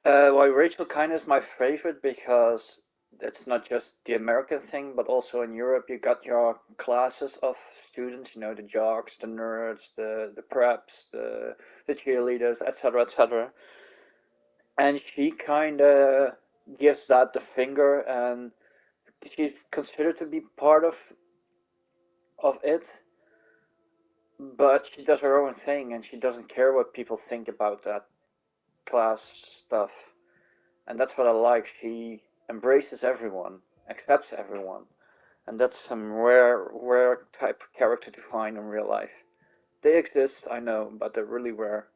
Well, Rachel kind of is my favorite because it's not just the American thing, but also in Europe you got your classes of students. You know, the jocks, the nerds, the preps, the cheerleaders, etc., etc. And she kind of gives that the finger, and she's considered to be part of it, but she does her own thing, and she doesn't care what people think about that class stuff. And that's what I like. She embraces everyone, accepts everyone, and that's some rare type of character to find in real life. They exist, I know, but they're really rare.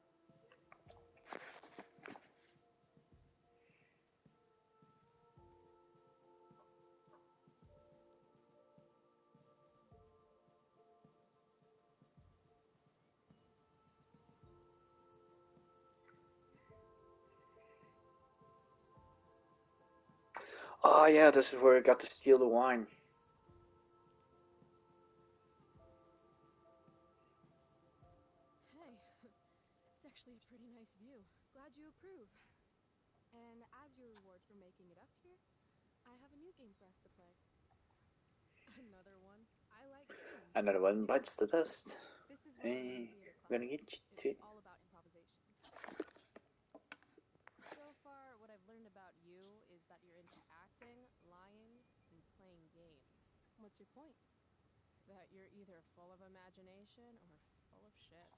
Oh yeah, this is where I got to steal the wine. Hey, it's actually a pretty nice view. Glad you approve. And as your reward for making it up here, I have a new game for us to play. Another one? I like games. Another one bites the dust. This is what I learned in Hey, theater I'm class. gonna get you too. It's all about improvisation. So far, what I've learned about you is that you're into acting, lying, and playing games. What's your point? That you're either full of imagination or full of shit.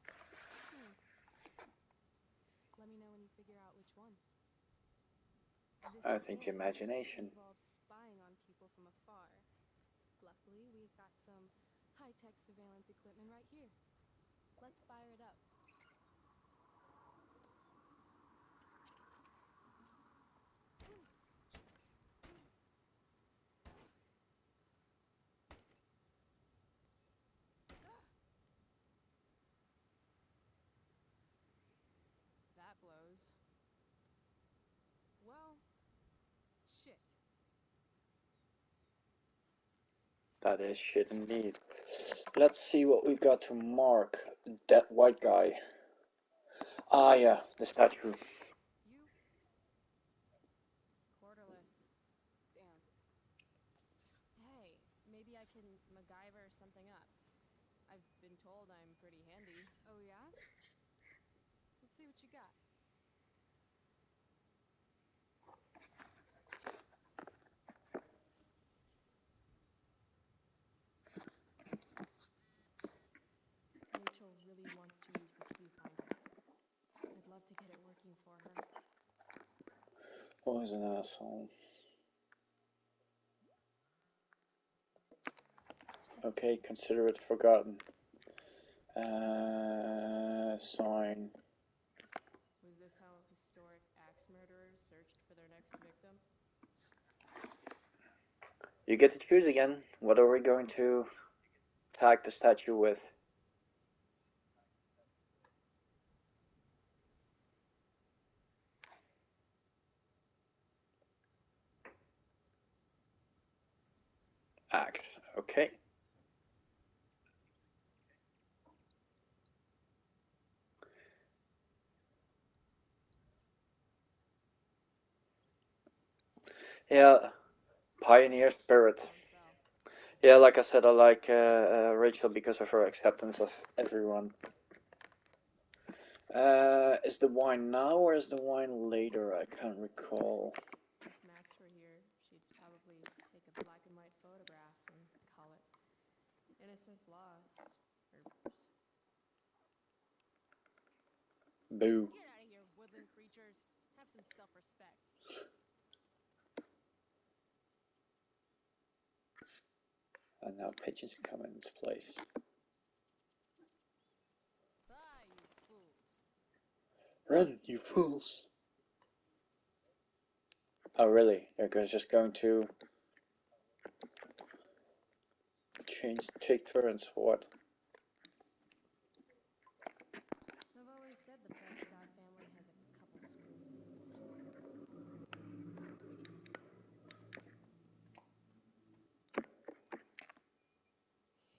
Let me know when you figure out which one. I think the imagination. Involves spying on people from afar. Luckily, we've got some high-tech surveillance equipment right here. Let's fire it up. That blows. Well, shit. That is shit indeed. Let's see what we got to mark that white guy. Ah yeah, the statue. You? Quarterless. Damn. Hey, maybe I can MacGyver something up. I've been told I'm pretty handy. Oh yeah? Let's see what you got. Boy's an asshole. Okay, consider it forgotten. Sign. Was this how historic axe murderers searched for their next victim? You get to choose again. What are we going to tag the statue with? Axe. Okay. Yeah, pioneer spirit. Yeah, like I said, I like Rachel because of her acceptance of everyone. Is the wine now or is the wine later? I can't recall. If Max were here, she'd probably take a black and white photograph and call it Innocence Lost. Boo. Get out of here, woodland creatures. Have some self-respect. And now pigeons come in its place. Bye, you fools. Run, you fools! Oh, really? They're just going to take turns for what? I've always said the Prescott family has a couple screws loose.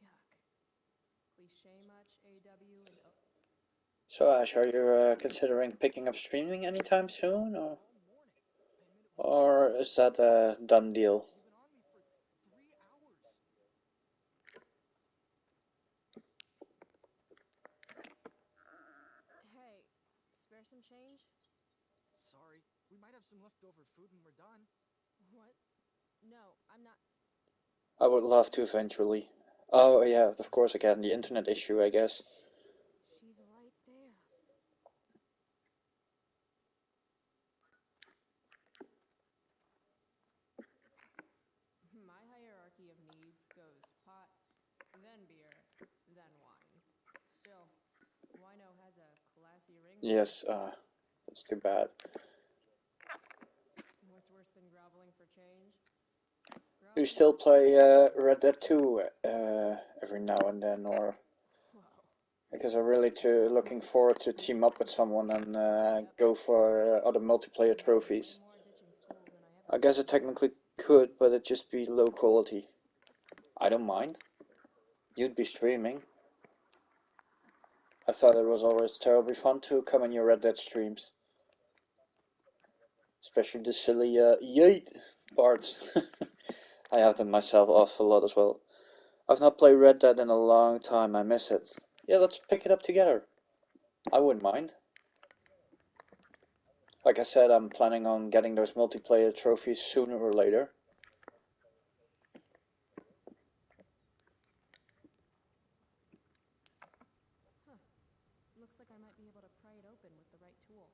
Yuck. Cliche much, AW and O. So, Ash, are you considering picking up streaming anytime soon, or is that a done deal? You've been on me for 3 hours. Hey, spare some change? Sorry, we might have some leftover food when we're done. What? No, I'm not. I would love to eventually. Oh, yeah, of course, again, the internet issue, I guess. She's right there. My hierarchy of needs goes pot, then beer, then wine. Still, wino has a classy ring. Yes, that's too bad. What's worse than groveling for change? Do you still play Red Dead 2 every now and then, or? Whoa. Because I'm really looking forward to team up with someone and go for other multiplayer trophies. I guess I technically could, but it'd just be low quality. I don't mind. You'd be streaming. I thought it was always terribly fun to come in your Red Dead streams. Especially the silly yeet parts. I have them myself awful lot as well. I've not played Red Dead in a long time, I miss it. Yeah, let's pick it up together. I wouldn't mind. Like I said, I'm planning on getting those multiplayer trophies sooner or later. Huh. Looks like I might be able to pry it open with the right tool.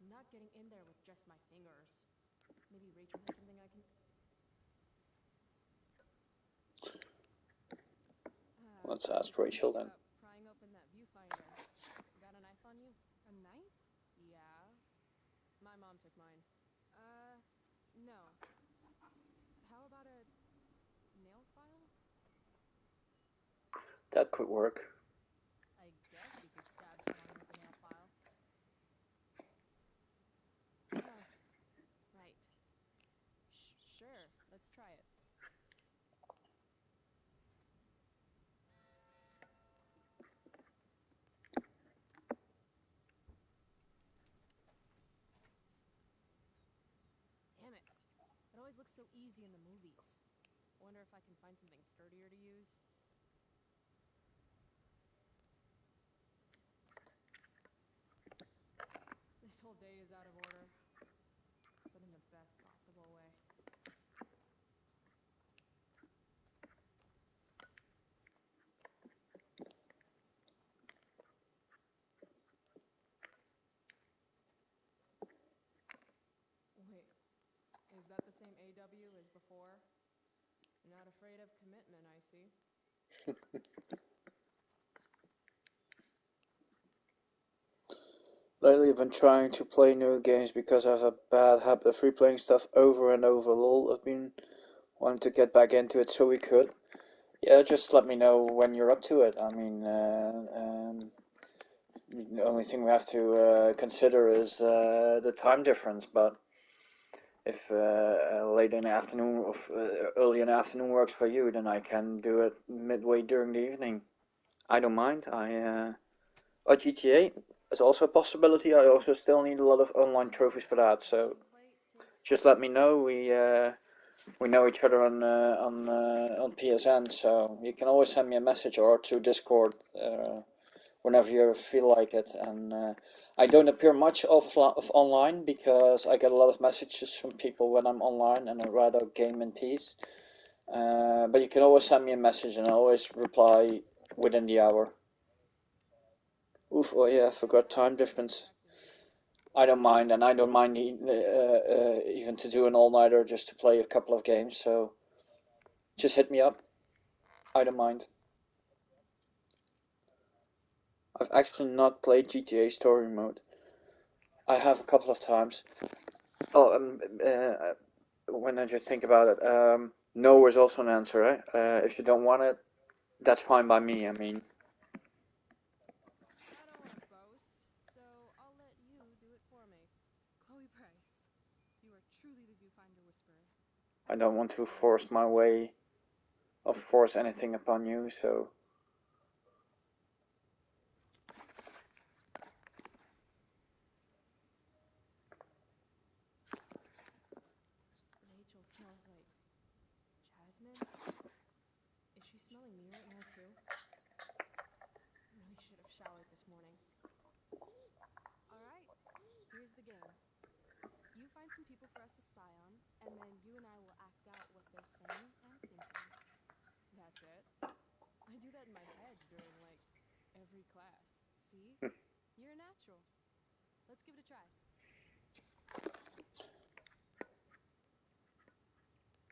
I'm not getting in there with just my fingers. Maybe Rachel has something I can... Let's ask Rachel then. Prying open that viewfinder. Got a knife on you? A knife? Yeah. My mom took mine. No. How about a nail file? That could work. I guess you could stab someone with a nail file. Right. Sure, let's try it. Damn it. It always looks so easy in the movies. Wonder if I can find something sturdier to use. This whole day is out of order, but in the best possible way. Lately I've been trying to play new games because I have a bad habit of replaying stuff over and over. Lol, I've been wanting to get back into it so we could. Yeah, just let me know when you're up to it. I mean, the only thing we have to consider is the time difference, but if late in the afternoon or early in the afternoon works for you, then I can do it midway during the evening. I don't mind. GTA is also a possibility. I also still need a lot of online trophies for that, so just let me know. We know each other on PSN, so you can always send me a message or to Discord whenever you feel like it. And I don't appear much of online because I get a lot of messages from people when I'm online, and I'd rather game in peace. But you can always send me a message, and I always reply within the hour. Oof! Oh yeah, I forgot time difference. I don't mind, and I don't mind even to do an all-nighter just to play a couple of games. So just hit me up. I don't mind. I've actually not played GTA Story Mode. I have a couple of times. Oh, when I just think about it, no is also an answer, right? If you don't want it, that's fine by me. I mean, I don't want to boast, so I'll let you do it for me. Chloe Price, you are truly the viewfinder whisperer. I don't want to force my way or force anything upon you, so. Rachel smells like jasmine. Is she smelling me right now too? Really should have showered this morning. Alright, here's the game. You find some people for us to spy on, and then you and I will act out what they're saying and thinking. That's it. I do that in my head during, like, every class. See? You're a natural. Let's give it a try.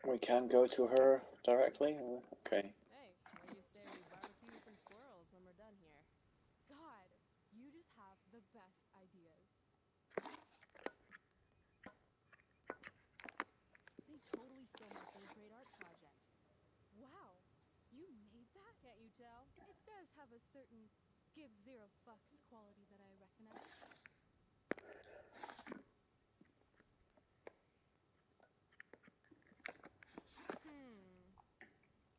We can go to her directly? Okay. Hey, what do you say we barbecue some squirrels when we're done here? God, you just have the best ideas. They totally stole my third grade art project. Wow, you made that? Can't you tell? It does have a certain give zero fucks quality that I recognize.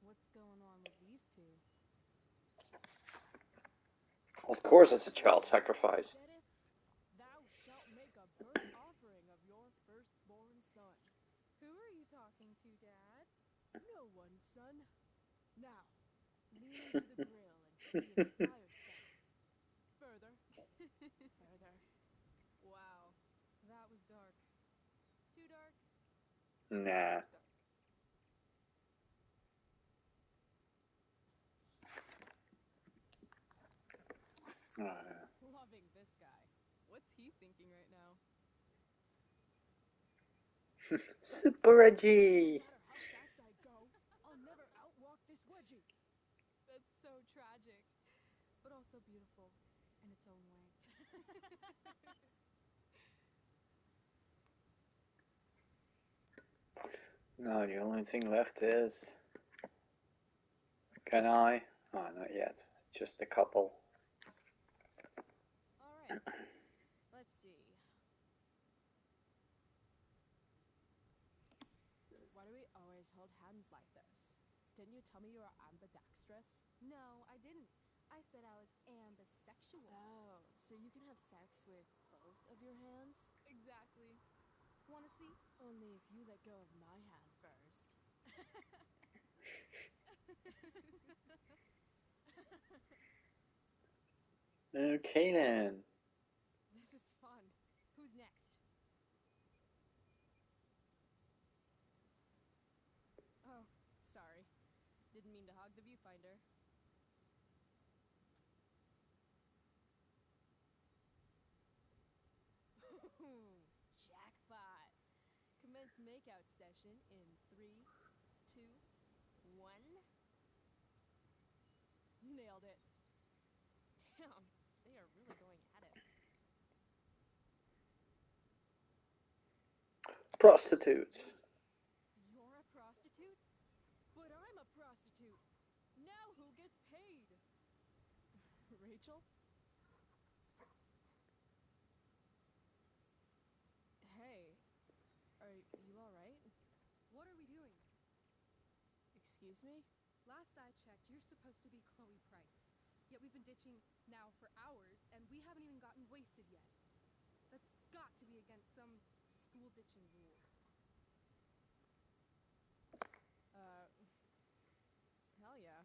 What's going on with these two? Of course, it's a child sacrifice. Thou shalt make a burnt offering of your firstborn son. Who are you talking to, Dad? No one, son. Now, lean into the grill and see if the fire started. Further. Further. Wow, that was dark. Too dark? Nah. Loving this guy. What's he thinking right now? Super Reggie! No matter how fast I go, I'll never outwalk this wedgie. That's so tragic, but also beautiful in its own way. No, the only thing left is. Can I? Oh, not yet. Just a couple. Alright, let's see. Why do we always hold hands like this? Didn't you tell me you were ambidextrous? No, I didn't. I said I was ambisexual. Oh, so you can have sex with both of your hands? Exactly. Wanna see? Only if you let go of my hand first. Okay then. This is fun. Who's next? Oh, sorry. Didn't mean to hog the viewfinder. Jackpot! Commence makeout session in 3, 2, 1. Prostitutes. You're a prostitute? But I'm a prostitute. Now who gets paid? Rachel? Hey, are you alright? What are we doing? Excuse me? Last I checked, you're supposed to be Chloe Price. Yet we've been ditching now for hours, and we haven't even gotten wasted yet. That's got to be against some school ditching rule. Hell yeah.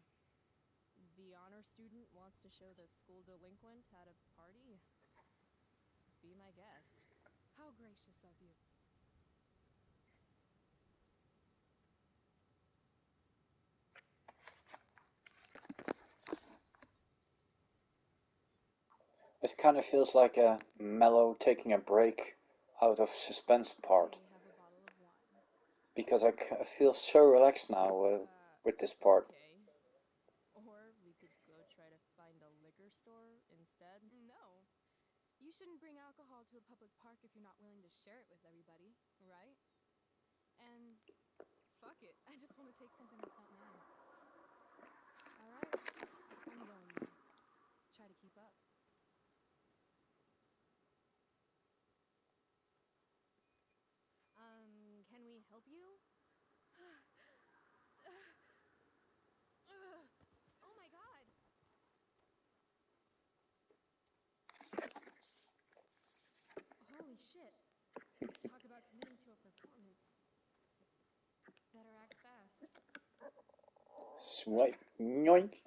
The honor student wants to show the school delinquent at a party? Be my guest. How gracious of you. It kind of feels like a mellow taking a break out of suspense part. May have a bottle of wine. Because I feel so relaxed now with this part. Okay. Or we could go try to find a liquor store instead. No. You shouldn't bring alcohol to a public park if you're not willing to share it with everybody, right? And fuck it. I just want to take something that's not mine. Alright. I'm going now. Try to keep up. Can we help you? Oh my god. Holy shit. Talk about committing to a performance. Better act fast. Swipe. Yoink.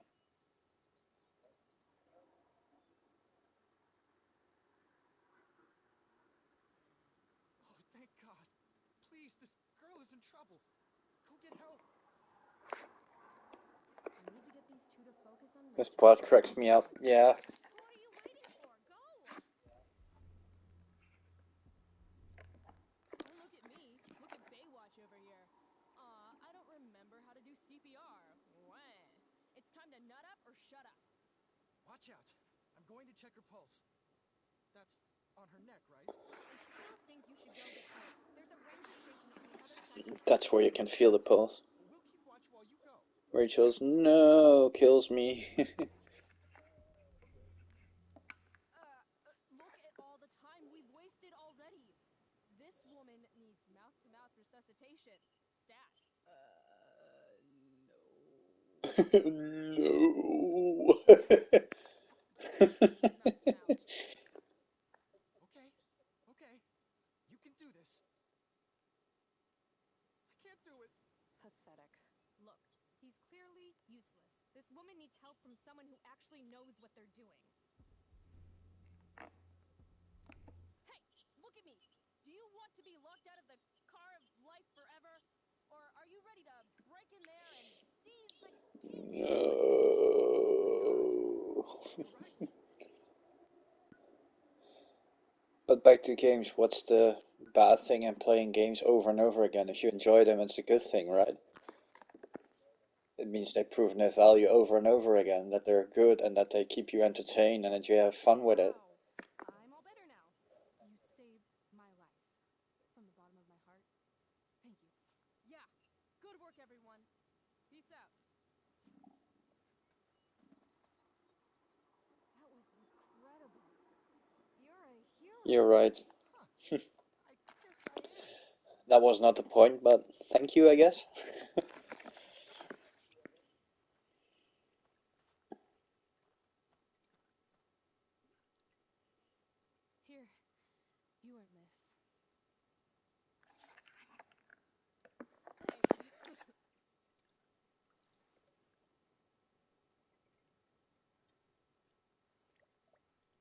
Oh, thank God. Please, this girl is in trouble. Go get help. We need to get these two to focus on This Rachel. part cracks me up. Yeah. What are you waiting for? Go! Don't look at me. Look at Baywatch over here. I don't remember how to do CPR. Wah. It's time to nut up or shut up. Watch out. I'm going to check her pulse. That's on her neck, right? I still think you should go get help. There's a ranger station on the other side of the That's where you can feel the pulse. We'll keep watch while you go. Rachel's no kills me. Look at all the time we've wasted already. This woman needs mouth-to-mouth resuscitation. Stat. No. Needs mouth-to-mouth. Okay. Okay. You can do this. I can't do it. Pathetic. Look, he's clearly useless. This woman needs help from someone who actually knows what they're doing. Hey, look at me. Do you want to be locked out of the car of life forever? Or are you ready to break in there and seize the keys to your No. You're right. But back to games, what's the bad thing in playing games over and over again? If you enjoy them, it's a good thing, right? It means they've proven their value over and over again, that they're good and that they keep you entertained and that you have fun with it. Wow. I'm all better now. You saved my life. From the bottom of my heart. Thank you. Yeah, good work, everyone. Peace out. That was incredible. You're a hero. You're right. I guess I am. That was not the point, but thank you, I guess. Here, you earned this. Thanks.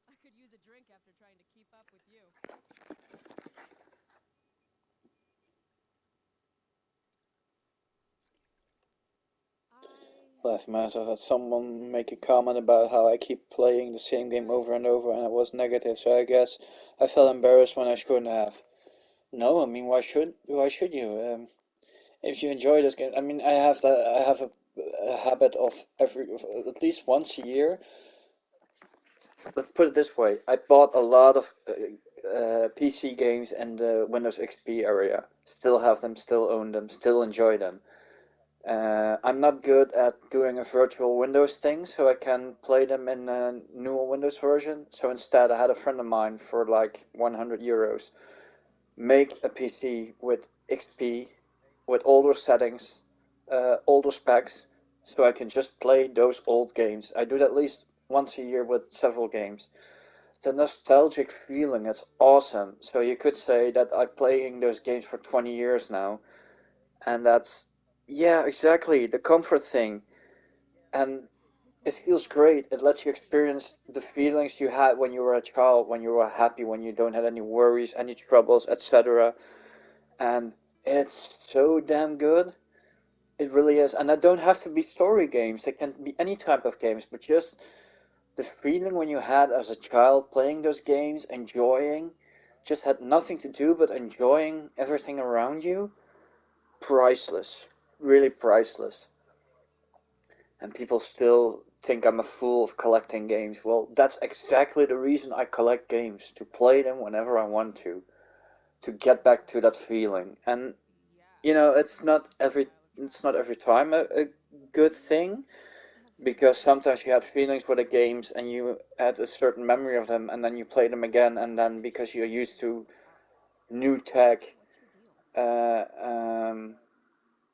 I could use a drink after trying to keep up with you. Last month I've had someone make a comment about how I keep playing the same game over and over and it was negative, so I guess I felt embarrassed when I shouldn't have. No, I mean why should you? If you enjoy this game, I mean I have a habit of at least once a year let's put it this way. I bought a lot of PC games in the Windows XP area. Still have them, still own them, still enjoy them. I'm not good at doing a virtual Windows thing, so I can play them in a newer Windows version. So instead, I had a friend of mine for like €100 make a PC with XP, with older settings, older specs, so I can just play those old games. I do it at least once a year with several games. The nostalgic feeling is awesome. So you could say that I'm playing those games for 20 years now, and that's, yeah, exactly, the comfort thing. And it feels great. It lets you experience the feelings you had when you were a child, when you were happy, when you don't have any worries, any troubles, etc. And it's so damn good. It really is. And that don't have to be story games. It can be any type of games, but just the feeling when you had as a child playing those games, enjoying, just had nothing to do but enjoying everything around you, priceless. Really priceless. And people still think I'm a fool of collecting games. Well, that's exactly the reason I collect games, to play them whenever I want to get back to that feeling. And it's not every time a good thing, because sometimes you had feelings with the games and you had a certain memory of them, and then you play them again, and then because you're used to new tech, um,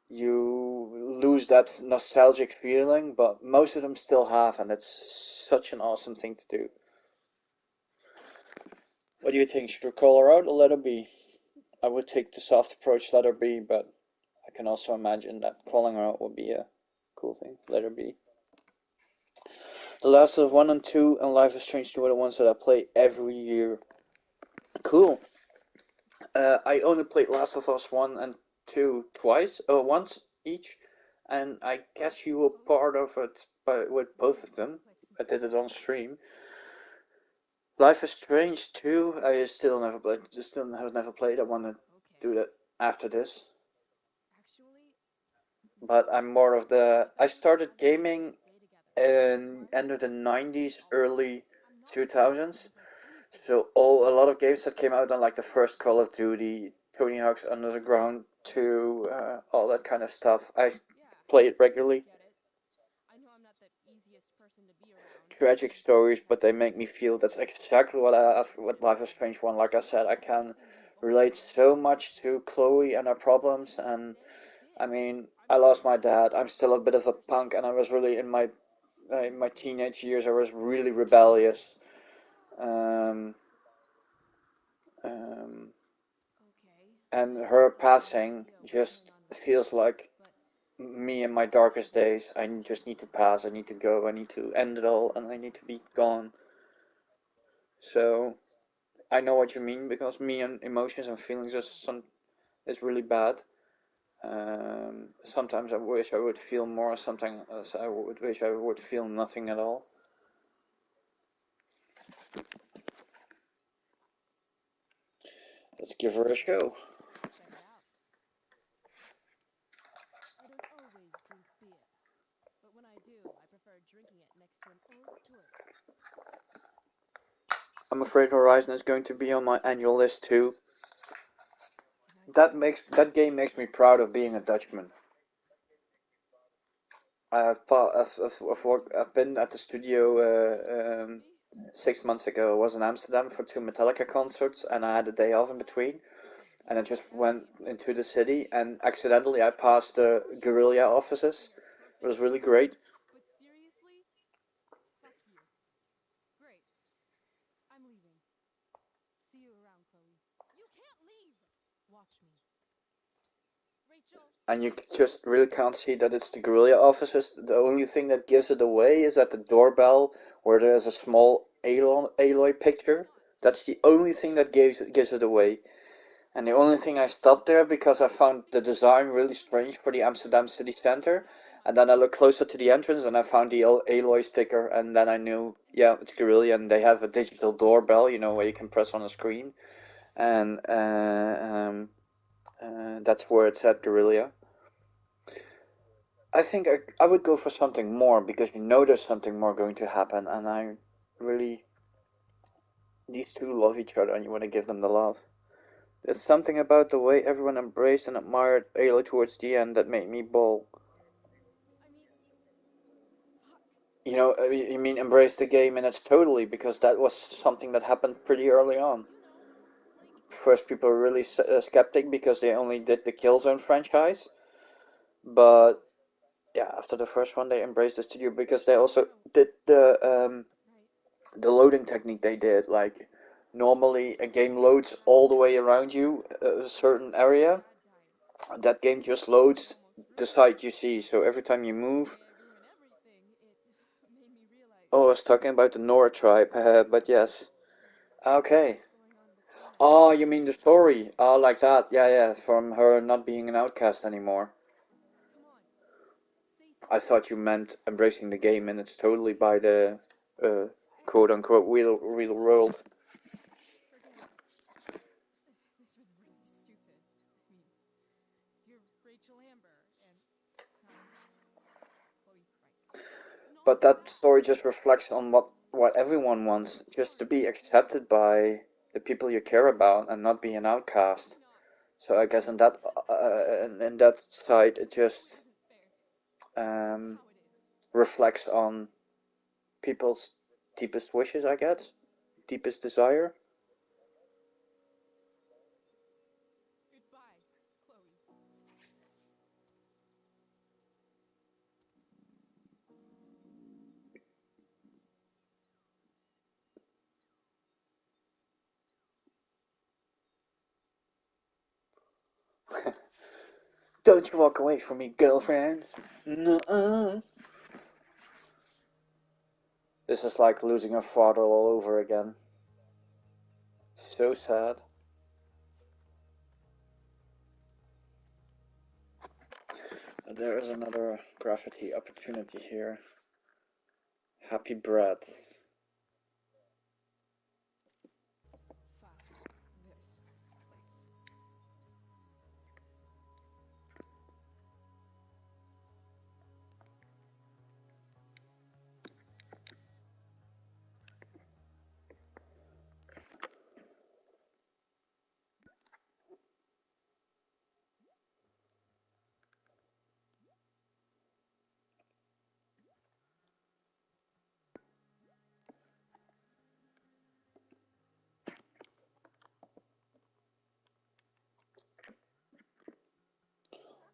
you lose that nostalgic feeling, but most of them still have, and it's such an awesome thing to do. What do you think? Should we call her out or let her be? I would take the soft approach, let her be, but I can also imagine that calling her out would be a cool thing. Let her be. The Last of Us 1 and 2 and Life is Strange 2 are the ones that I play every year. Cool. I only played Last of Us 1 and 2 twice, once each, and I guess you were part of it with both of them. I did it on stream. Life is Strange 2, I still never played, still have never played. I want to do that after this. But I'm more of the. I started gaming in end of the 90s, early 2000s. So a lot of games that came out on like the first Call of Duty, Tony Hawk's Underground 2, all that kind of stuff. I play it regularly. Tragic stories, but they make me feel. That's exactly what I have with Life is Strange 1. Like I said, I can relate so much to Chloe and her problems, and I mean, I lost my dad. I'm still a bit of a punk, and I was really in my teenage years. I was really rebellious. Um, um, and her passing just feels like me in my darkest days. I just need to pass. I need to go. I need to end it all, and I need to be gone. So I know what you mean, because me and emotions and feelings is really bad. Sometimes I wish I would feel more. Sometimes I would wish I would feel nothing at all. Let's give her a show. I don't always drink beer, but when I do, I prefer drinking it next to an old toilet. I'm afraid Horizon is going to be on my annual list too. That game makes me proud of being a Dutchman. I've been at the studio 6 months ago. I was in Amsterdam for two Metallica concerts, and I had a day off in between. And I just went into the city, and accidentally I passed the guerrilla offices. It was really great. But seriously? Fuck you. Great. I'm leaving. See you around, Chloe. You can't leave! Watch me. Rachel! And you just really can't see that it's the guerrilla offices. The only thing that gives it away is at the doorbell, where there's a small Aloy picture. That's the only thing that gives it away. And the only thing I stopped there because I found the design really strange for the Amsterdam city center. And then I looked closer to the entrance and I found the Aloy sticker, and then I knew, yeah, it's Guerrilla, and they have a digital doorbell, where you can press on a screen. And that's where it said Guerrilla. I think I would go for something more, because there's something more going to happen, and I really these two love each other and you want to give them the love. There's something about the way everyone embraced and admired Ayla towards the end that made me bawl. I mean, fuck. You know, you mean embrace the game in its totally, because that was something that happened pretty early on. You know, like, First, people were really skeptic because they only did the Killzone franchise, but yeah, after the first one, they embraced the studio because they also did the loading technique they did. Like, normally a game loads all the way around you, a certain area. That game just loads the side you see, so every time you move. Oh, I was talking about the Nora tribe, but yes. Okay. Oh, you mean the story? Oh, like that. Yeah, yeah, from her not being an outcast anymore. I thought you meant embracing the game, and it's totally by the quote-unquote real world. forget it. This was really stupid. I mean, you're Rachel Amber, and I'm Chloe Price. But that story just reflects on what everyone wants, just to be accepted by the people you care about and not be an outcast. So I guess in that side, it just reflects on people's deepest wishes, I guess, deepest desire. Goodbye, Chloe. Don't you walk away from me, girlfriend. Nuh-uh. This is like losing a father all over again. So sad. There is another graffiti opportunity here. Happy bread. Fuck this place.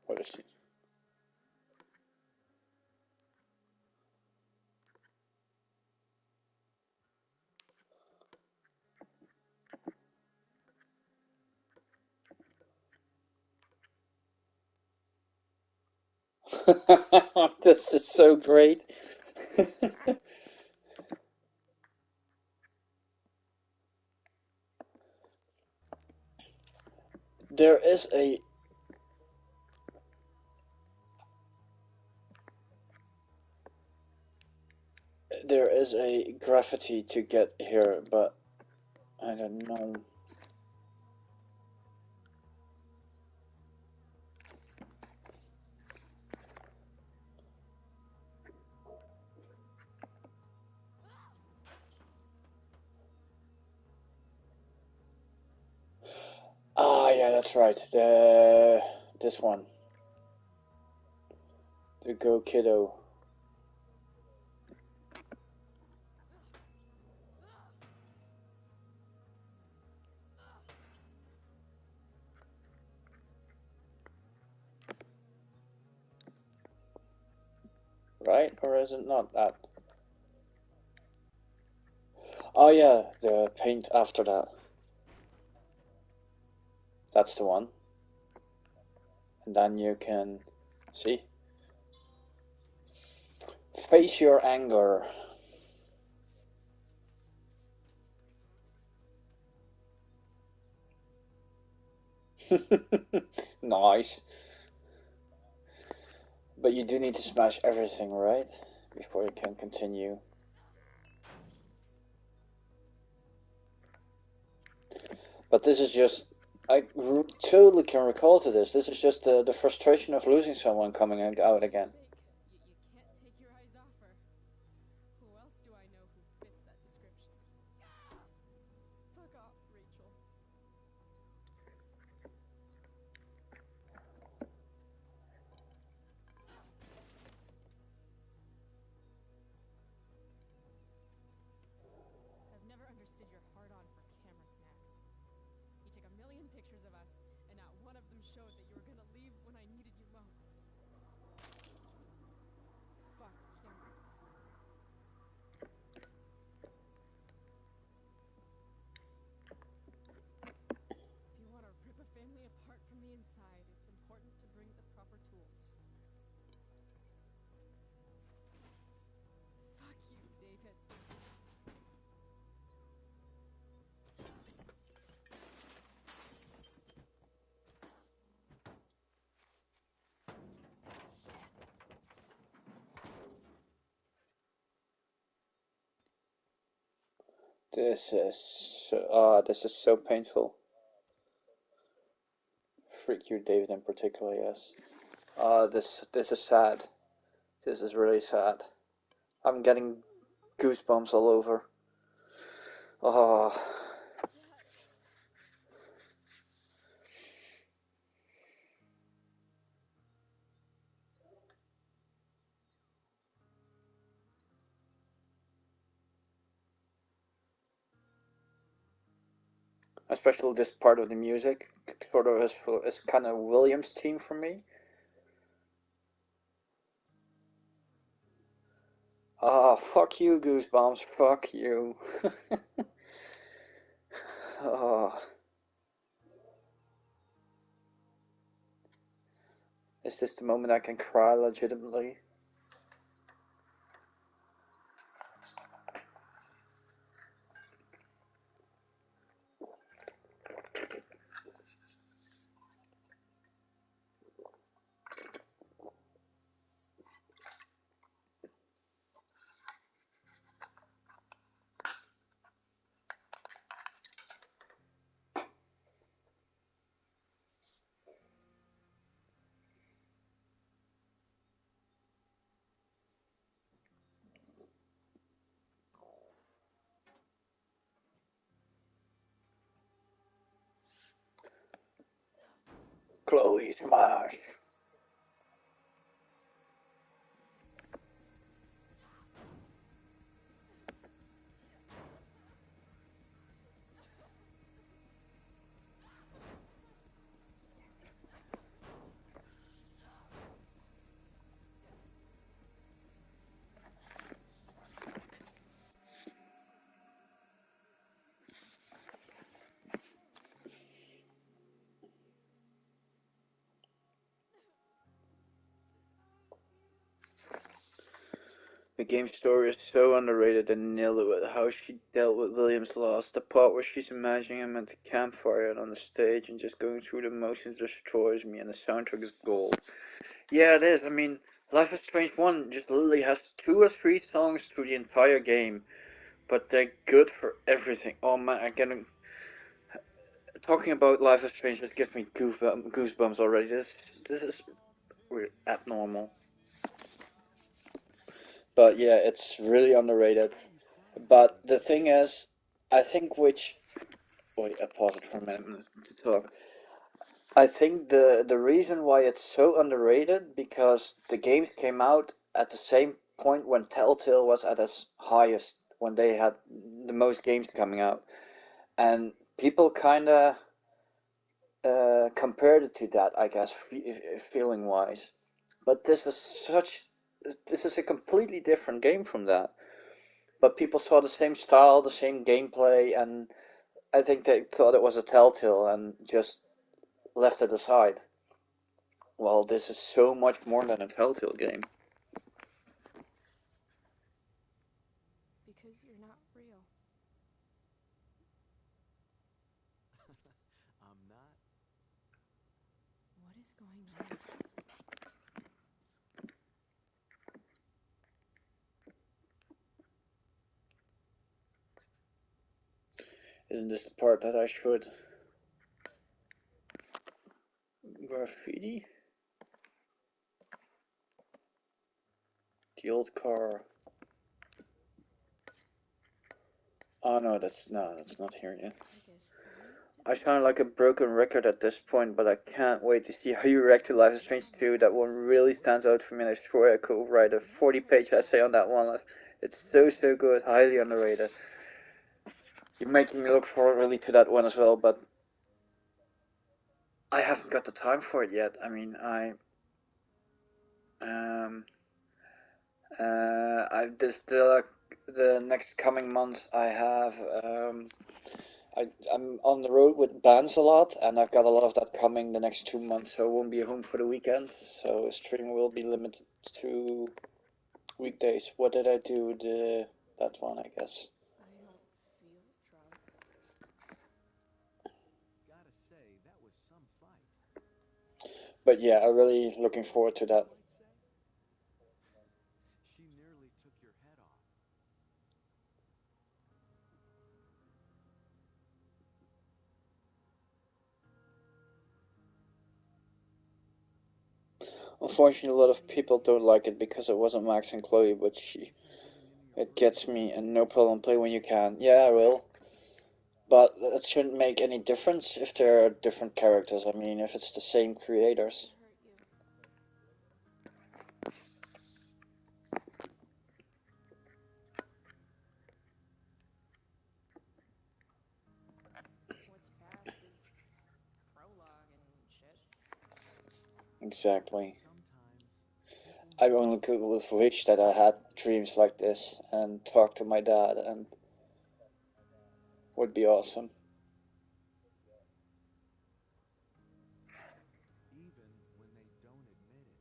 What is she? This is so great. there is a there is a graffiti to get here, but I don't know. Ah, yeah, that's right. This one, the Go Kiddo. Right, or is it not that? Oh yeah, the paint after that. That's the one. And then you can see. Face your anger. Nice. But you do need to smash everything, right? Before you can continue. But this is just... I totally can recall to this. This is just the frustration of losing someone coming out again. You can't take your eyes off her. Who else do I know who fits that description? pictures of us, and not one of them showed that you were gonna leave when I needed you most. Fuck cameras. If you want to rip a family apart from the inside, it's important to bring the proper tools. Fuck you, David. This is so painful. Freak you, David, in particular. Yes. This is sad. This is really sad. I'm getting goosebumps all over. Ah. Especially this part of the music, sort of is kind of Williams' theme for me. Ah, fuck you, Goosebumps. Fuck you. Ah, is this the moment I can cry legitimately? Chloe, smash. The game's story is so underrated and nailed it with how she dealt with William's loss. The part where she's imagining him at the campfire and on the stage and just going through the motions destroys me, and the soundtrack is gold. Yeah, it is. I mean, Life is Strange 1 just literally has 2 or 3 songs through the entire game, but they're good for everything. Oh man, again, talking about Life is Strange just gives me goosebumps already. This is really abnormal. But yeah, it's really underrated. But the thing is, I think which wait, I pause it for a minute to talk. I think the reason why it's so underrated because the games came out at the same point when Telltale was at its highest, when they had the most games coming out, and people kind of compared it to that, I guess, feeling wise. But this is a completely different game from that. But people saw the same style, the same gameplay, and I think they thought it was a Telltale and just left it aside. Well, this is so much more than a Telltale game. Because you're not real. I'm not. What is going on? Isn't this the part that I should graffiti? The old car. Oh no, that's not here yet. I sound like a broken record at this point, but I can't wait to see how you react to Life is Strange 2. That one really stands out for me, and I swear I could write a 40-page essay on that one. It's so good, highly underrated. You're making me look forward really to that one as well, but I haven't got the time for it yet. I mean, um, there's the next coming months. I'm on the road with bands a lot, and I've got a lot of that coming the next 2 months. So I won't be home for the weekend. So streaming will be limited to weekdays. What did I do? That one, I guess. I don't feel drunk. Gotta say, that was some fight. But yeah, I'm really looking forward to that. You might say? She nearly took your head off. Unfortunately, a lot of people don't like it because it wasn't Max and Chloe, but it gets me, and no problem, play when you can. Yeah, I will. But that shouldn't make any difference if there are different characters. I mean, if it's the same creators. Hurt you. What's past is prologue and shit. Exactly. Sometimes people I need only to could let have go. wished that I had dreams like this and talk to my dad, and would be awesome. Even when they don't admit it.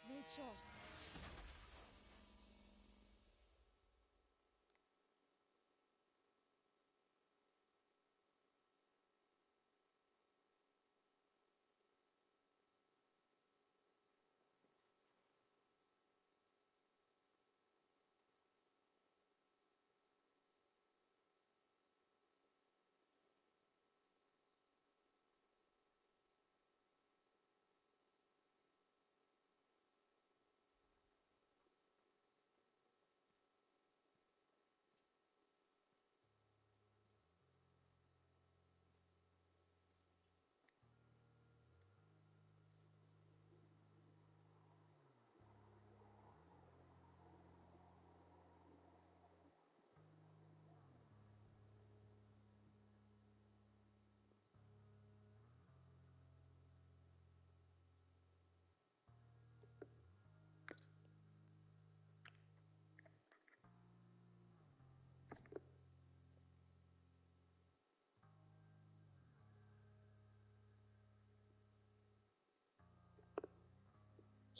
Rachel.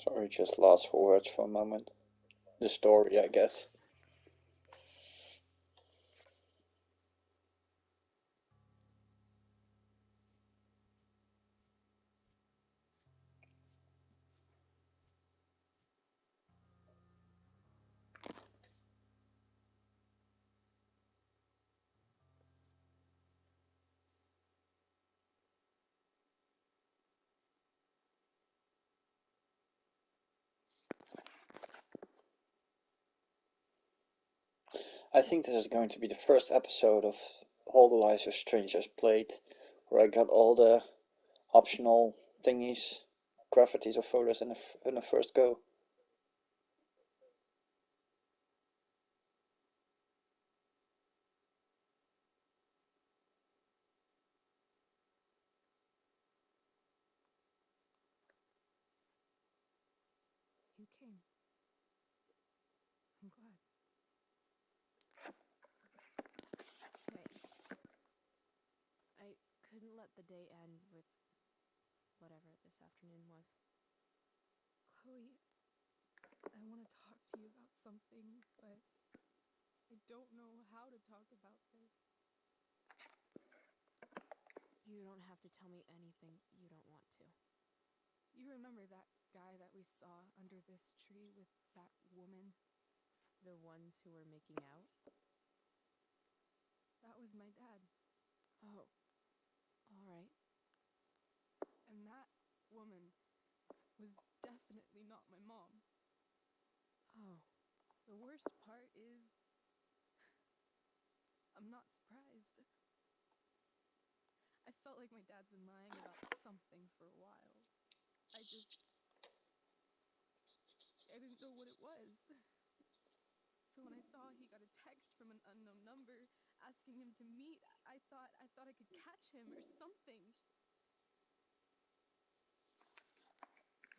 Sorry, just lost for words for a moment. The story, I guess. I think this is going to be the first episode of All the Lives of Strangers Played, where I got all the optional thingies, graffitis or photos in the first go. You came. I'm glad. Hey. I couldn't let the day end with whatever this afternoon was. Chloe, I want to talk to you about something, but I don't know how to talk about this. You don't have to tell me anything you don't want to. You remember that guy that we saw under this tree with that woman? The ones who were making out? That was my dad. Oh, all right. And that woman was definitely not my mom. Oh. The worst part is, I'm not surprised. I felt like my dad's been lying about something for a while. I didn't know what it was. So when I saw he got a text from an unknown number asking him to meet, I thought I could catch him or something.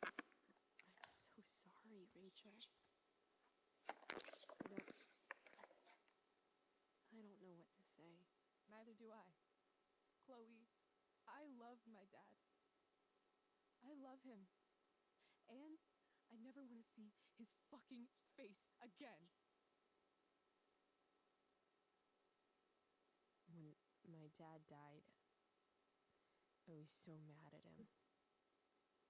I'm so sorry, Rachel. I don't know what to say. Neither do I. Chloe, I love my dad. I love him. And I never want to see his fucking face again. When my dad died, I was so mad at him.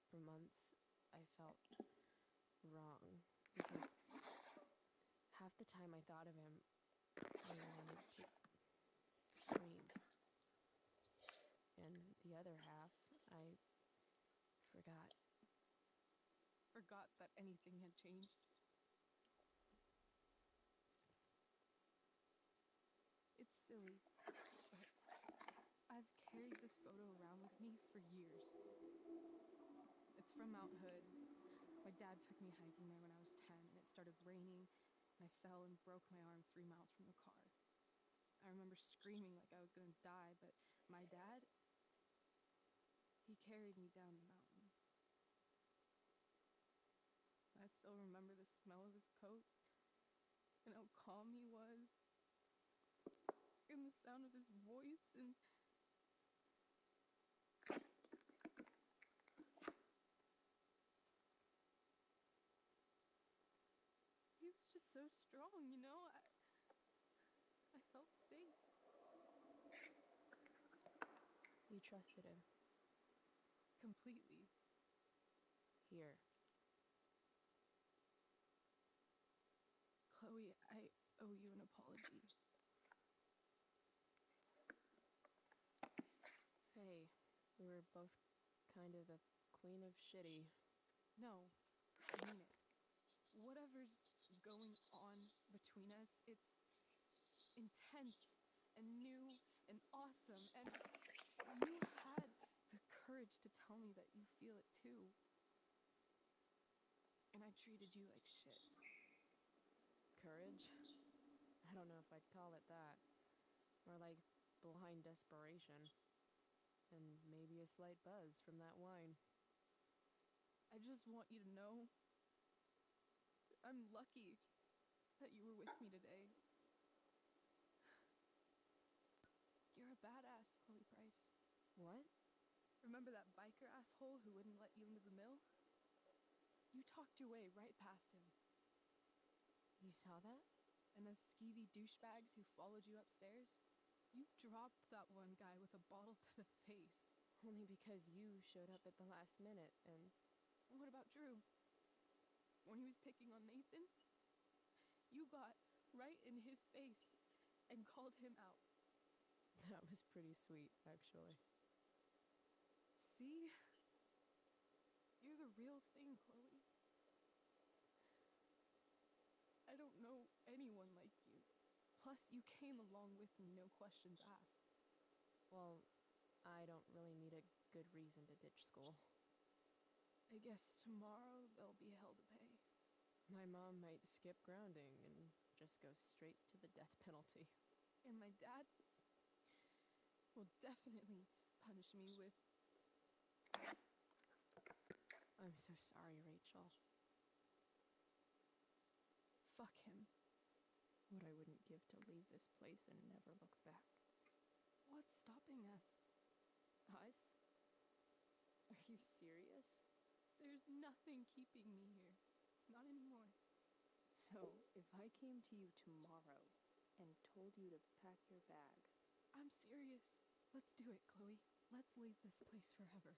For months, I felt wrong because half the time I thought of him, I wanted to scream. And the other half, I forgot. Forgot that anything had changed. It's silly, but I've carried this photo around with me for years. It's from Mount Hood. My dad took me hiking there when I was 10, and it started raining, and I fell and broke my arm 3 miles from the car. I remember screaming like I was gonna die, but my dad, he carried me down the mountain. I still remember the smell of his coat, and how calm he was, and the sound of his voice, and he was just so strong, you know? I felt safe. You trusted him. Completely. Here. Chloe, I owe you an apology. Hey, we were both kind of the queen of shitty. No, I mean it. Whatever's going on between us, it's intense and new and awesome, and you had the courage to tell me that you feel it too. And I treated you like shit. Courage? I don't know if I'd call it that. More like blind desperation. And maybe a slight buzz from that wine. I just want you to know I'm lucky that you were with me today. You're a badass, Chloe Price. What? Remember that biker asshole who wouldn't let you into the mill? You talked your way right past him. You saw that? And those skeevy douchebags who followed you upstairs? You dropped that one guy with a bottle to the face. Only because you showed up at the last minute, and... What about Drew? When he was picking on Nathan? You got right in his face and called him out. That was pretty sweet, actually. See? You're the real thing, Chloe. I don't know anyone like you. Plus, you came along with me, no questions asked. Well, I don't really need a good reason to ditch school. I guess tomorrow there'll be hell to pay. My mom might skip grounding and just go straight to the death penalty. And my dad will definitely punish me with... I'm so sorry, Rachel. Fuck him. What I wouldn't give to leave this place and never look back. What's stopping us? Us? Are you serious? There's nothing keeping me here. Not anymore. So, if I came to you tomorrow and told you to pack your bags... I'm serious. Let's do it, Chloe. Let's leave this place forever.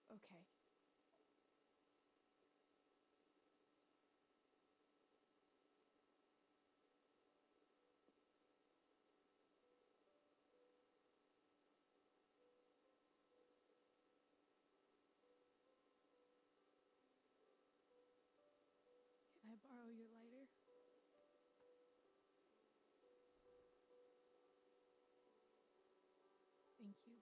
Okay. Can I your lighter? Thank you.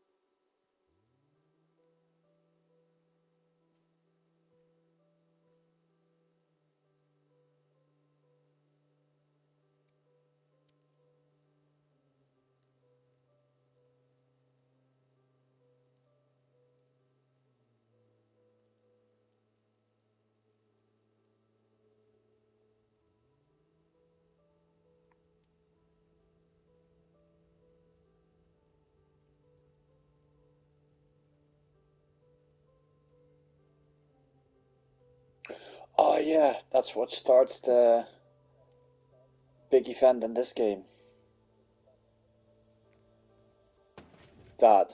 Oh yeah, that's what starts the big event in this game. That.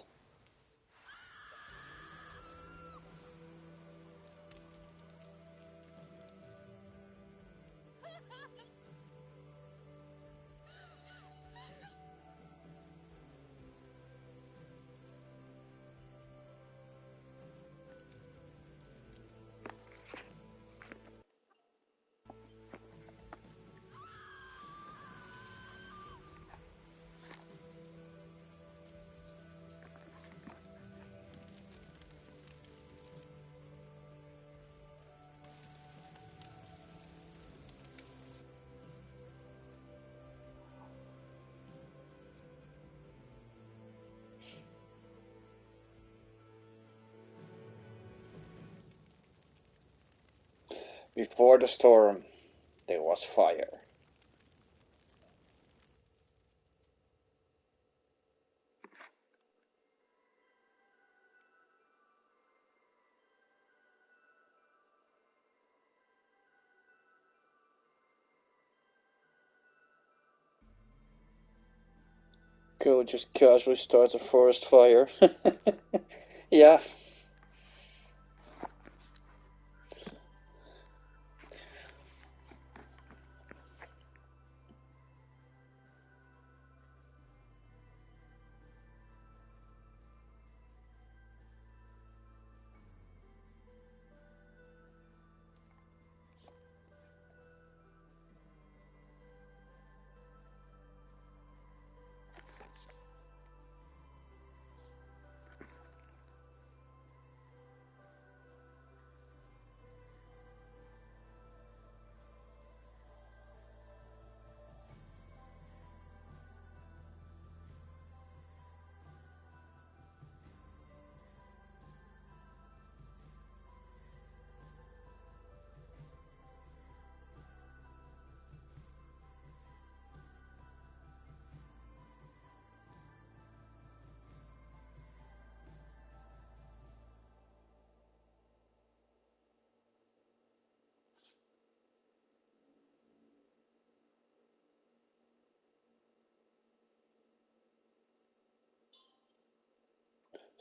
Before the storm, there was fire. Girl just casually starts a forest fire. Yeah.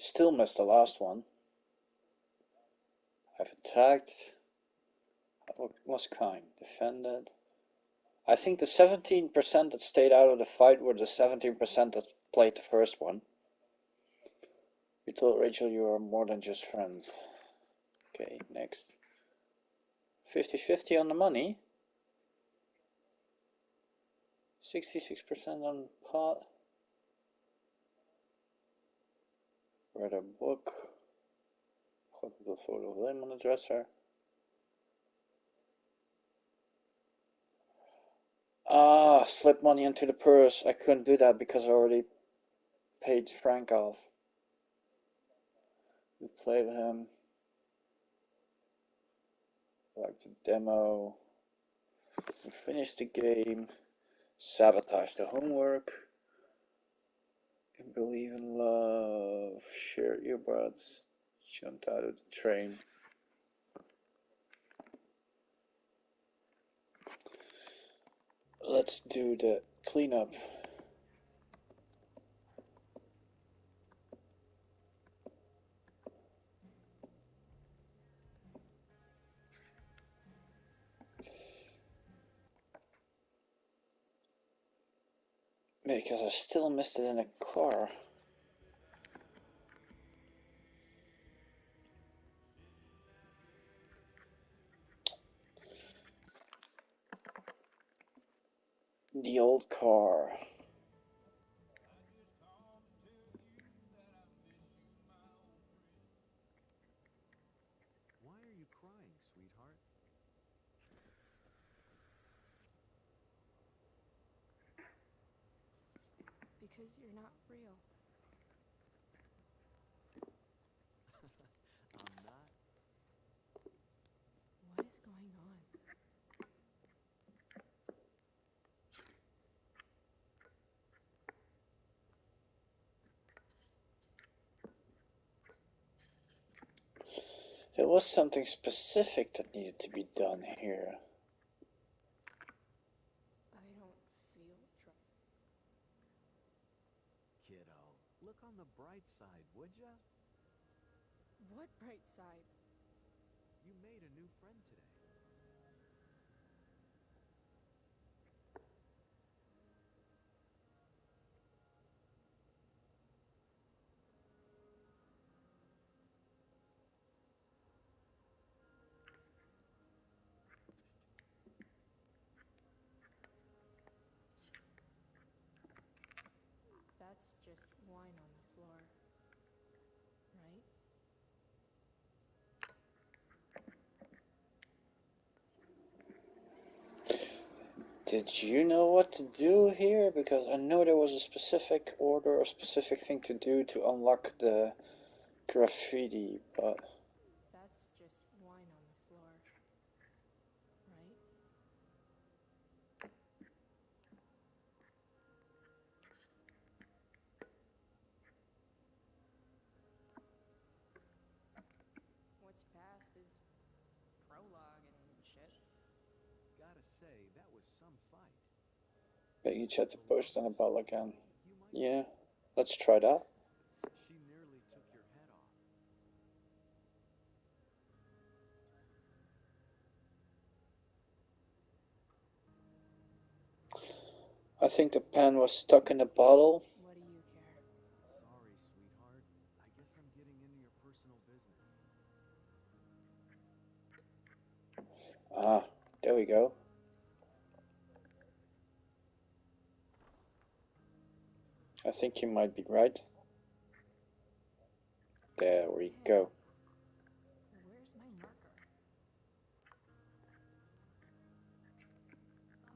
Still missed the last one. I've attacked. Was kind. Defended. I think the 17% that stayed out of the fight were the 17% that played the first one. You told Rachel you are more than just friends. Okay, next. 50-50 on the money. 66% on pot. Read a book. Got the photo of Lim on the dresser. Ah, slip money into the purse. I couldn't do that because I already paid Frank off. We played with him. Like the demo. We finished the game. Sabotage the homework. Believe in love. Share earbuds. Jumped out of the train. Let's do the cleanup. Because I still missed it in a car. The old car. Why are you crying, sweetheart? Because you're not real. I'm not. What is going on? There was something specific that needed to be done here. I don't feel Kiddo, look on the bright side, would ya? What bright side? You made a new friend today. That's just wine on the floor. Right? Did you know what to do here? Because I know there was a specific order or specific thing to do to unlock the graffiti, but... That's just wine on the floor. Right? What's past is prologue and shit. Gotta say, that was some fight. But each had to post on a ball again. You might Yeah, let's try that. She nearly took your head off. I think the pen was stuck in the bottle. What do you care? Sorry, sweetheart. I guess I'm getting into your personal business. Ah, there we go. I think you might be right. There we go. Where's my marker?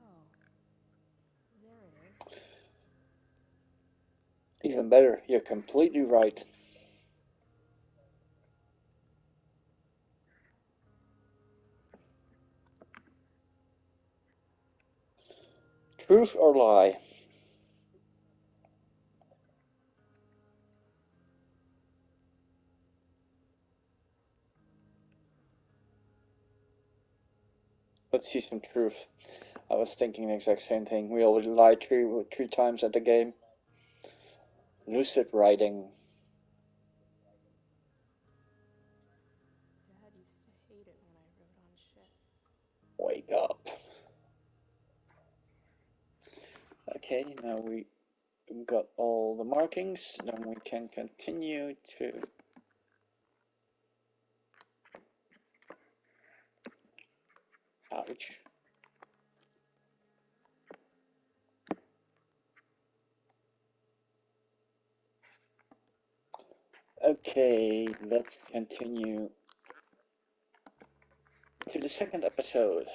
Oh. There it is. Even better, you're completely right. Truth or lie? Let's see some truth. I was thinking the exact same thing. We already lied three times at the game. Lucid writing. Dad used to hate it when I wrote on shit. Wake up. Okay, now we got all the markings. Then we can continue to... Ouch. Okay, let's continue to the second episode.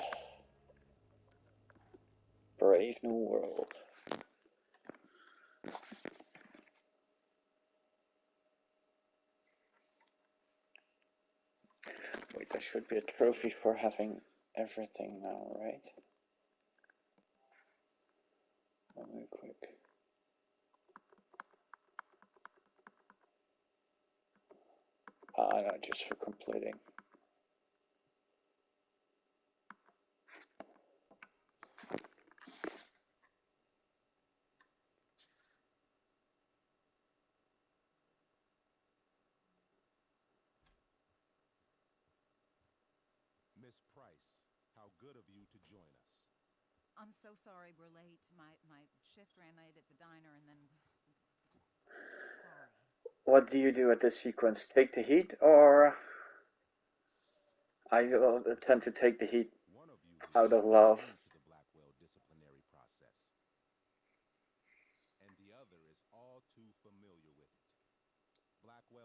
Brave New World. Wait, there should be a trophy for having everything now, right? Let me quick. No, just for completing. Miss Price, how good of you to join us. I'm so sorry we're late. My shift ran late at the diner and then just sorry. What do you do at this sequence? Take the heat, or I will attempt to take the heat One of you out of was love? into the Blackwell disciplinary process.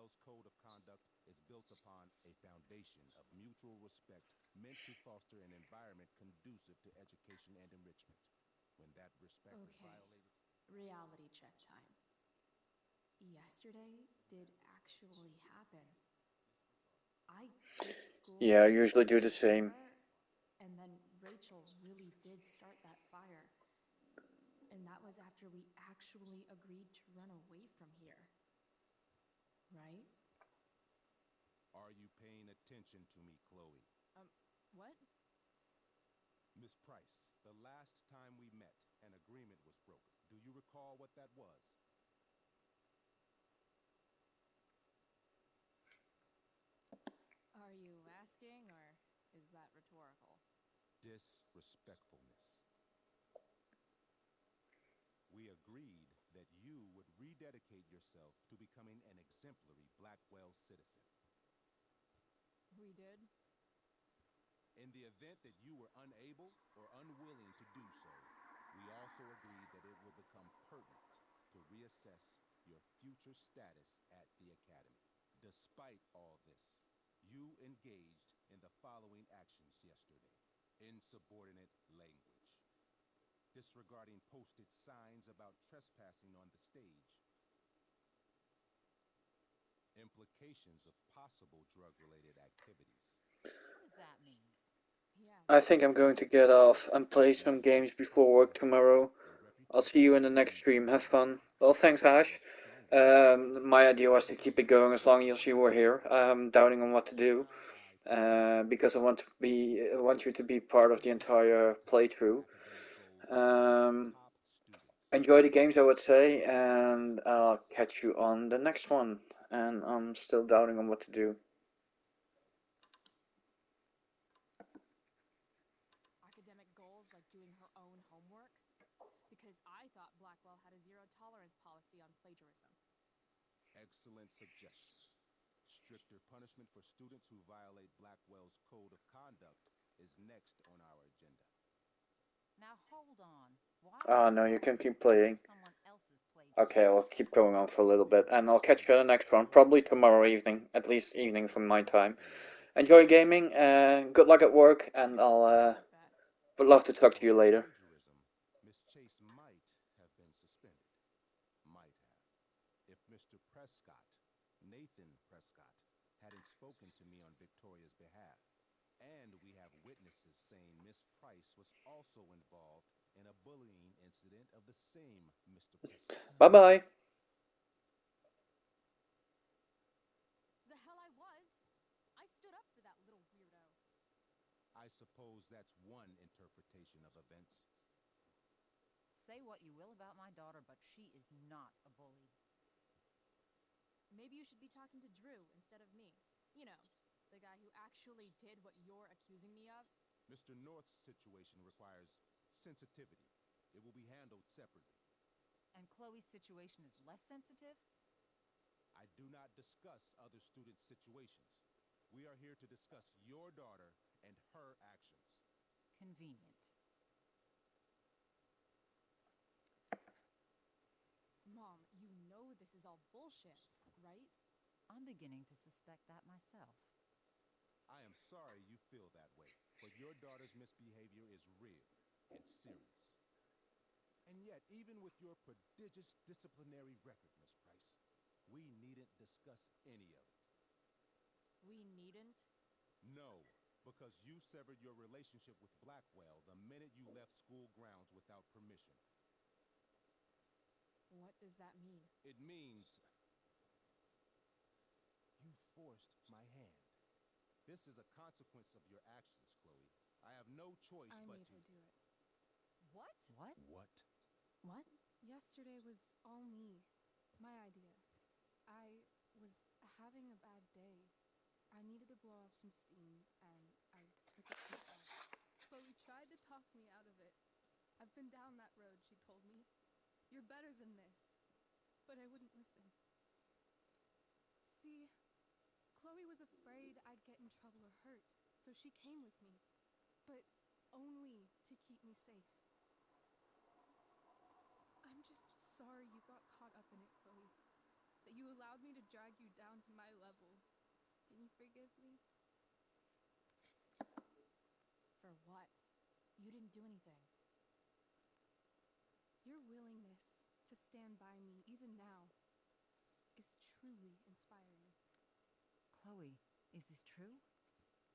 Blackwell's code of conduct is built upon a foundation of mutual respect meant to foster an environment conducive to education and enrichment. When that respect is Okay. violated... Reality check time. Yesterday did actually happen. I ditched school. Yeah, I in usually order do the to same. her, and then Rachel really did start that fire. And that was after we actually agreed to run away from here. Right? Are you paying attention to me, Chloe? What? Miss Price, the last time we met, an agreement was broken. Do you recall what that was? Are you asking, or is that rhetorical? Disrespectfulness. We agreed that you would rededicate yourself to becoming an exemplary Blackwell citizen. We did? In the event that you were unable or unwilling to do so, we also agreed that it would become pertinent to reassess your future status at the Academy. Despite all this, you engaged in the following actions yesterday. Insubordinate language. Disregarding posted signs about trespassing on the stage. Implications of possible drug-related activities. What does that mean? Yeah. I think I'm going to get off and play some games before work tomorrow. I'll see you in the next stream. Have fun. Well, thanks, Ash. My idea was to keep it going as long as you were here. I'm doubting on what to do because I want you to be part of the entire playthrough. Enjoy the games, I would say, and I'll catch you on the next one. And I'm still doubting on what to do. Academic goals like doing her own homework? Because I thought Blackwell had a zero tolerance policy on plagiarism. Excellent suggestion. Stricter punishment for students who violate Blackwell's code of conduct is next on our agenda. Now hold on. Why Oh is no, you can keep playing. someone else's plagiarism? Okay, I'll keep going on for a little bit, and I'll catch you on the next one, probably tomorrow evening, at least evening from my time. Enjoy gaming, good luck at work, and I'll would love to talk to you later. Plagiarism, Miss Chase might have been suspended. Might have. If Mr. Prescott, Nathan Prescott, hadn't spoken to me on Victoria's behalf. And we have witnesses saying Miss Price was also involved in a bullying incident of the same Mr. Prescott. Bye-bye. The hell I was! I stood up for that little weirdo. I suppose that's one interpretation of events. Say what you will about my daughter, but she is not a bully. Maybe you should be talking to Drew instead of me. You know, the guy who actually did what you're accusing me of. Mr. North's situation requires sensitivity. It will be handled separately. And Chloe's situation is less sensitive? I do not discuss other students' situations. We are here to discuss your daughter and her actions. Convenient. Mom, you know this is all bullshit, right? I'm beginning to suspect that myself. I am sorry you feel that way, but your daughter's misbehavior is real and serious. And yet, even with your prodigious disciplinary record, Miss Price, we needn't discuss any of it. We needn't? No, because you severed your relationship with Blackwell the minute you left school grounds without permission. What does that mean? It means you forced my hand. This is a consequence of your actions, Chloe. I have no choice I but made to... her do it. What? What? What? What? Yesterday was all me. My idea. I was having a bad day. I needed to blow off some steam, and I took it too far. Chloe tried to talk me out of it. I've been down that road, she told me. You're better than this. But I wouldn't listen. See, Chloe was afraid I'd get in trouble or hurt, so she came with me. But only to keep me safe. I'm just sorry you got caught up in it, Chloe. That You allowed me to drag you down to my level. Can you forgive me? For what? You didn't do anything. Your willingness to stand by me, even now, is truly inspiring. Chloe, is this true?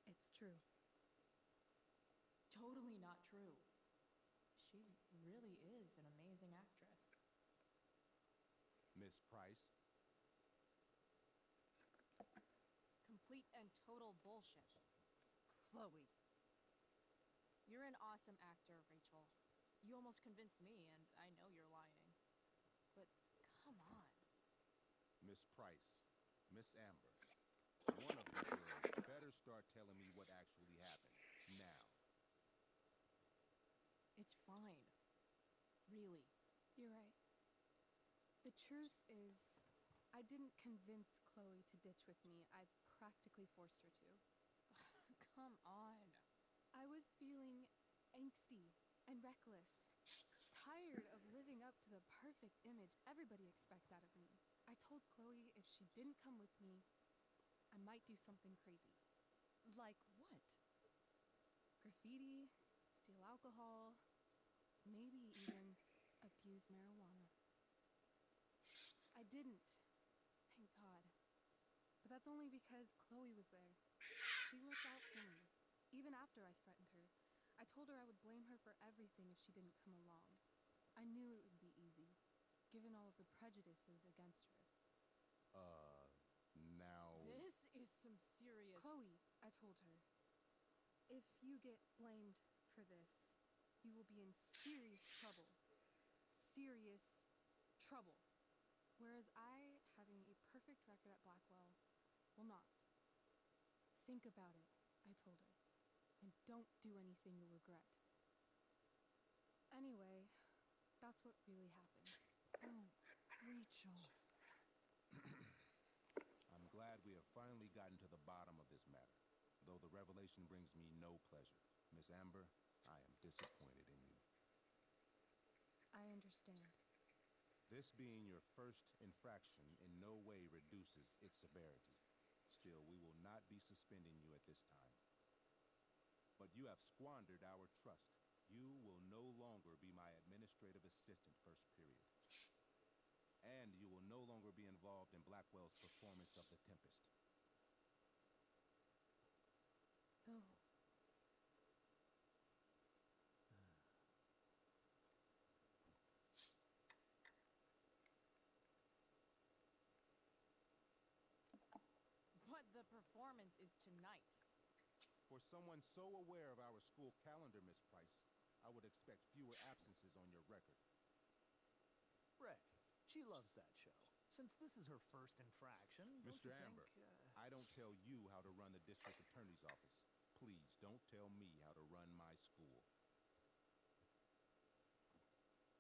It's true. Totally not true. She really is an amazing actress. Miss Price, Complete and total bullshit. Chloe. You're an awesome actor, Rachel. You almost convinced me, and I know you're lying. But come on. Miss Price, Miss Amber, one of you girls better start telling me what actually happened. Now. It's fine. Really. You're right. The truth is, I didn't convince Chloe to ditch with me. I practically forced her to. Come on. I was feeling angsty and reckless. Tired of living up to the perfect image everybody expects out of me. I told Chloe if she didn't come with me, I might do something crazy. Like what? Graffiti, steal alcohol, maybe even abuse marijuana. I didn't, thank God. But that's only because Chloe was there. She looked out for me, even after I threatened her. I told her I would blame her for everything if she didn't come along. I knew it would be easy, given all of the prejudices against her. Now... This is some serious... Chloe, I told her, if you get blamed for this, you will be in serious trouble. Serious trouble. Whereas I, having a perfect record at Blackwell, will not. Think about it, I told her, and don't do anything you'll regret. Anyway, that's what really happened. Oh, Rachel. I'm glad we have finally gotten to the bottom of this matter, though the revelation brings me no pleasure. Miss Amber, I am disappointed in you. I understand. This being your first infraction in no way reduces its severity. Still, we will not be suspending you at this time. But you have squandered our trust. You will no longer be my administrative assistant first period. And you will no longer be involved in Blackwell's performance of The Tempest. No. But the performance is tonight. For someone so aware of our school calendar, Miss Price, I would expect fewer absences on your record. Ray, she loves that show. Since this is her first infraction, don't Mr. you Amber, think, I don't tell you how to run the district attorney's office. Please don't tell me how to run my school.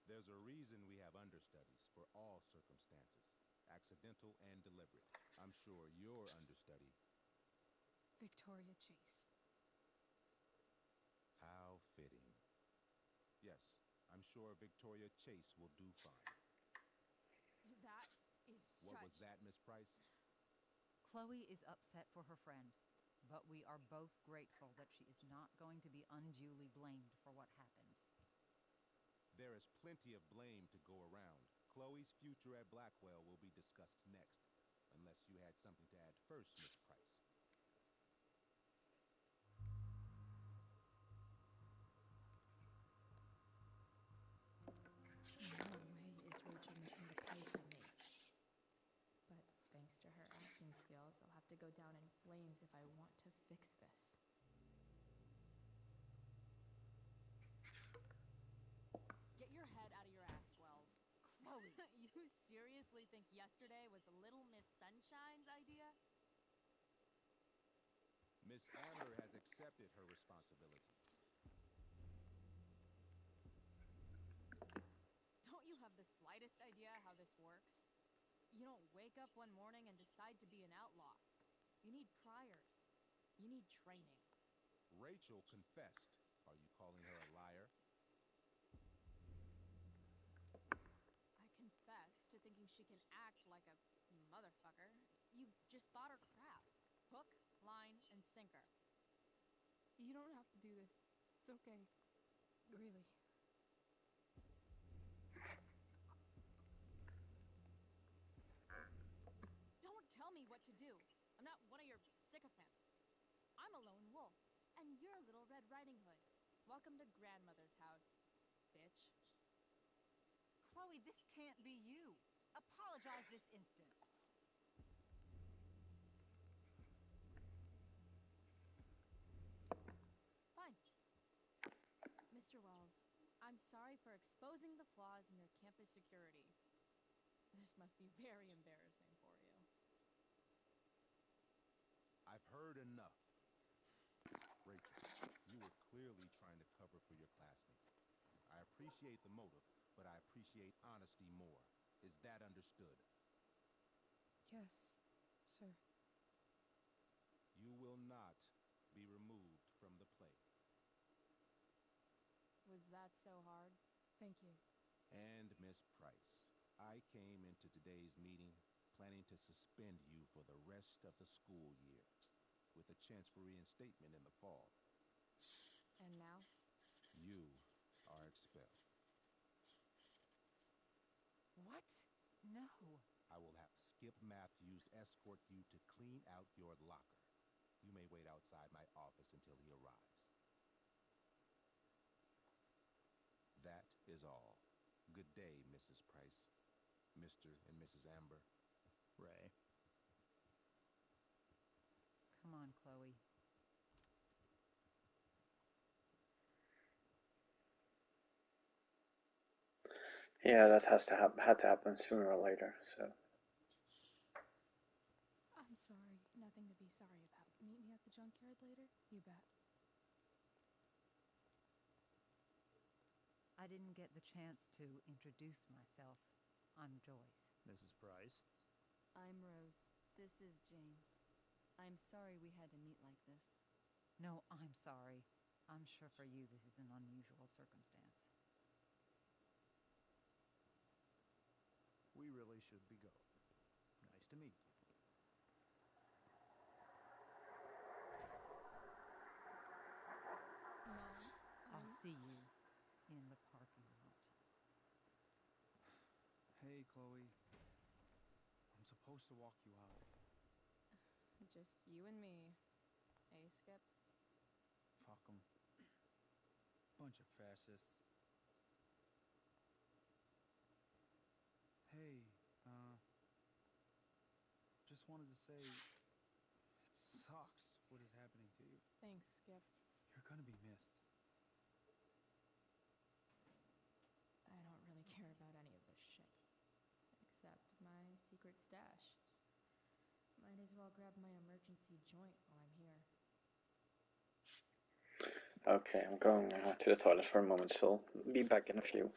There's a reason we have understudies for all circumstances, accidental and deliberate. I'm sure your understudy... Victoria Chase. How fitting. Yes, I'm sure Victoria Chase will do fine. That is What was that, Miss Price? Chloe is upset for her friend, but we are both grateful that she is not going to be unduly blamed for what happened. There is plenty of blame to go around. Chloe's future at Blackwell will be discussed next, unless you had something to add first, Miss Price. No way is Rachel missing the play for me. But thanks to her acting skills, I'll have to go down in flames if I want to fix this. Get your head out of your ass, Wells. Chloe! You seriously think yesterday was Little Miss Sunshine's idea? Miss Amber has accepted her responsibility. Don't you have the slightest idea how this works? You don't wake up one morning and decide to be an outlaw. You need priors. You need training. Rachel confessed. Are you calling her a liar? I confess to thinking she can act like a motherfucker. You just bought her crap. Hook, line, and sinker. You don't have to do this. It's okay. Really. Don't tell me what to do. I'm not one of your sycophants. I'm a lone wolf, and you're Little Red Riding Hood. Welcome to grandmother's house, bitch. Chloe, this can't be you. Apologize this instant. Fine. Mr. Wells, I'm sorry for exposing the flaws in your campus security. This must be very embarrassing for you. I've heard enough. Rachel, you were clearly trying to cover for your classmate. I appreciate the motive, but I appreciate honesty more. Is that understood? Yes, sir. You will not be removed from the play. Was that so hard? Thank you. And Miss Price, I came into today's meeting planning to suspend you for the rest of the school year, with a chance for reinstatement in the fall. And now? You are expelled. What? No. I will have Skip Matthews escort you to clean out your locker. You may wait outside my office until he arrives. That is all. Good day, Mrs. Price. Mr. and Mrs. Amber. Ray. Come on, Chloe. Yeah, that had to happen sooner or later. So. I'm sorry. Nothing to be sorry about. Meet me at the junkyard later? You bet. I didn't get the chance to introduce myself. I'm Joyce. Mrs. Price. I'm Rose. This is James. I'm sorry we had to meet like this. No, I'm sorry. I'm sure for you this is an unusual circumstance. We really should be going. Nice to meet you. Mom, I'll see you in the parking lot. Hey, Chloe. I'm supposed to walk you out. just you and me. Hey, Skip? Fuck 'em. Bunch of fascists. Hey, just wanted to say, it sucks what is happening to you. Thanks, Skip. You're gonna be missed. I don't really care about any of this shit. Except my secret stash. Might as well grab my emergency joint while I'm here. Okay, I'm going to the toilet for a moment, so be back in a few.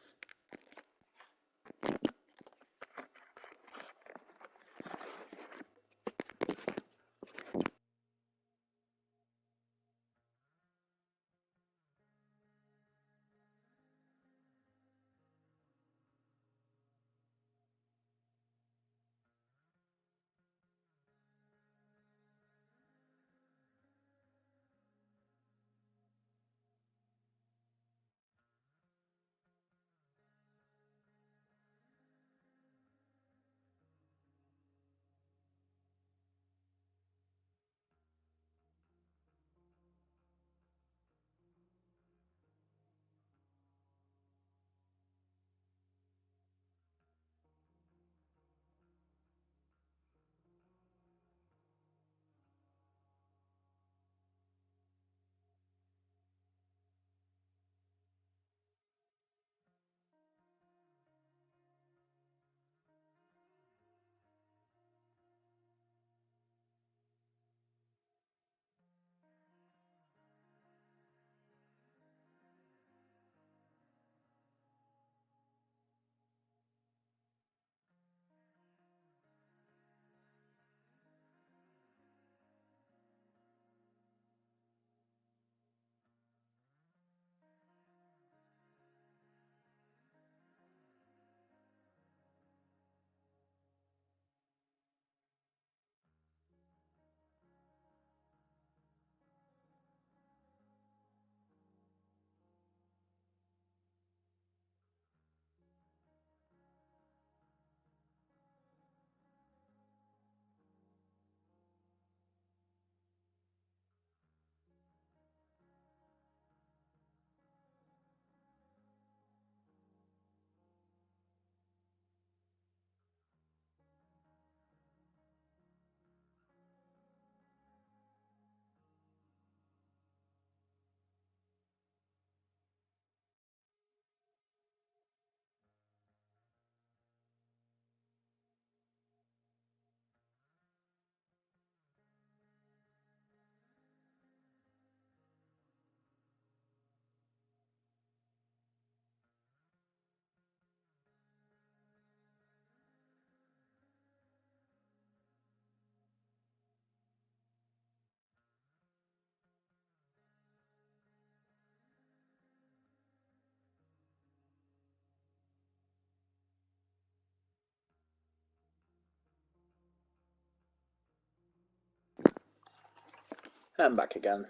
And back again.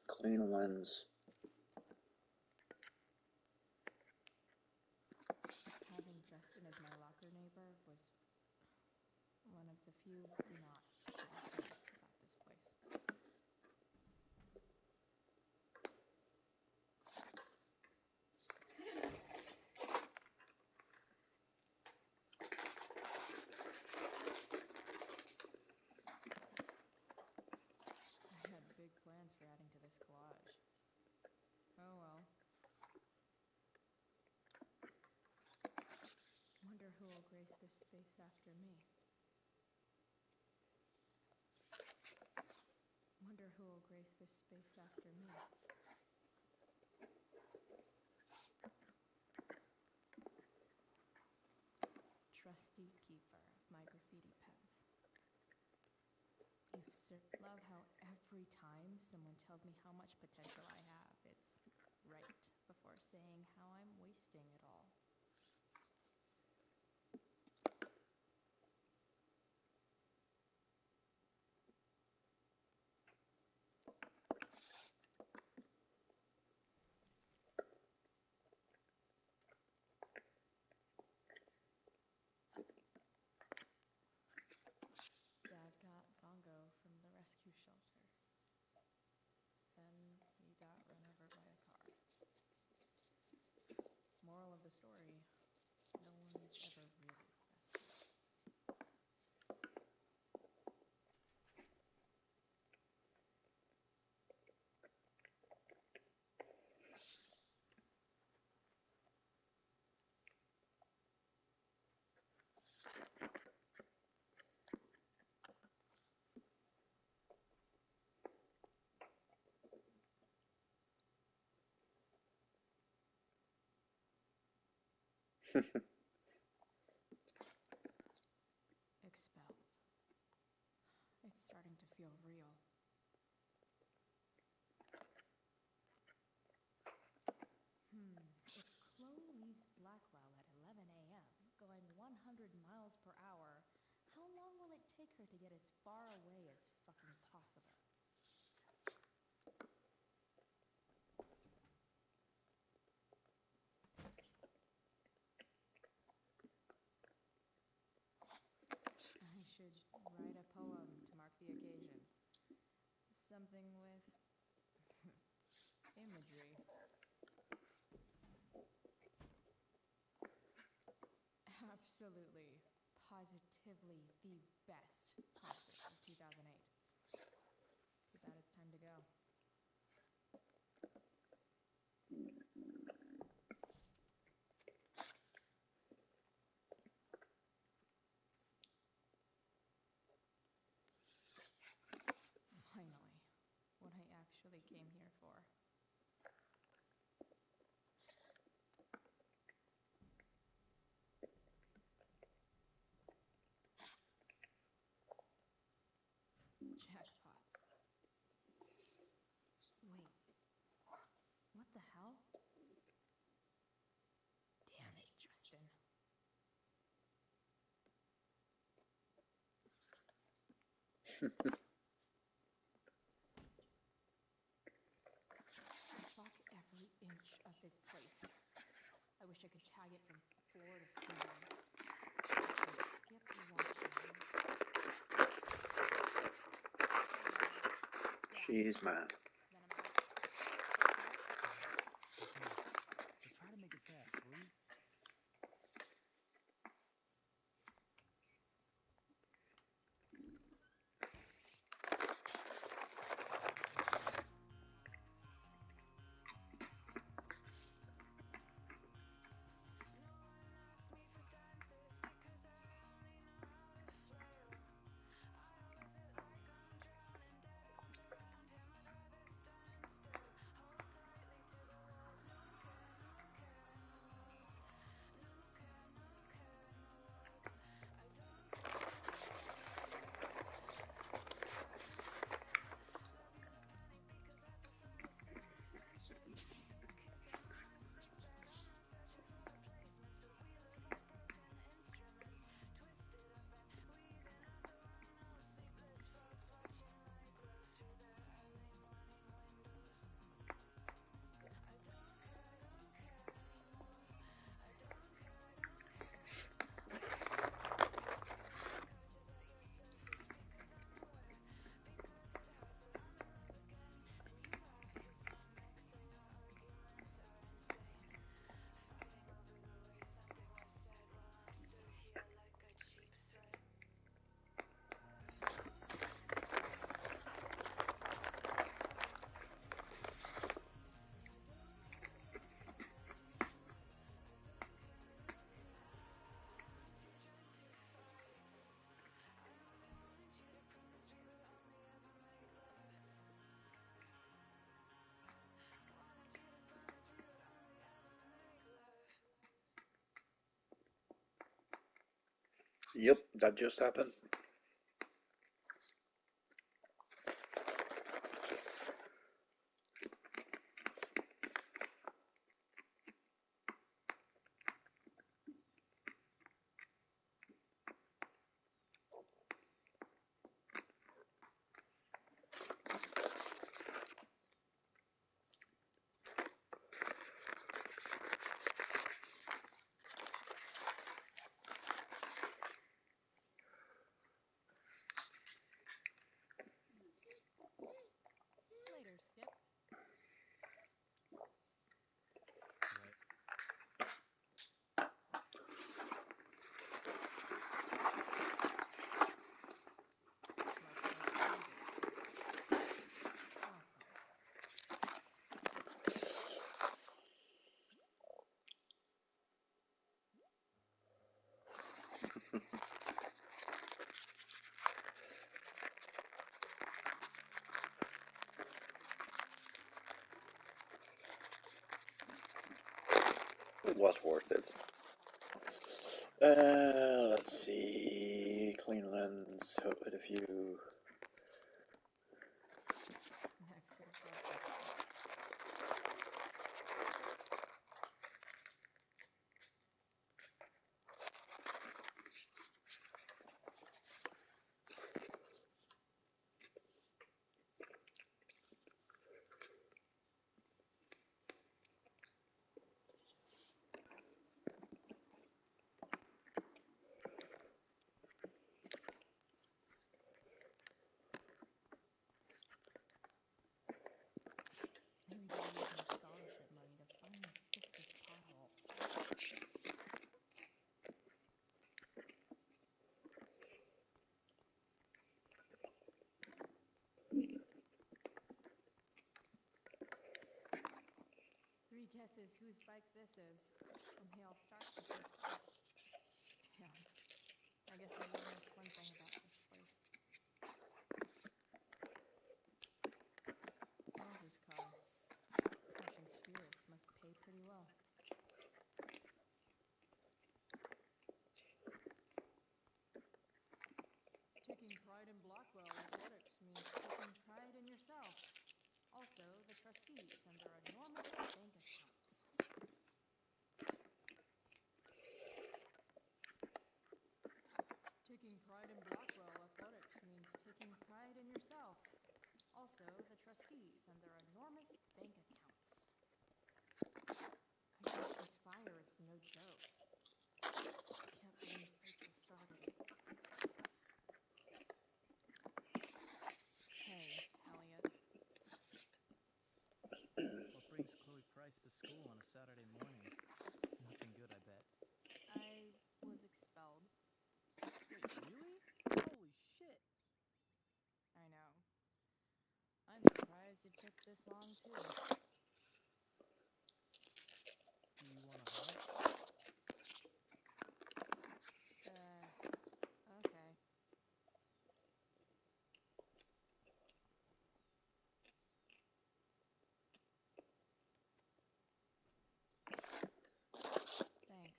Clean lens. Having Justin as my locker neighbor was one of the few not shitty things about this place. I had big plans for adding to this collage. Oh well. Wonder who will grace this space after me. Wonder who will grace this space after me. Trusty keeper of my graffiti pens. Love how every time someone tells me how much potential I have, it's right before saying how I'm wasting it all. Dad got Bongo from the rescue shelter. Then he got run over by a car. Moral of the story, no one's ever really rescued. Expelled. It's starting to feel real. If Chloe leaves Blackwell at 11 a.m., going 100 miles per hour, how long will it take her to get as far away as fucking possible? I should write a poem to mark the occasion. Something with imagery. Absolutely, positively the best concert of 2008. Too bad it's time to go. Finally, what I actually came here for. Jackpot. Wait, what the hell? Damn it, Justin. Fuck every inch of this place. I wish I could tag it from floor to ceiling. Skip watching. Jeez, man. Then I'm out. Okay, but try to make it fast, will you? Yep, that just happened. Later, Skip. What? Let's say Vegas. Awesome. It was worth it. Let's see. Clean lens, hope with a few. Max would have loved this shit. Maybe they'll use my scholarship money to finally fix this pothole. Three guesses whose bike this is, and they all start with this part. Damn. I guess I will miss one thing about this place. Moses' car. Crushing spirits must pay pretty well. Taking pride in Blackwell Athletics means taking pride in yourself. Also, the trustees and their enormous bank accounts. Taking pride in Blackwell Athletics means taking pride in yourself. Also, the trustees and their enormous bank accounts. I guess this fire is no joke. Still can't believe Rachel started it. Hey, Elliot. What brings Chloe Price to school on a Saturday morning? Nothing good, I bet. I was expelled. Wait, really? Holy shit! I know. I'm surprised it took this long, too. Do you want a hug? Okay. Thanks.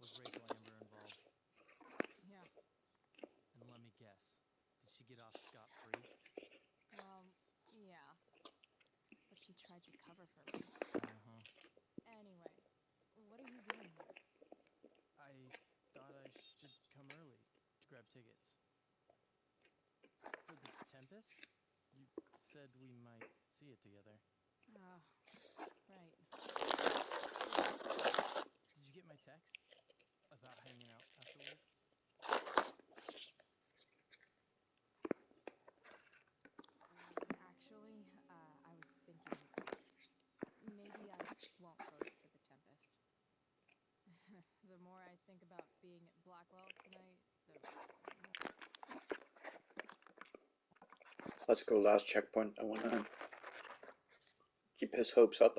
Was Rachel Amber involved? Yeah. And let me guess, did she get off scot-free? Well, yeah. But she tried to cover for me. Uh-huh. Anyway, what are you doing here? I thought I should come early to grab tickets. For the Tempest? You said we might see it together. Ah, right. Did you get my text about hanging out afterwards? Actually, I was thinking maybe I won't go to the Tempest. The more I think about being at Blackwell tonight, the more... Let's go last checkpoint. I wanna keep his hopes up.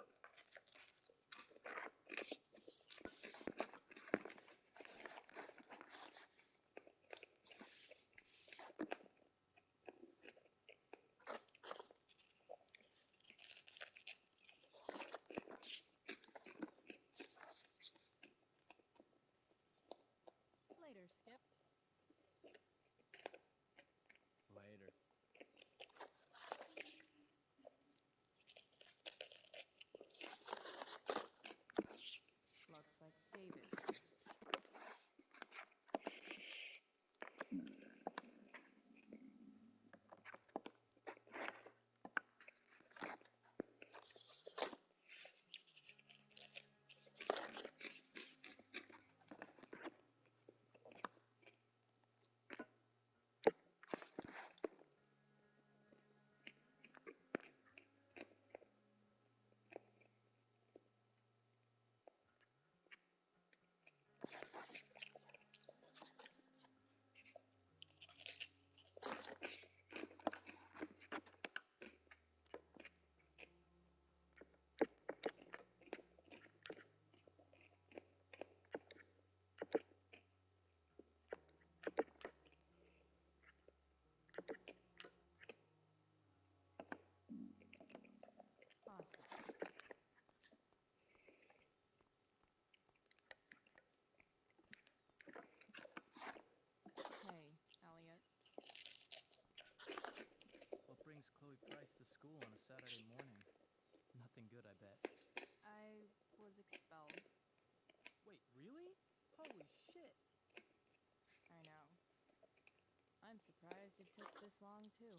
I'm surprised it took this long, too.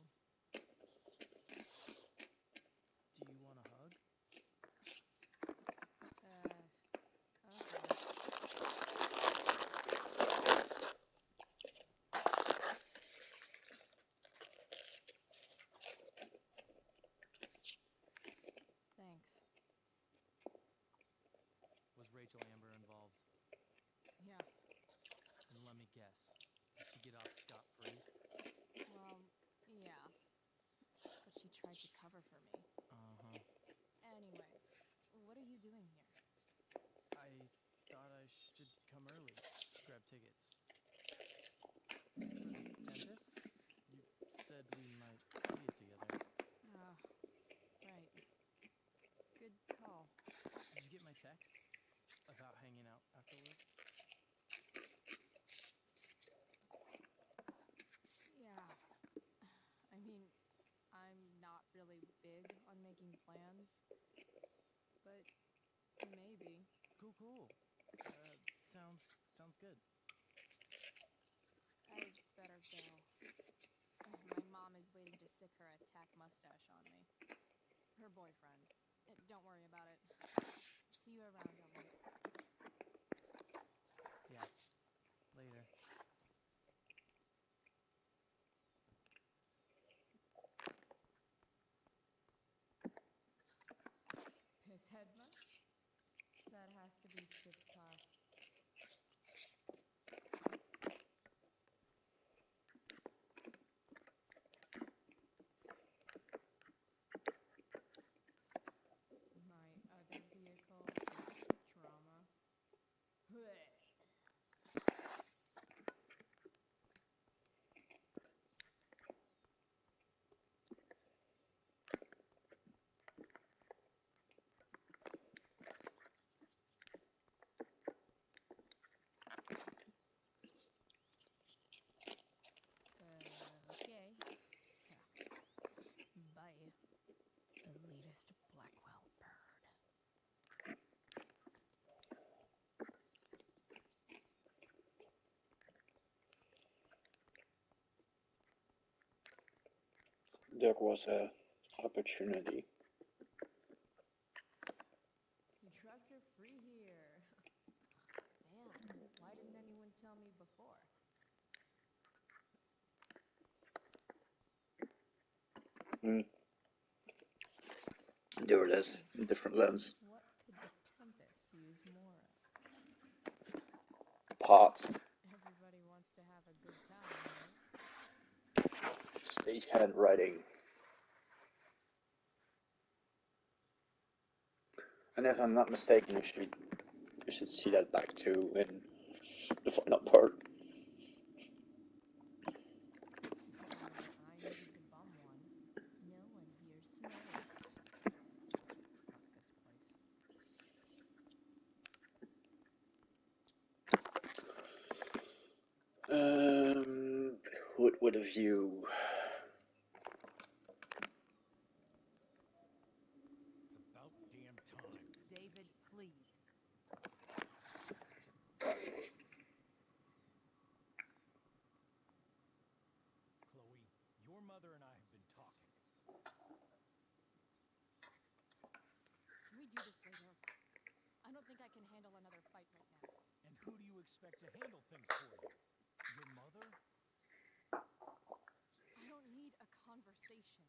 Do you want a hug? Okay. Thanks. Was Rachel Amber involved? Yeah, And let me guess, did she get off scot-free? well, yeah. But she tried to cover for me. Uh-huh. Anyway, what are you doing here? I thought I should come early, grab tickets. For the dentist? You said we might see it together. Oh, right. Good call. Did you get my text about hanging out afterward? Yeah. I mean, I'm not really big on making plans, but maybe. Cool. Sounds good. I better go. My mom is waiting to sick her attack mustache on me. Her boyfriend. Don't worry about it. See you around, Elmo. Yeah. Later. His head much? That has to be stiff tough. My other vehicle is trauma. Blech. Okay. Bye, elitist Blackwell bird. There was a opportunity. Drugs are free here. Man, why didn't anyone tell me before? There it is, in different lens. What could the Tempest use more of? Pot. Everybody wants to have a good time, right? Stage handwriting. And if I'm not mistaken, you should see that back too in the final part. Whenever I needed to bum one, no one here smokes. Fuck this place. What would have you? It's about damn time. David, please. Chloe, your mother and I have been talking. Can we do this later? I don't think I can handle another fight right now. And who do you expect to handle things for you? Your mother? I don't need a conversation.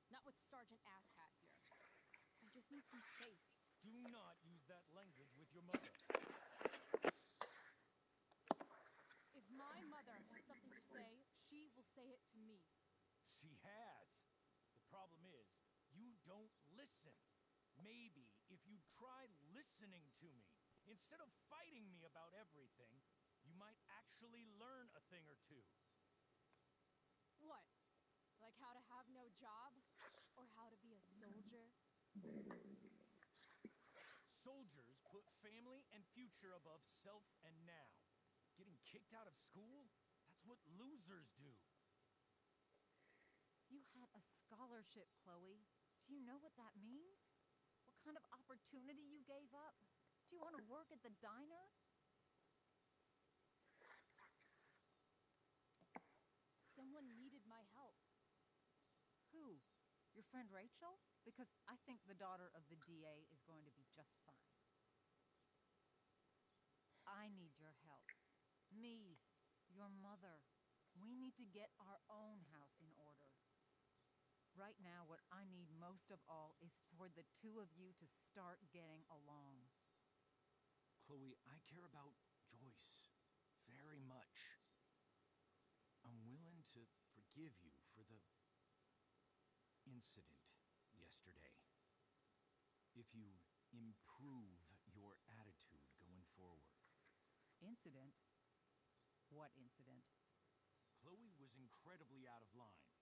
Not with Sergeant Asshat here. I just need some space. Do not use that language with your mother. If my mother has something to say, she will say it to me. She has. The problem is, you don't listen. Maybe if you try listening to me, instead of fighting me about everything, you might actually learn a thing or two. What? Like how to have no job? Or how to be a soldier? Soldiers put family and future above self and now. Getting kicked out of school? That's what losers do. You had a scholarship, Chloe. Do you know what that means? What kind of opportunity you gave up? Do you want to work at the diner? Someone Someone needed my help. Who? Your friend Rachel? Because I think the daughter of the DA is going to be just fine. I need your help. Me, your mother. We need to get our own house in order. Right now, what I need most of all is for the two of you to start getting along. Chloe, I care about Joyce very much. I'm willing to forgive you for the incident yesterday. If you improve your attitude going forward. Incident? What incident? Chloe was incredibly out of line.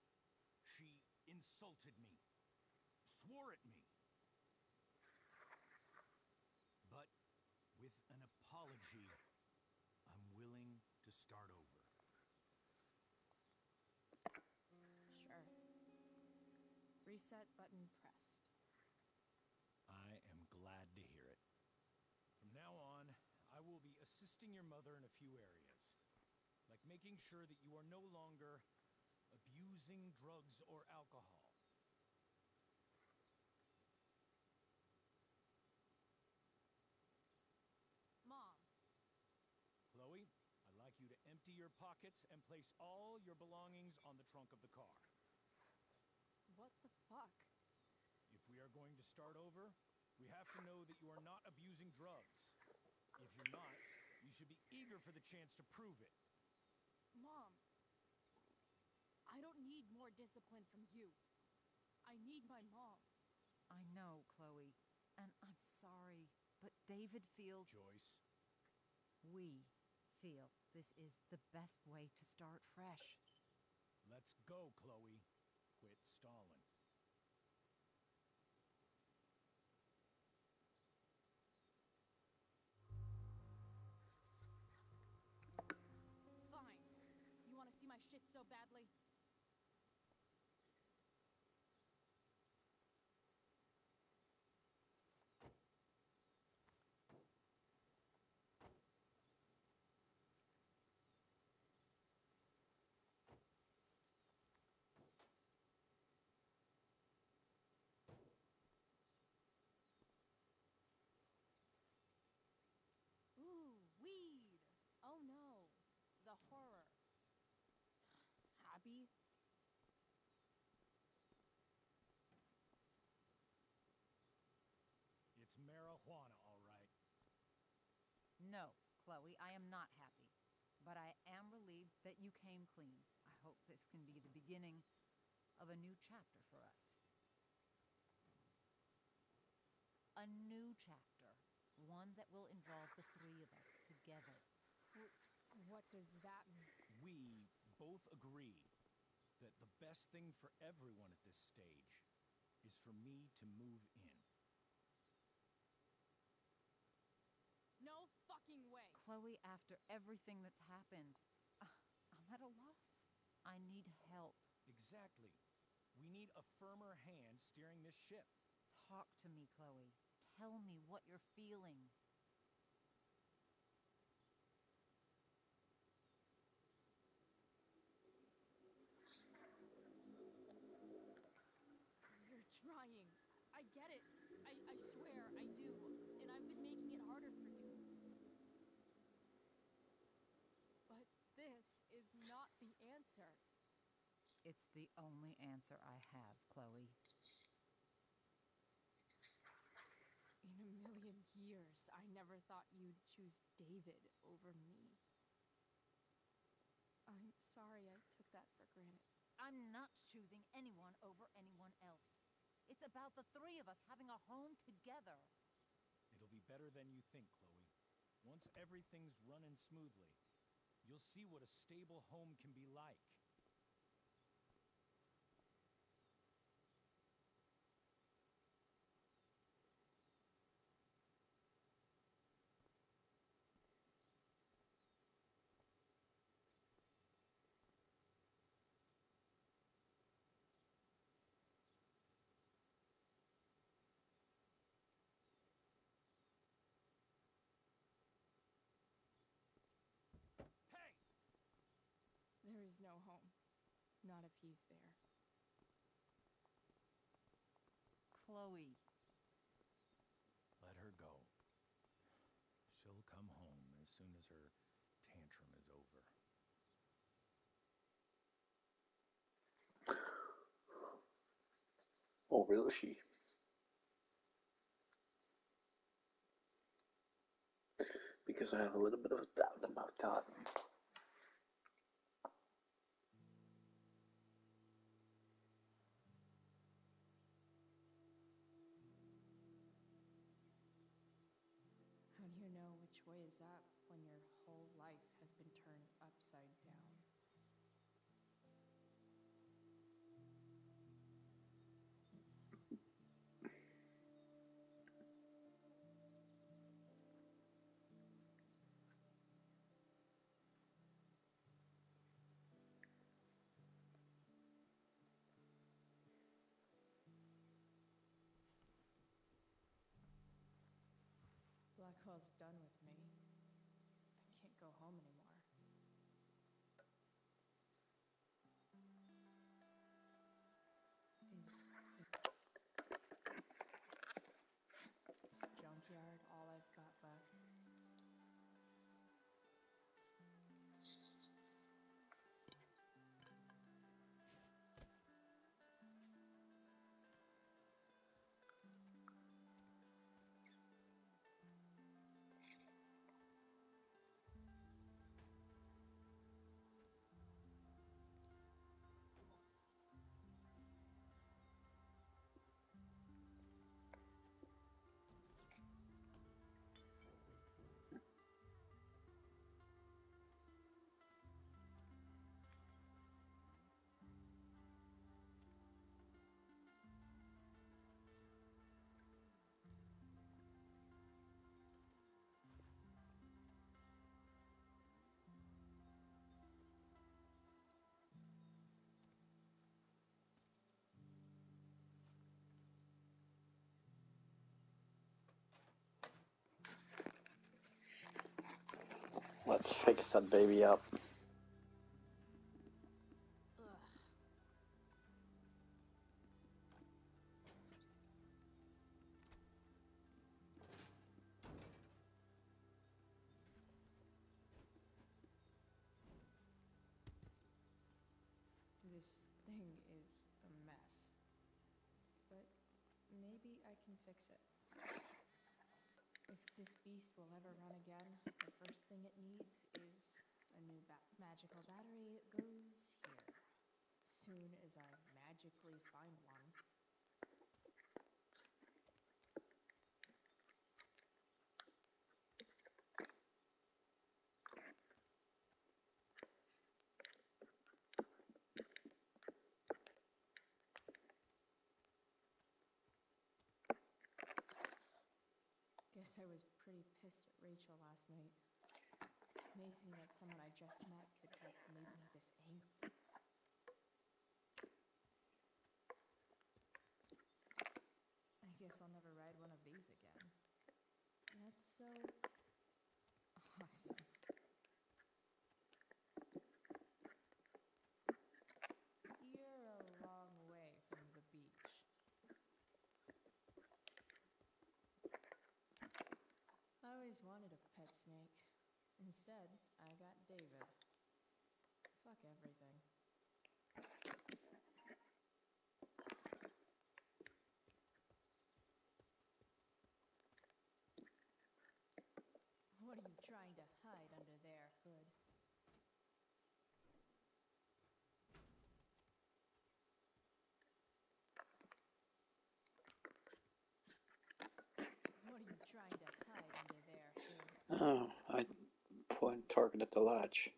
She insulted me, swore at me. But with an apology, I'm willing to start over. Sure. Reset button pressed. I am glad to hear it. From now on, I will be assisting your mother in a few areas, like making sure that you are no longer abusing drugs or alcohol. Mom. Chloe, I'd like you to empty your pockets and place all your belongings on the trunk of the car. What the fuck? If we are going to start over, we have to know that you are not abusing drugs. If you're not, you should be eager for the chance to prove it. Mom. I don't need more discipline from you. I need my mom. I know, Chloe, and I'm sorry, but David feels... Joyce. We feel this is the best way to start fresh. Let's go, Chloe. Quit stalling. Fine. You want to see my shit so badly? Ooh, weed! Oh no, the horror. Happy? It's marijuana, all right. No, Chloe, I am not happy. But I am relieved that you came clean. I hope this can be the beginning of a new chapter for us. A new chapter. One that will involve the three of us together. What does that mean? We both agree that the best thing for everyone at this stage is for me to move in. No fucking way! Chloe, after everything that's happened, I'm at a loss. I need help. Exactly. We need a firmer hand steering this ship. Talk to me, Chloe. Tell me what you're feeling. You're trying. I get it. I swear, I do. And I've been making it harder for you. But this is not the answer. It's the only answer I have, Chloe. In a million years, I never thought you'd choose David over me. I'm sorry I took that for granted. I'm not choosing anyone over anyone else. It's about the three of us having a home together. It'll be better than you think, Chloe. Once everything's running smoothly, you'll see what a stable home can be like. Hey! There is no home. Not if he's there. Chloe. Let her go. She'll come home as soon as her tantrum is over. Or will she? Because I have a little bit of doubt about that. How do you know which way is up when your whole life has been turned upside down? Blackwell's done with me. I can't go home anymore. Is junkyard all I've got left? Let's fix that baby up. This thing is a mess. But maybe I can fix it. If this beast will ever run again, the first thing it needs is a new magical battery goes here. Soon as I magically find one. Guess I was pretty pissed at Rachel last night. Amazing that someone I just met could have made me this angry. I guess I'll never ride one of these again. That's so awesome. You're a long way from the beach. I always wanted a pet snake. Instead, I got David. Fuck everything. What are you trying to hide under there, Hood? What are you trying to hide under there, Hood? Oh, I targeted the latch.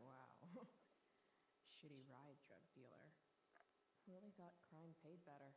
Wow. Shitty ride drug dealer. Really thought crime paid better.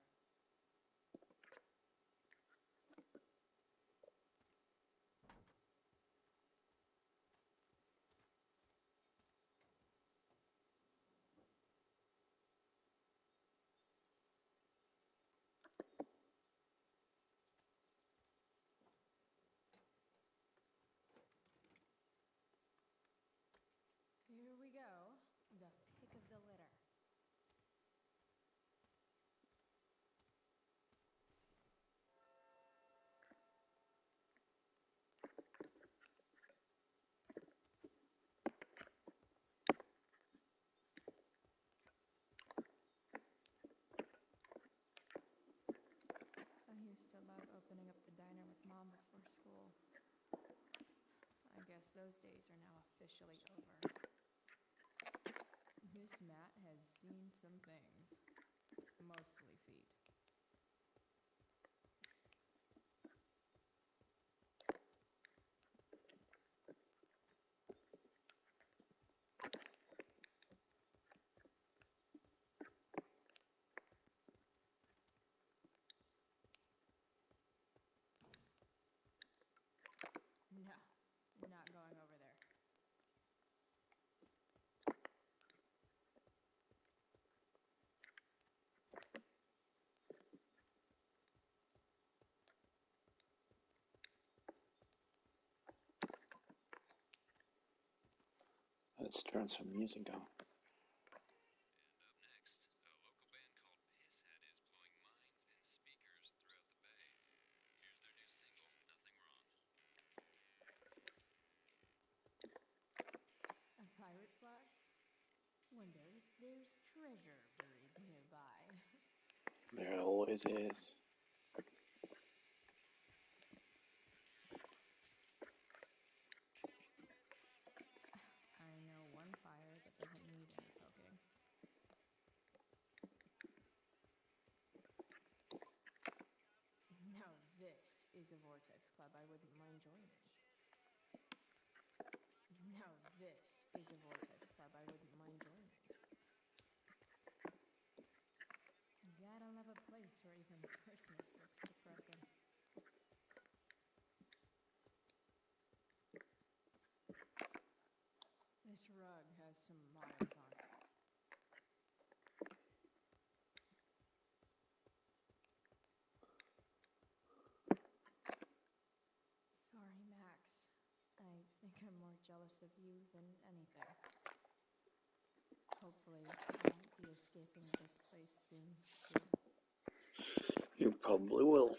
those days are now officially over. This mat has seen some things. Mostly feet. No, not going over there. Let's turn some music on. A pirate flag? Wonder if there's treasure buried nearby. There always is. I know one fire that doesn't need any poking. Now this is a vortex club I wouldn't mind joining. Now this is a vortex club I wouldn't mind joining. Gotta love a place where even Christmas looks depressing. This rug has some miles on it. Sorry, Max. I think I'm more jealous of you than anything. Hopefully, I'll be escaping this place soon, too. You probably will.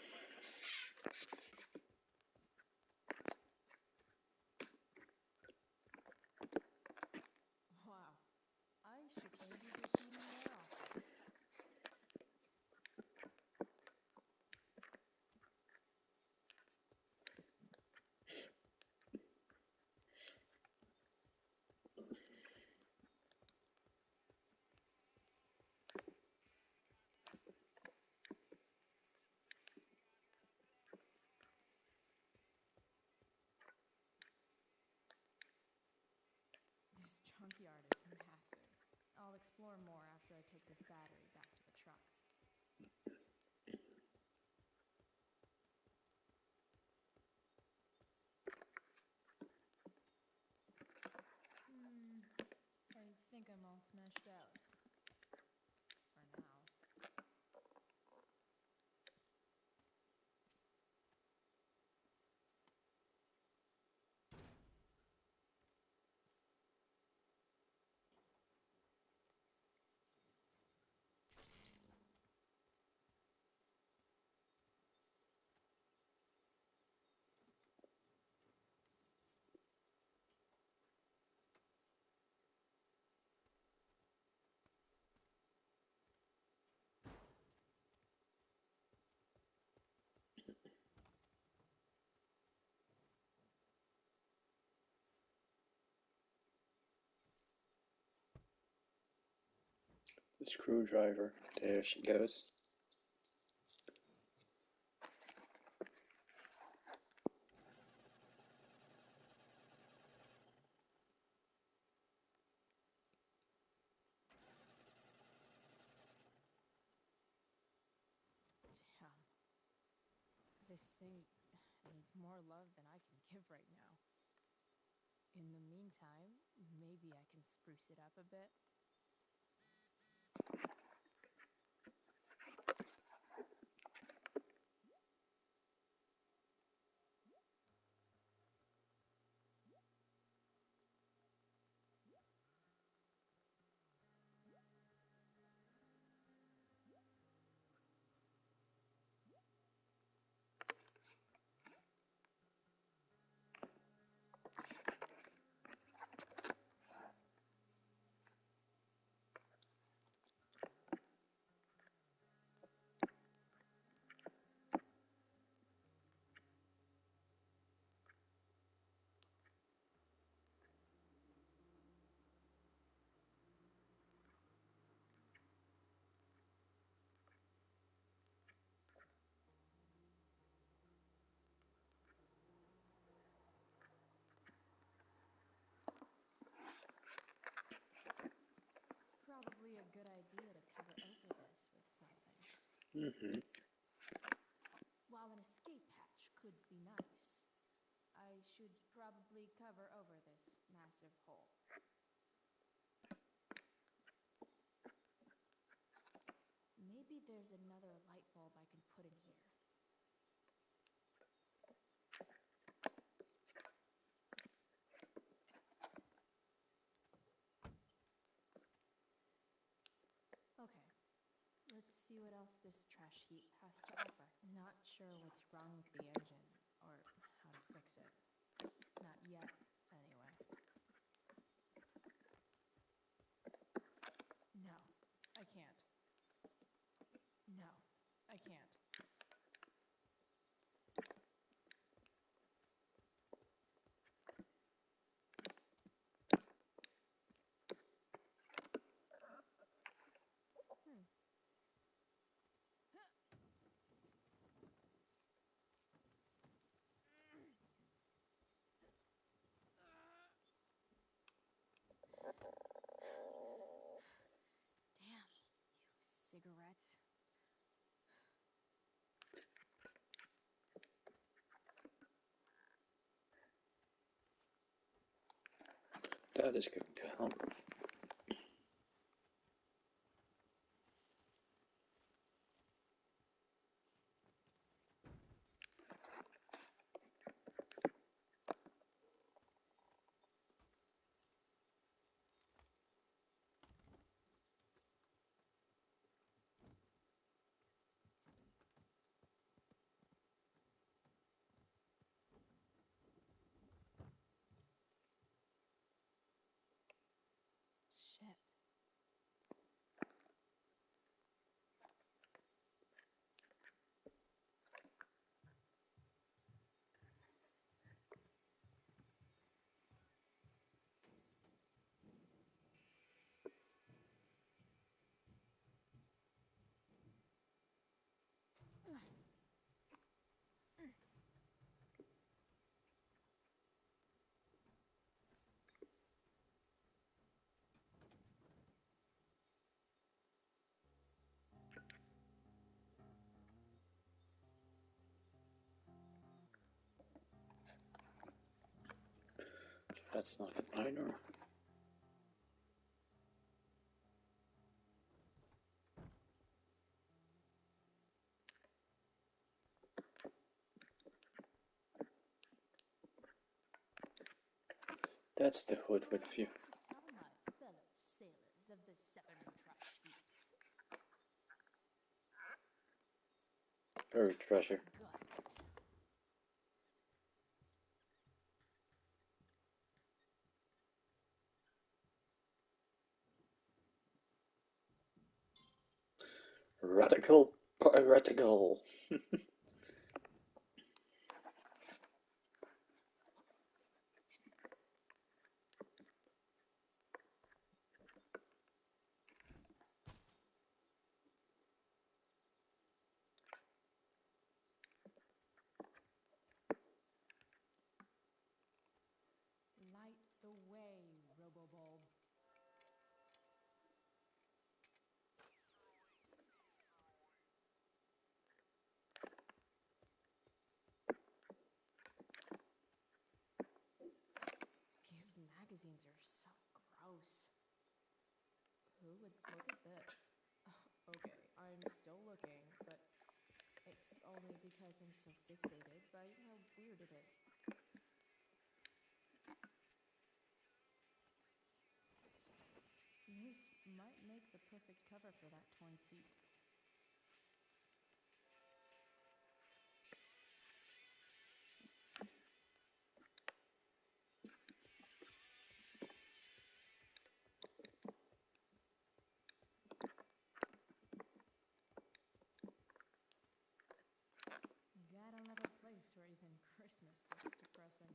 Wow. I should maybe be feeding more often. This junkyard is massive. I'll explore more after I take this battery back to the truck. I think I'm all smashed out. For now. The screwdriver. There she goes. Damn. This thing needs more love than I can give right now. In the meantime, maybe I can spruce it up a bit. Mm-hmm. While an escape hatch could be nice, I should probably cover over this massive hole. Maybe there's another light bulb I can put in here. Okay, let's see what else this trash heap has to offer. Not sure what's wrong with the engine, or how to fix it. Not yet, anyway. No, I can't. No, I can't. Damn, you cigarettes. That is going to help. Shit. That's not a minor. That's the hood with view. Tell my fellow sailors of the 7 trash heaps. Buried treasure. Got it. Radical piratical. Light the way, Robobulb. These magazines are so gross. Who would look at this? Okay, I'm still looking, but it's only because I'm so fixated by how weird it is. This might make the perfect cover for that torn seat. Gotta love a place where even Christmas looks depressing.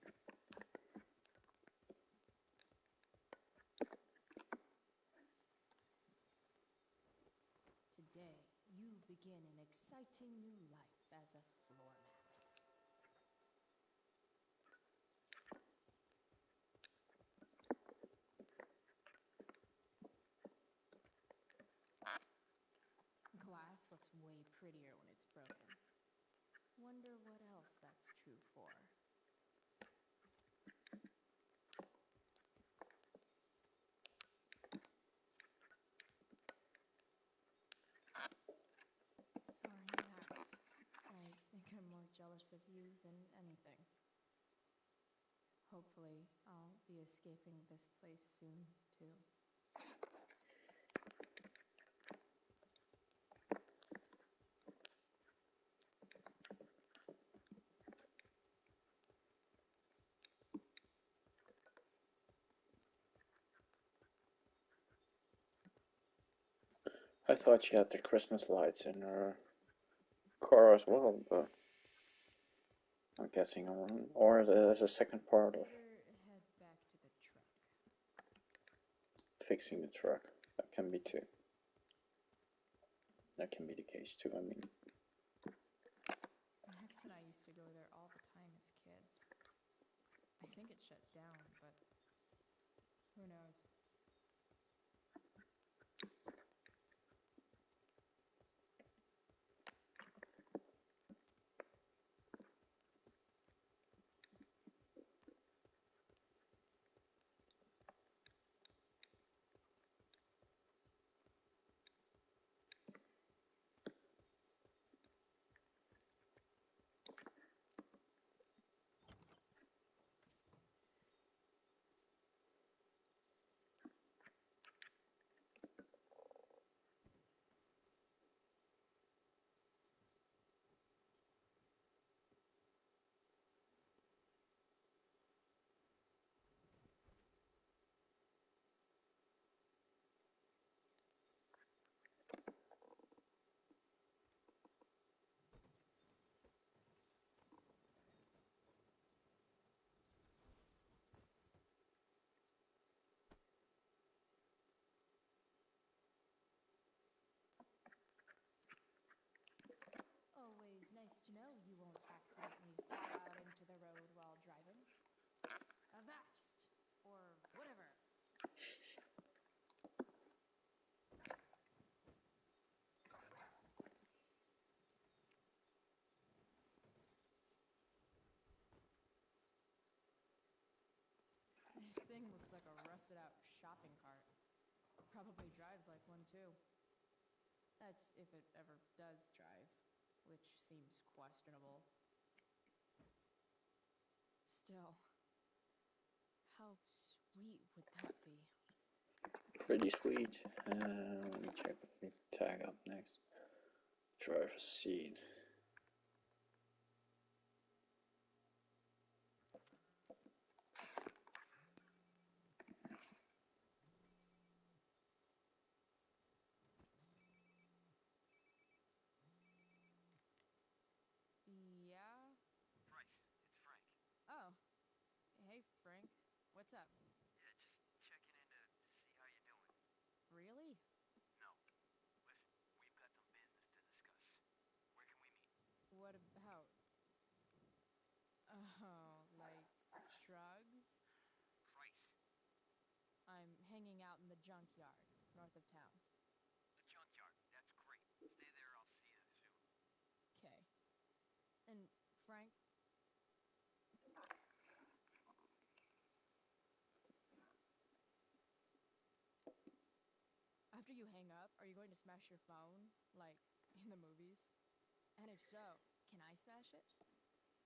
Today, you begin an exciting new life as a floor mat. Glass looks way prettier when it's broken. Wonder what else that's true for. Sorry, Max. I think I'm more jealous of you than anything. Hopefully, I'll be escaping this place soon, too. I thought she had the Christmas lights in her car as well, but I'm guessing or there's a second part of Better head back to the truck. fixing the truck. That can be too. That can be the case too, I mean. Max and I used to go there all the time as kids. I think it shut down, but who knows? Always nice to know you won't accidentally fall out into the road while driving. Avast! Or whatever. This thing looks like a rusted out shopping cart. Probably drives like one too. That's if it ever does drive, which seems questionable. Still, how sweet would that be? Pretty sweet. Let me check the tag up next. Driver's seat. Yeah? Bryce, it's Frank. Oh. Hey, Frank. What's up? Yeah, just checking in to see how you're doing. Really? No. Listen, we've got some business to discuss. Where can we meet? What about? Oh, like drugs? Price. I'm hanging out in the junkyard, north of town. The junkyard. That's great. Stay there. I'll see you soon. Okay. And, Frank, after you hang up, are you going to smash your phone? Like in the movies? And if so, can I smash it?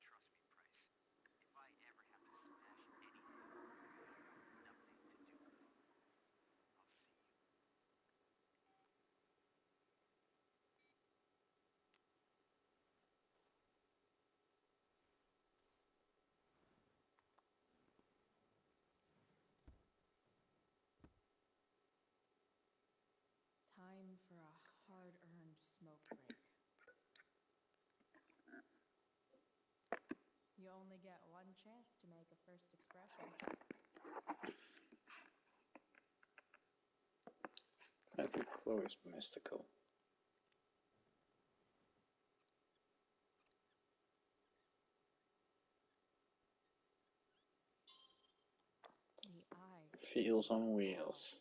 Trust me, Price. If I ever have to smash anything, it'll have nothing to do with you. I'll see you. Time for a hard-earned smoke break. You only get one chance to make a first expression. I think Chloe's mystical. The eye Feels on speaks wheels.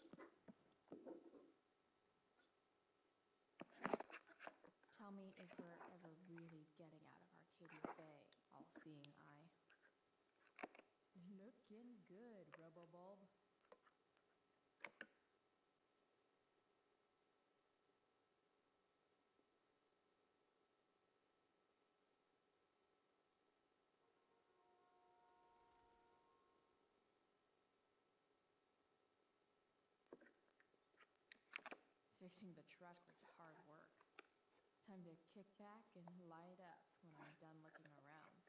If we're ever really getting out of Arcadia Bay, all-seeing eye. Looking good, Robobulb. Fixing the truck was hard work. Time to kick back and light up when I'm done looking around.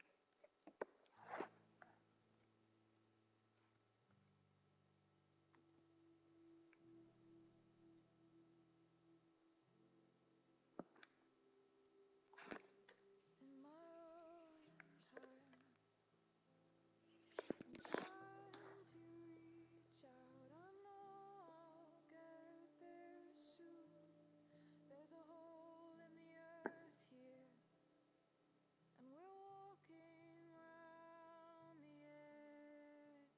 In my own time, I'm trying to reach out. I know I'll get there soon. There's a hole in the earth here, and we're walking round the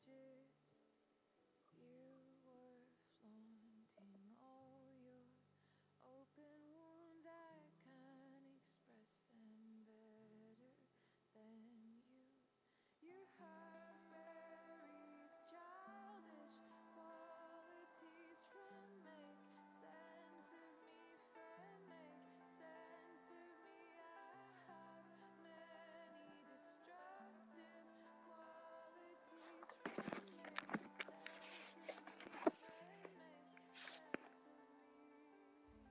edges. You were flaunting all your open wounds. I can't express them better than you. You have buried childish qualities. Friend, make sense of me. Friend, make sense of me. I have many destructive qualities. Friend, make sense of me. Friend, make sense of me.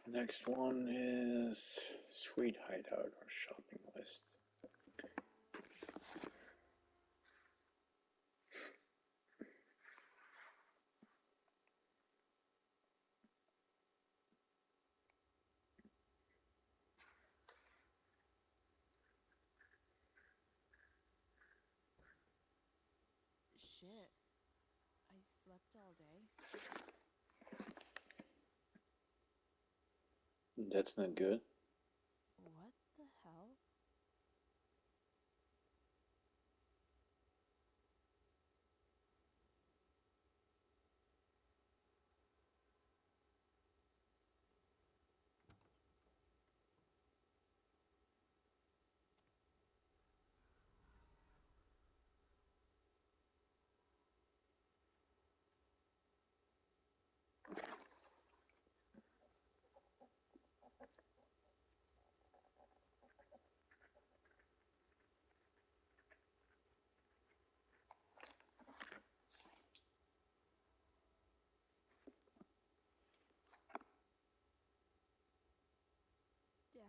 Next one is Sweet Hideout or Shopping List. Shit. I slept all day. That's not good. What the hell? Yeah.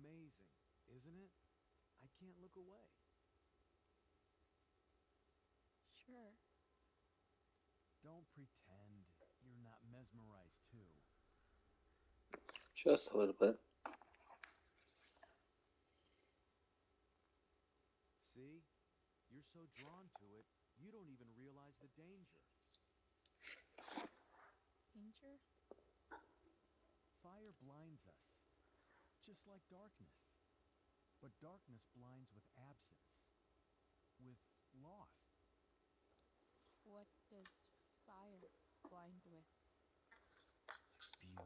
Amazing, isn't it? I can't look away. Sure. Don't pretend you're not mesmerized too. Just a little bit. See? You're so drawn to it, you don't even realize the danger. Danger? Fire blinds us, just like darkness. But darkness blinds with absence. lost. What does fire blind with? Beauty.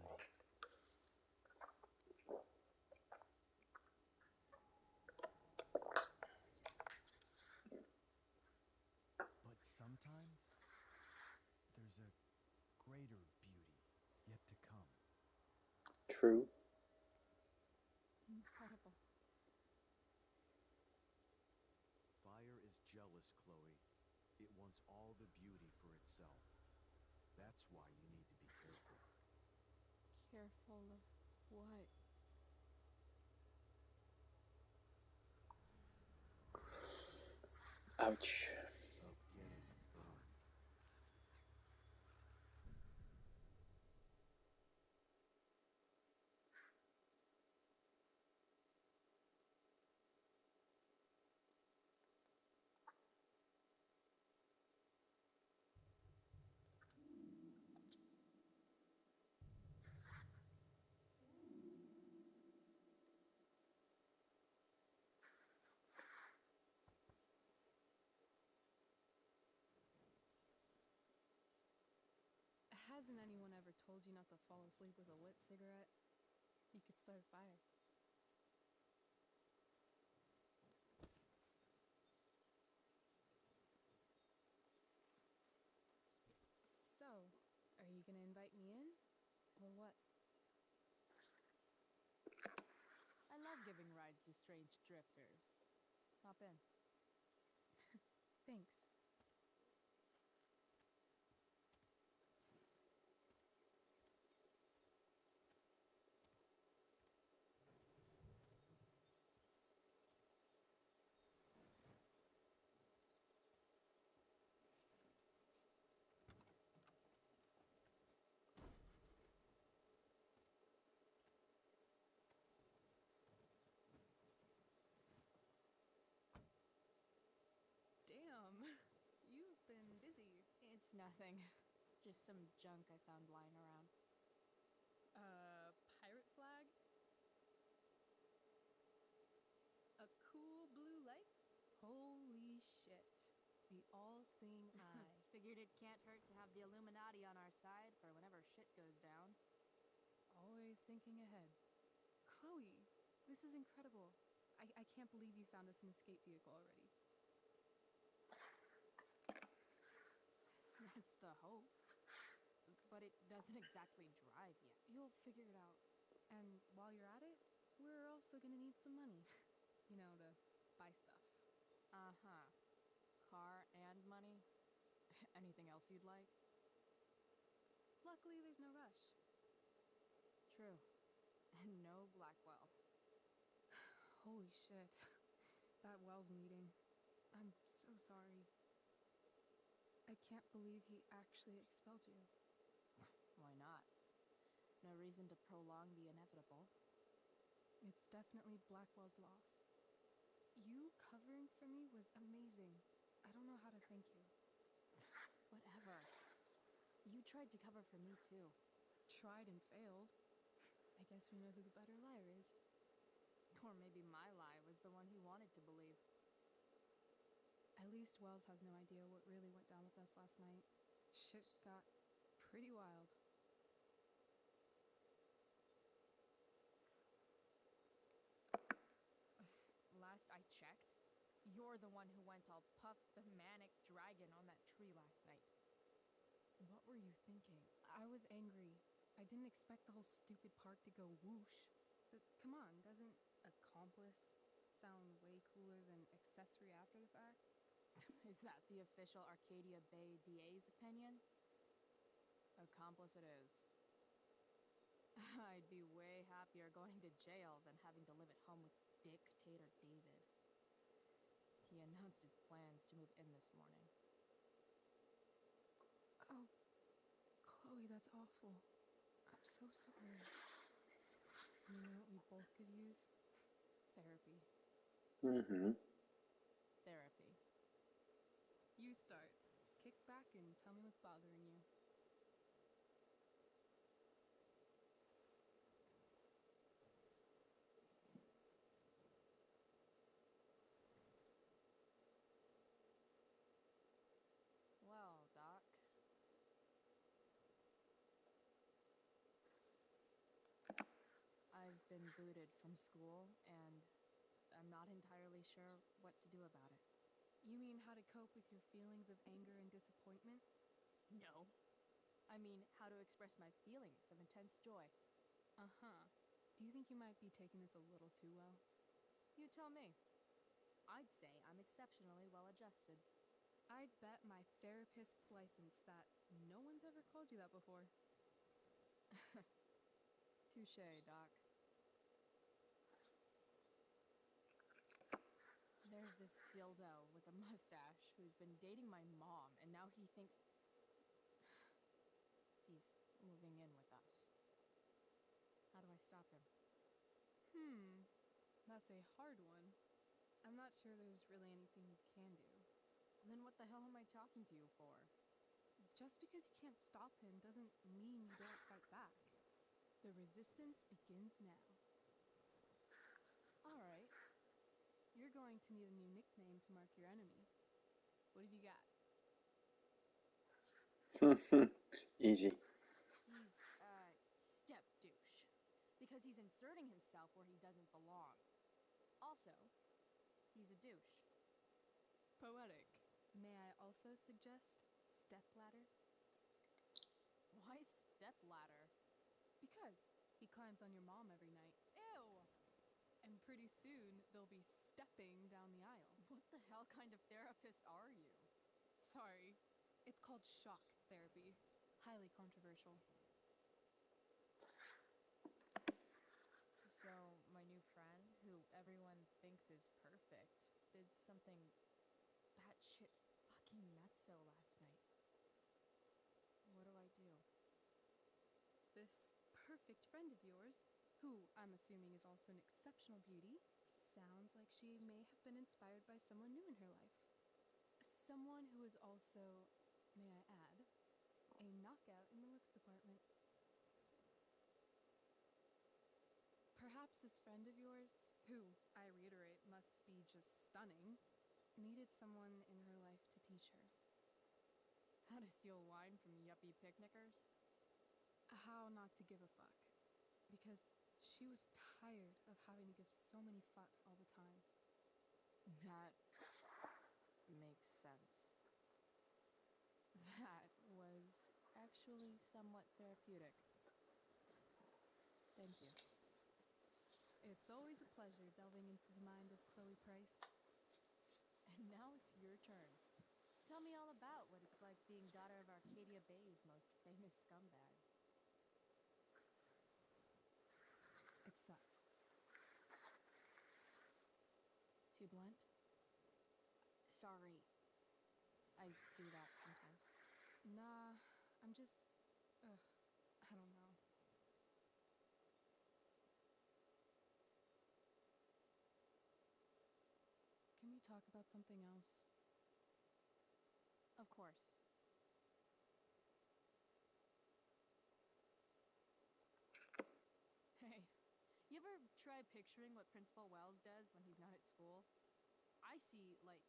But sometimes there's a greater beauty yet to come. True. Incredible. Fire is jealous, Chloe. It wants all the beauty for itself. That's why you need to be careful. Careful of what? Ouch. Of getting burned. Hasn't anyone ever told you not to fall asleep with a lit cigarette? You could start a fire. So, are you gonna invite me in? Or what? I love giving rides to strange drifters. Hop in. Thanks. Damn, you've been busy. It's nothing. Just some junk I found lying around. Pirate flag? A cool blue light? Holy shit. The all-seeing eye. Figured it can't hurt to have the Illuminati on our side for whenever shit goes down. Always thinking ahead. Chloe, this is incredible. I can't believe you found us an escape vehicle already. That's the hope. But it doesn't exactly drive yet. You'll figure it out. And while you're at it, we're also gonna need some money. You know, to buy stuff. Uh-huh. Car and money? Anything else you'd like? Luckily, there's no rush. True. And no Blackwell. Holy shit. That Wells meeting. I'm so sorry. I can't believe he actually expelled you. Why not? No reason to prolong the inevitable. It's definitely Blackwell's loss. You covering for me was amazing. I don't know how to thank you. Whatever. You tried to cover for me, too. Tried and failed. I guess we know who the better liar is. Or maybe my lie was the one he wanted to believe. At least Wells has no idea what really went down with us last night. Shit got pretty wild. Last I checked, you're the one who went all Puff the Manic Dragon on that tree last night. What were you thinking? I was angry. I didn't expect the whole stupid park to go whoosh. But come on, doesn't accomplice sound way cooler than accessory after the fact? Is that the official Arcadia Bay DA's opinion? Accomplice it is. I'd be way happier going to jail than having to live at home with Dictator David. He announced his plans to move in this morning. Oh, Chloe, that's awful. I'm so sorry. You know what we both could use? Therapy. Mm-hmm. Therapy. You start. Kick back and tell me what's bothering you. getting booted from school, and I'm not entirely sure what to do about it. You mean how to cope with your feelings of anger and disappointment? No. I mean, how to express my feelings of intense joy. Uh-huh. Do you think you might be taking this a little too well? You tell me. I'd say I'm exceptionally well adjusted. I'd bet my therapist's license that no one's ever called you that before. Touché, Doc. There's this dildo with a mustache who's been dating my mom, and now he thinks he's moving in with us. How do I stop him? That's a hard one. I'm not sure there's really anything you can do. Then what the hell am I talking to you for? Just because you can't stop him doesn't mean you don't fight back. The resistance begins now. All right. You're going to need a new nickname to mark your enemy. What have you got? Easy. He's, step douche. Because he's inserting himself where he doesn't belong. Also, he's a douche. Poetic. May I also suggest stepladder? Why stepladder? Because he climbs on your mom every night. Ew! And pretty soon, they'll be stepping down the aisle. What the hell kind of therapist are you? Sorry. It's called shock therapy. Highly controversial. So, my new friend, who everyone thinks is perfect, did something batshit fucking nutso last night. What do I do? This perfect friend of yours, who I'm assuming is also an exceptional beauty, sounds like she may have been inspired by someone new in her life. Someone who is also, may I add, a knockout in the looks department. Perhaps this friend of yours, who, I reiterate, must be just stunning, needed someone in her life to teach her. How to steal wine from yuppie picnickers? How not to give a fuck. Because she was tired of having to give so many fucks all the time. That makes sense. That was actually somewhat therapeutic. Thank you. It's always a pleasure delving into the mind of Chloe Price. And now it's your turn. Tell me all about what it's like being daughter of Arcadia Bay's most famous scumbag. It sucks. Too blunt? Sorry. I do that sometimes. Nah, I'm just... I don't know. Can we talk about something else? Of course. Hey, you ever try picturing what Principal Wells does when he's not at school? I see, like,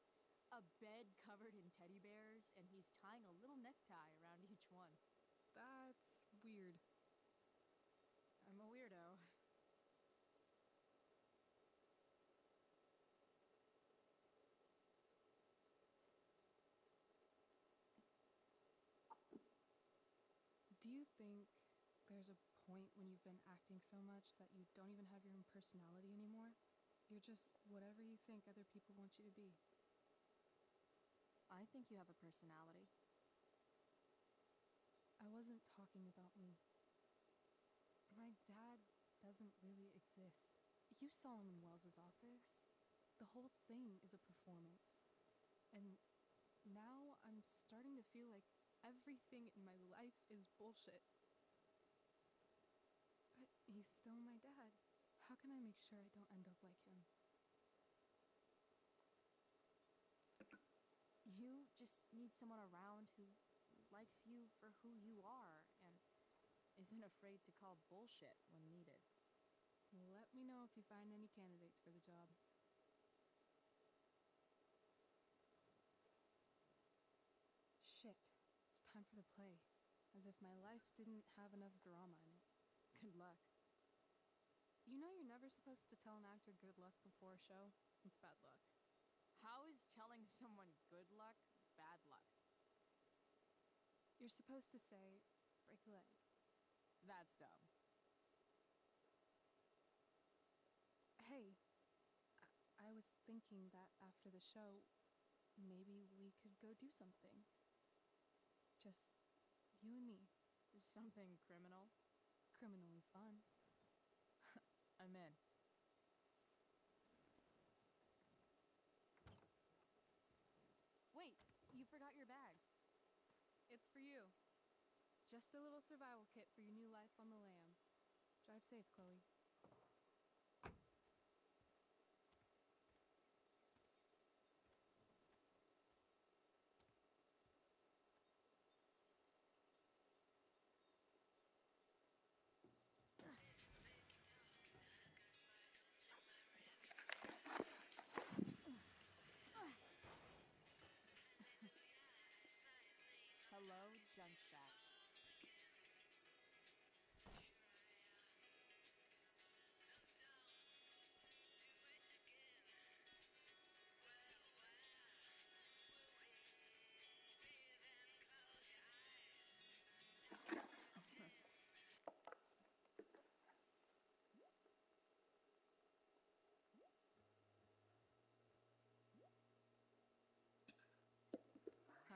a bed covered in teddy bears, and he's tying a little necktie around each one. That's weird. I'm a weirdo. Do you think there's a point when you've been acting so much that you don't even have your own personality anymore? You're just whatever you think other people want you to be. I think you have a personality. I wasn't talking about me. My dad doesn't really exist. You saw him in Wells's office. The whole thing is a performance. And now I'm starting to feel like everything in my life is bullshit. But he's still my dad. How can I make sure I don't end up like him? You just need someone around who likes you for who you are and isn't afraid to call bullshit when needed. Let me know if you find any candidates for the job. Shit. It's time for the play. As if my life didn't have enough drama in it. Good luck. You know you're never supposed to tell an actor good luck before a show? It's bad luck. How is telling someone good luck bad luck? You're supposed to say, break a leg. That's dumb. Hey, I was thinking that after the show, maybe we could go do something. Just you and me. Something criminal? Criminally fun. I'm in. Wait, you forgot your bag. It's for you. Just a little survival kit for your new life on the lam. Drive safe, Chloe. Hello, Junk Shack.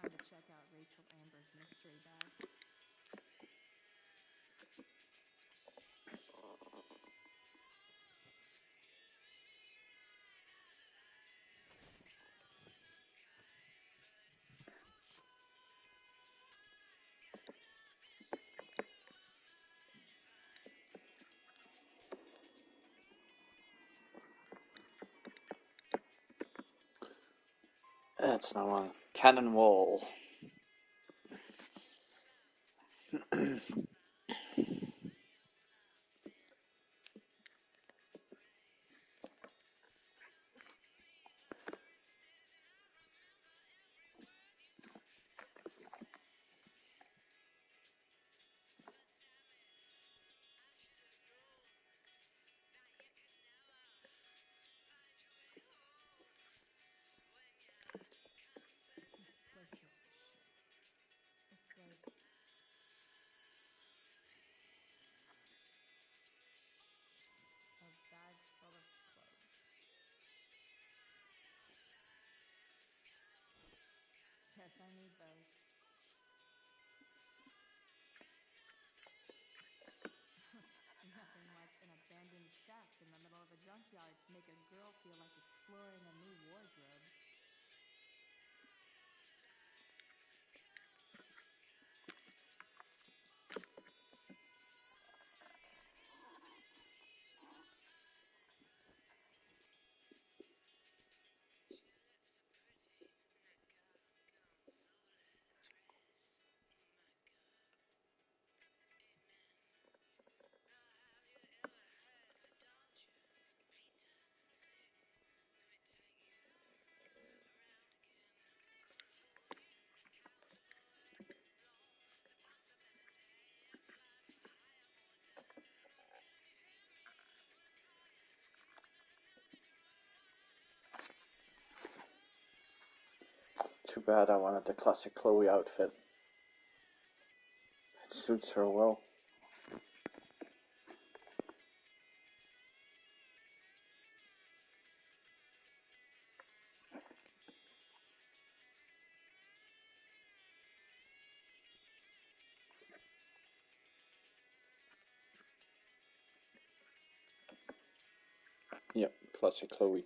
Time to check out Rachel Amber's mystery bag. It's now on Cannon Wall. This place is the shit. It's like a bag full of clothes. Yes, I need those. Nothing like an abandoned shack in the middle of a junkyard to make a girl feel like exploring a new wardrobe. Too bad I wanted the classic Chloe outfit. It suits her well. Yep, classic Chloe.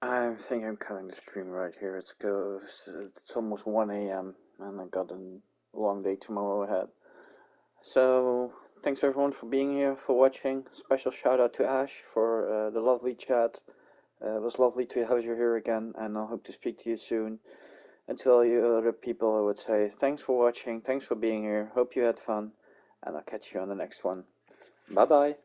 I think I'm cutting the stream right here. It's almost 1 a.m. and I got a long day tomorrow ahead. So thanks everyone for being here, for watching. Special shout out to Ash for the lovely chat. It was lovely to have you here again, and I hope to speak to you soon. And to all you other people, I would say thanks for watching, thanks for being here. Hope you had fun, and I'll catch you on the next one. Bye bye.